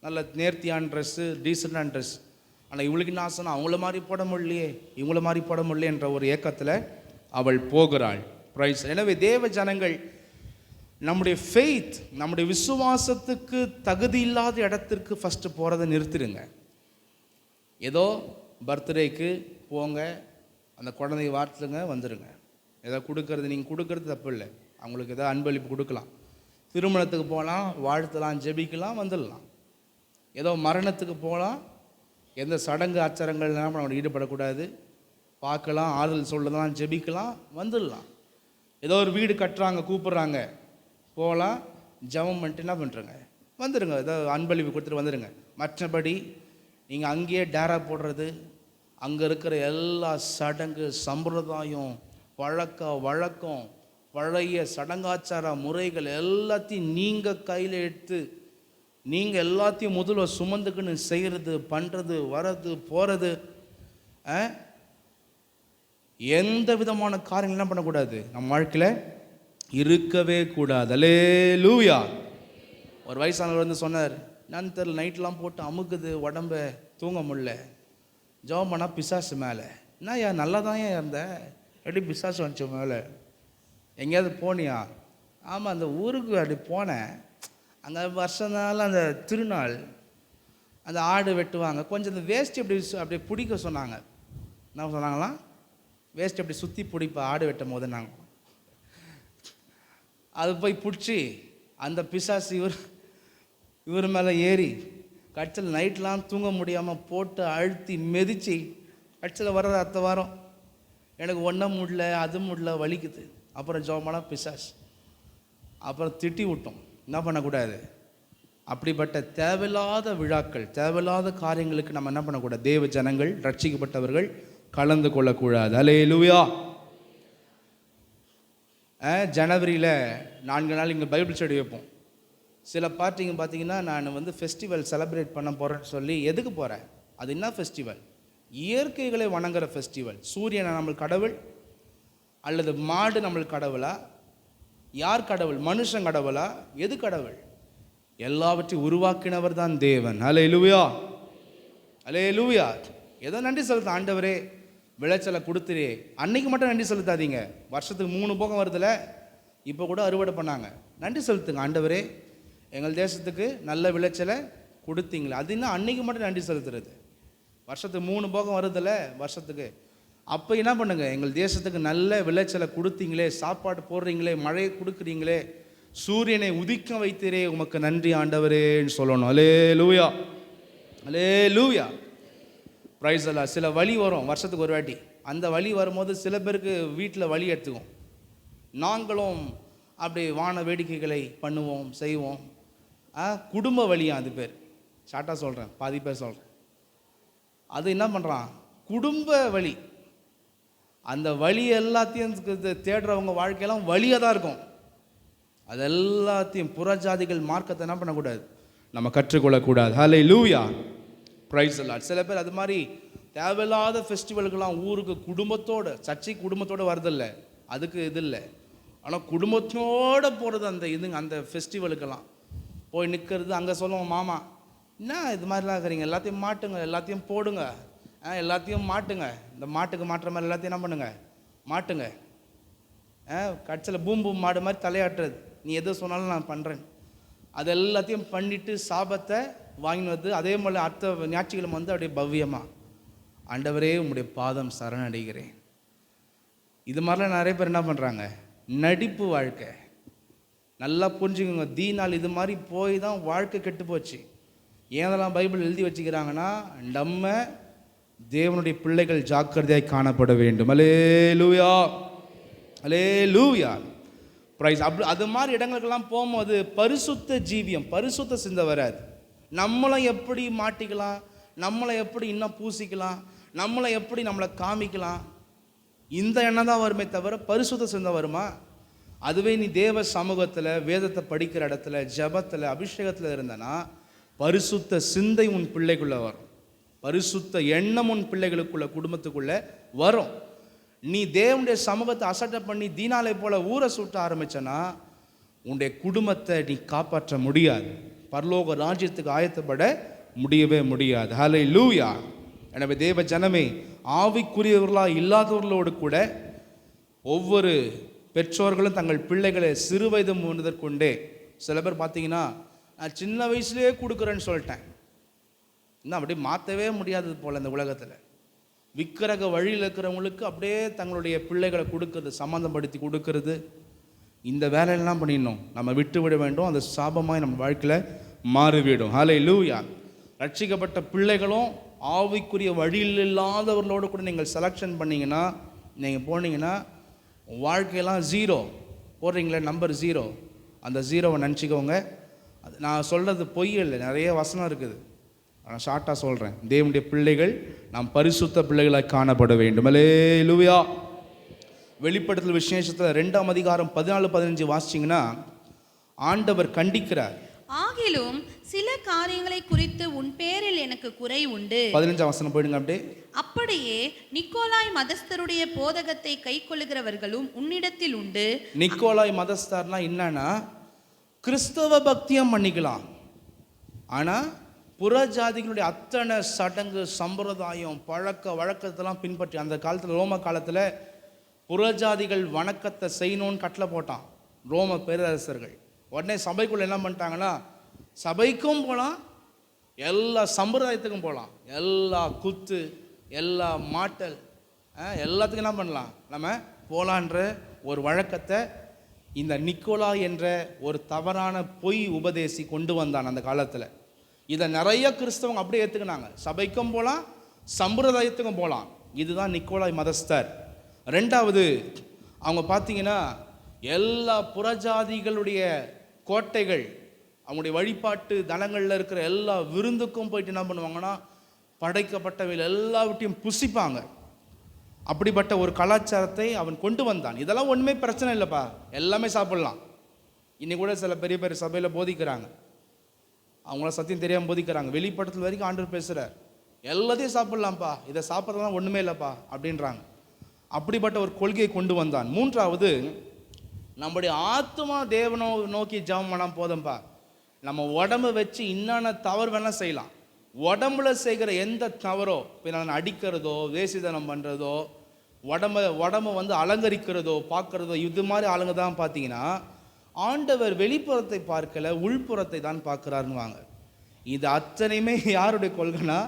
நல்ல நேர்த்தியான ட்ரெஸ்ஸு, டீசெண்டான ட்ரெஸ். ஆனால் இவளுக்கு என்ன ஆசைனா அவங்கள மாதிரி போட முடியலையே, இவங்கள மாதிரி போட முடியல என்ற ஒரு ஏக்கத்தில் அவள் போகிறாள். பிரைஸ். எனவே தேவ ஜனங்கள், நம்முடைய ஃபெய்த், நம்முடைய விசுவாசத்துக்கு தகுதி இல்லாத இடத்திற்கு ஃபஸ்ட்டு போகிறத நிறுத்திடுங்க. ஏதோ பர்த்டேக்கு போங்க, அந்த குழந்தைய வாழ்த்துங்க, வந்துடுங்க. ஏதோ கொடுக்கறது, நீங்கள் கொடுக்கறது தப்பு இல்லை, அவங்களுக்கு ஏதோ அன்பளிப்பு கொடுக்கலாம். திருமணத்துக்கு போகலாம், வாழ்த்தலாம், ஜெபிக்கலாம், வந்துடலாம். ஏதோ மரணத்துக்கு போகலாம், எந்த சடங்கு ஆச்சாரங்கள்லாம் நம்ம ஈடுபடக்கூடாது. பார்க்கலாம், ஆறுதல் சொல்லலாம், ஜெபிக்கலாம், வந்துடலாம். ஏதோ ஒரு வீடு கட்டுறாங்க, கூப்பிட்றாங்க, போகலாம், ஜெபம் பண்ணிட்டு என்ன பண்ணுறங்க, வந்துடுங்க. ஏதோ அன்பளிப்பு கொடுத்துட்டு வந்துடுங்க. மற்றபடி நீங்கள் அங்கேயே டேரா போடுறது, அங்கே இருக்கிற எல்லா சடங்கு சம்பிரதாயம் பழக்க வழக்கம் பழைய சடங்காச்சார முறைகள் எல்லாத்தையும் நீங்கள் கையில் எடுத்து நீங்கள் எல்லாத்தையும் முதல்ல சுமந்துக்குன்னு செய்கிறது, பண்ணுறது, வர்றது, போகிறது, எந்த விதமான காரியங்கள் என்ன பண்ணக்கூடாது, நம்ம வாழ்க்கையில் இருக்கவே கூடாது. அல்லேலூயா. ஒரு வயசானவர் வந்து சொன்னார், நான் தெரியல, நைட்லாம் போட்டு அமுக்குது, உடம்ப தூங்க முடியல, ஜெபம் பண்ணால் பிசாசு மேலே. என்ன யா, நல்லா தான் ஏன் இருந்த, எப்படி பிசாசு வந்துச்சு மேலே? எங்கேயாவது போனியா? ஆமாம், அந்த ஊருக்கு அப்படி போனேன், அங்கே வருஷனால அந்த திருநாள், அந்த ஆடு வெட்டுவாங்க, கொஞ்சம் இந்த வேஸ்ட் அப்படி பிடிக்க சொன்னாங்க. என்ன சொன்னாங்களாம், வேஸ்ட் அப்படி சுற்றி பிடிப்பா ஆடு வெட்டும் போது. நாங்கள் அது போய் பிடிச்சி அந்த பிசாசு இவர் மேலே ஏறி கட்சியில் நைட்லாம் தூங்க முடியாமல் போட்டு அழுத்தி மெதிச்சு கட்சியில் வர்றது அடுத்த வாரம் எனக்கு ஒன்றும் முடியல, அது முடியல, வலிக்குது. அப்புறம் ஜோமான பிசாஸ், அப்புறம் திட்டி விட்டோம். என்ன பண்ணக்கூடாது, அப்படிப்பட்ட தேவையில்லாத விழாக்கள், தேவையில்லாத காரியங்களுக்கு நம்ம என்ன பண்ணக்கூடாது, தேவ ஜனங்கள், ரட்சிக்கப்பட்டவர்கள் கலந்து கொள்ளக்கூடாது. அல்லேலூயா. ஜனவரியில் 4 நாள் இங்கே பைபிள் ஸ்டடி வைப்போம். சில பார்ட்டிங்க பார்த்தீங்கன்னா, நான் ஃபெஸ்டிவல் செலிப்ரேட் பண்ண போகிறேன்னு சொல்லி, எதுக்கு போகிறேன், அது என்ன ஃபெஸ்டிவல், இயற்கைகளை வணங்குற ஃபெஸ்டிவல். சூரியனை நம்மளுக்கு கடவுள் அல்லது மாடு நம்மளுக்கு கடவுளா, யார் கடவுள், மனுஷன் கடவுளா, எது கடவுள்? எல்லாவற்றையும் உருவாக்கினவர் தான் தேவன். அல்லேலூயா, அல்லேலூயா. ஏதோ நன்றி செலுத்த, ஆண்டவரே விளைச்சலை கொடுத்துரு. அன்னைக்கு மட்டும் நன்றி செலுத்தாதீங்க, வருஷத்துக்கு 3 போகம் வருதுல, இப்போ கூட அறுவடை பண்ணாங்க, நன்றி செலுத்துங்க. ஆண்டவரே எங்கள் தேசத்துக்கு நல்ல விளைச்சலை கொடுத்தீங்களே, அது என்ன அன்னைக்கு மட்டும் நன்றி செலுத்துறது? வருஷத்துக்கு 3 போகம் வருதில்ல வருஷத்துக்கு, அப்போ என்ன பண்ணுங்க, எங்கள் தேசத்துக்கு நல்ல விளைச்சலை கொடுத்தீங்களே, சாப்பாடு போடுறீங்களே, மழையை கொடுக்குறீங்களே, சூரியனை உதிக்க வைத்தீரே, உமக்கு நன்றி ஆண்டவரேன்னு சொல்லணும். அல்லேலூயா, அல்லேலூயா, பிரைஸ் அல்லா. சில வழி வரும் வருஷத்துக்கு ஒரு வாட்டி, அந்த வழி வரும்போது சில பேருக்கு வீட்டில் வழி எடுத்துக்கும். நாங்களும் அப்படி வான வேடிக்கைகளை பண்ணுவோம், செய்வோம். குடும்ப வழியா, அது பேர் ஷார்ட்டாக சொல்கிறேன், பாதி பேர் சொல்கிறேன். அது என்ன பண்ணுறான், குடும்ப வழி. அந்த வழி எல்லாத்தையும் தேடுறவங்க வாழ்க்கையெல்லாம் வழியாக தான் இருக்கும். அது எல்லாத்தையும் புறஜாதிகள் மார்க்கத்தை என்ன பண்ணக்கூடாது, நம்ம கற்றுக்கொள்ளக்கூடாது. ஹல்லேலூயா, பிரைஸ் அல்லா. சில பேர் அது மாதிரி தேவையில்லாத ஃபெஸ்டிவலுக்கெல்லாம் ஊருக்கு குடும்பத்தோடு, சர்ச்சை குடும்பத்தோடு வரதில்லை, அதுக்கு இது இல்லை. ஆனால் குடும்பத்தோடு போகிறது அந்த இதுங்க, அந்த ஃபெஸ்டிவலுக்கெல்லாம் போய் நிற்கிறது. அங்கே சொல்லுவோம், மாமா என்ன இது மாதிரிலாம் இருக்கிறீங்க, எல்லாத்தையும் மாட்டுங்க, எல்லாத்தையும் போடுங்க, எல்லாத்தையும் மாட்டுங்க, இந்த மாட்டுக்கு மாட்டுற மாதிரி எல்லாத்தையும் என்ன பண்ணுங்க, மாட்டுங்க. கட்சியில் பூம் பூம் மாடு மாதிரி தலையாட்டுறது, நீ எது சொன்னாலும் நான் பண்ணுறேன். அது எல்லாத்தையும் பண்ணிவிட்டு சாபத்தை வாங்கினது. அதே மாதிரி அடுத்த ஞாயிற்றுக்கிழமை அப்படியே பவ்யமாக, ஆண்டவரே உம்முடைய பாதம் சரணடைகிறேன். இது மாதிரிலாம் நிறைய பேர் என்ன பண்ணுறாங்க, நடிப்பு வாழ்க்கை. நல்லா புரிஞ்சுக்கோங்க, தீனால் இது மாதிரி போய் தான் வாழ்க்கை கெட்டு போச்சு. ஏனெல்லாம் பைபிள் எழுதி வச்சுக்கிறாங்கன்னா, நம்ம தேவனுடைய பிள்ளைகள் ஜாக்கிரதையாய் காணப்பட வேண்டும். அல்லேலூயா, அல்லேலூயா, பிரைஸ். அப்படி அது மாதிரி இடங்களுக்கெல்லாம் போகும்போது பரிசுத்த ஜீவியம், பரிசுத்த சிந்தை வராது. நம்மளை எப்படி மாட்டிக்கலாம், நம்மளை எப்படி இன்னும் பூசிக்கலாம், நம்மளை எப்படி நம்மளை காமிக்கலாம், இந்த எண்ணம் தான் வருமே தவிர பரிசுத்த சிந்தை வருமா? அதுவே நீ தேவ சமூகத்தில், வேதத்தை படிக்கிற இடத்துல, ஜபத்தில், அபிஷேகத்தில் இருந்தனா, பரிசுத்த சிந்தை உன் பிள்ளைக்குள்ளே வரும், பரிசுத்த எண்ணம் உன் பிள்ளைகளுக்குள்ள, குடும்பத்துக்குள்ளே வரும். நீ தேவனுடைய சமூகத்தை அசட்டை பண்ணி தீனாலை போல ஊரை சுட்ட ஆரம்பிச்சனா, உன்னுடைய குடும்பத்தை நீ காப்பாற்ற முடியாது, பரலோக ராஜ்யத்துக்கு ஆயத்தப்பட முடியவே முடியாது. ஹல்லேலூயா. எனவே தேவ ஜனமே, ஆவிக்குரியவர்களாக இல்லாதவர்களோடு கூட ஒவ்வொரு பெற்றோர்களும் தங்கள் பிள்ளைகளை சிறு வயது முதற்கொண்டே, சில பேர் பார்த்தீங்கன்னா நான் சின்ன வயசுலேயே கொடுக்குறேன்னு சொல்லிட்டேன், இன்னும் அப்படியே மாற்றவே முடியாதது போல் இந்த உலகத்தில். விக்கிரக வழியில் இருக்கிறவங்களுக்கு அப்படியே தங்களுடைய பிள்ளைகளை கொடுக்கறது, சம்மந்தப்படுத்தி கொடுக்கறது, இந்த வேலையெல்லாம் பண்ணிடணும், நம்ம விட்டு விட வேண்டும். அந்த சாபமாய் நம்ம வாழ்க்கையில் மாறிவிடும். ஹல்லேலூயா. ரட்சிக்கப்பட்ட பிள்ளைகளும் ஆவிக்குரிய வழியில் இல்லாதவர்களோடு கூட நீங்கள் செலெக்ஷன் பண்ணிங்கன்னா, நீங்கள் போனீங்கன்னா வாழ்க்கையெல்லாம் 0 போடுறீங்களே, நம்பர் 0, அந்த 0வை நினச்சிக்கோங்க. அது நான் சொல்கிறது பொய் இல்லை, நிறைய வசனம் இருக்குது, நான் ஷார்ட்டாக சொல்கிறேன். தேவனுடைய பிள்ளைகள் நாம் பரிசுத்த பிள்ளைகளாக காணப்பட வேண்டும். அல்லேலூயா. வெளிப்படுத்தல் விசேஷத்தில் 2ஆம் அதிகாரம் 14-15 வாசிச்சிங்கன்னா, ஆண்டவர் கண்டிக்கிறார். ஆகிலும் சில காரியங்களை குறித்து உன் பேரில் எனக்கு குறை உண்டு. 15ஆம் வசனம் போயிடுங்க அப்படியே. அப்படியே நிக்கோலாய் மதஸ்தருடைய போதகத்தை கைக்கொள்ளுகிறவர்களும் உன்னிடத்தில் உண்டு. நிக்கோலாய் மதஸ்தர்னா என்னன்னா, கிறிஸ்தவ பக்தியம் பண்ணிக்கலாம், ஆனால் புறஜாதிகளுடைய அத்தனை சடங்கு சம்பிரதாயம் பழக்க வழக்கத்தெல்லாம் பின்பற்றி, அந்த காலத்தில் ரோம காலத்தில் புறஜாதிகள் வணக்கத்தை செய்யணும்னு கட்டளை போட்டான் ரோம பேரரசர்கள். உடனே சபைக்குள்ளே என்ன பண்ணிட்டாங்கன்னா, சபைக்கும் போகலாம், எல்லா சம்பிரதாயத்துக்கும் போகலாம், எல்லா குத்து, எல்லா மாட்டல், எல்லாத்துக்கும் என்ன பண்ணலாம், நம்ம போகலான்ற ஒரு வழக்கத்தை இந்த நிக்கோலா என்ற ஒரு தவறான பொய் உபதேசி கொண்டு வந்தான் அந்த காலத்தில். இதை நிறைய கிறிஸ்தவங்க அப்படியே ஏற்றுக்கினாங்க, சபைக்கும் போகலாம், சம்பிரதாயத்துக்கும் போகலாம். இதுதான் நிக்கோலாய் மதஸ்தர். ரெண்டாவது, அவங்க பார்த்தீங்கன்னா எல்லா புறஜாதிகளுடைய கோட்டைகள், அவங்களுடைய வழிபாட்டு தலங்களில் இருக்கிற எல்லா விருந்துக்கும் போயிட்டு என்ன பண்ணுவாங்கன்னா படைக்கப்பட்டவையில் எல்லாவற்றையும் புசிப்பாங்க. அப்படிப்பட்ட ஒரு கலாச்சாரத்தை அவன் கொண்டு வந்தான். இதெல்லாம் ஒன்றுமே பிரச்சனை இல்லைப்பா, எல்லாமே சாப்பிட்லாம். இன்னைக்கு கூட சில பெரிய பெரிய சபையில் போதிக்கிறாங்க, அவங்கள சத்தியம் தெரியாமல் போதிக்கிறாங்க. வெளிப்படத்தில் வரைக்கும் ஆண்டவர் பேசுகிறார், எல்லாத்தையும் சாப்பிட்லாம்ப்பா, இதை சாப்பிட்றதுலாம் ஒன்றுமே இல்லைப்பா அப்படின்றாங்க. அப்படிப்பட்ட ஒரு கொள்கையை கொண்டு வந்தான். மூன்றாவது, நம்முடைய ஆத்மா தேவனை நோக்கி ஜெபம் பண்ணால் போதும்பா, நம்ம உடம்பை வச்சு இன்னொன்று தவறு வேணால் செய்யலாம். உடம்புல செய்கிற எந்த தவறோ, பின்ன அடிக்கிறதோ, வேசிதனம் பண்ணுறதோ, உடம்பை வந்து அலங்கரிக்கிறதோ பார்க்குறதோ, இது மாதிரி ஆளுங்க தான் பார்த்தீங்கன்னா ஆண்டவர் வெளிப்புறத்தை பார்க்கல, உள்புறத்தை தான் பார்க்குறாருன்னுவாங்க. இது அத்தனையுமே யாருடைய கொள்கைனா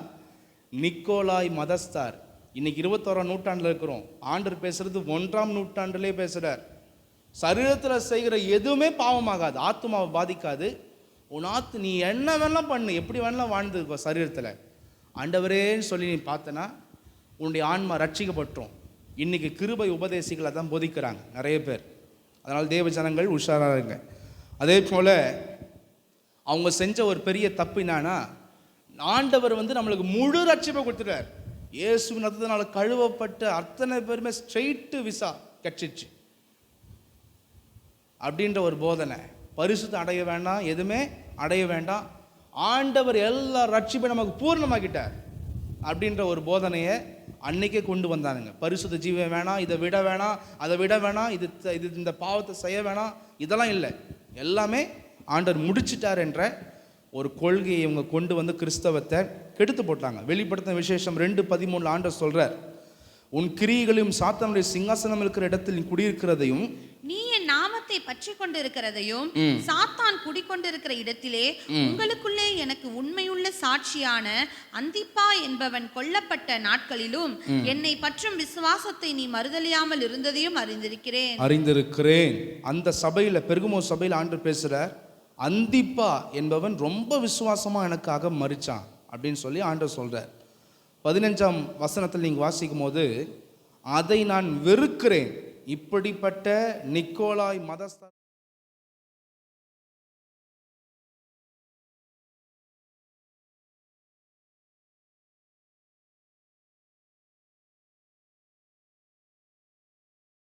நிக்கோலாய் மதஸ்தார். இன்னைக்கு 21ஆம் நூற்றாண்டில் இருக்கிறோம். ஆண்டவர் பேசுறது 1ஆம் நூற்றாண்டிலே பேசுகிறார். சரீரத்தில் செய்கிற எதுவுமே பாவமாகாது, ஆத்மாவை பாதிக்காது. உன் நீ என்ன வேணாலும் பண்ணு, எப்படி வேணாலும் வாழ்ந்துருக்கோ சரீரத்தில், ஆண்டவரேன்னு சொல்லி நீ பார்த்தனா உன்னுடைய ஆன்மா ரட்சிக்கப்பட்டுரும். இன்றைக்கி கிருபை உபதேசிகளை தான் போதிக்கிறாங்க நிறைய பேர். அதனால் தேவ ஜனங்கள் உஷாராக இருங்க. அதே போல் அவங்க செஞ்ச ஒரு பெரிய தப்பு என்னன்னா, ஆண்டவர் வந்து நம்மளுக்கு முழு ரட்சிப்பை கொடுத்துட்டார். இயேசுவின் ரத்தத்தினால கழுவப்பட்ட அத்தனை பேருமே ஸ்ட்ரெயிட்டு விசா கட்சிச்சு அப்படின்ற ஒரு போதனை. பரிசுத்தம் அடைய வேண்டாம், எதுவுமே அடைய வேண்டாம், ஆண்டவர் எல்லா ரட்சிப்பை நமக்கு பூர்ணமாக்கிட்டார் அப்படின்ற ஒரு போதனையை அன்னைக்கே கொண்டு வந்தானுங்க. பரிசுத்த ஜீவன் வேணாம், இதை விட வேணாம், அதை விட வேணாம், இது இந்த பாவத்தை செய்ய வேணாம், இதெல்லாம் இல்லை, எல்லாமே ஆண்டவர் முடிச்சிட்டார் என்ற ஒரு கொள்கையை இவங்க கொண்டு வந்து கிறிஸ்தவத்தை கெடுத்து போட்டாங்க. வெளிப்படுத்தின விசேஷம் 2:13 ஆண்டவர் சொல்றார், உன் கிரியைகளையும் சாத்தானுடைய சிங்காசனம் இருக்கிற இடத்தில் நீ குடியிருக்கிறதையும், நீ என் நாமத்தை பற்றி கொண்டிருக்கிறதையும், சாத்தான் குடிக்கொண்டிருக்கிற இடத்திலே உங்களுக்குள்ளே எனக்கு உண்மையுள்ள சாட்சியான அந்திப்பா என்பவன் கொல்லப்பட்ட நாட்களிலும் என்னை பற்றும் விசுவாசத்தை நீ மறுதலியாமல் இருந்ததையும் அறிந்திருக்கிறேன். அந்த சபையில, பெருகுமோ சபையில் ஆண்டவர் பேசுறார், அந்திப்பா என்பவன் ரொம்ப விசுவாசமா எனக்காக மரிச்சான் அப்படின்னு சொல்லி ஆண்டவர் சொல்றார். 15ஆம் வசனத்தில் நீங்கள் வாசிக்கும் போது, அதை நான் வெறுக்கிறேன், இப்படிப்பட்ட நிக்கோலாய் மதஸ்தார்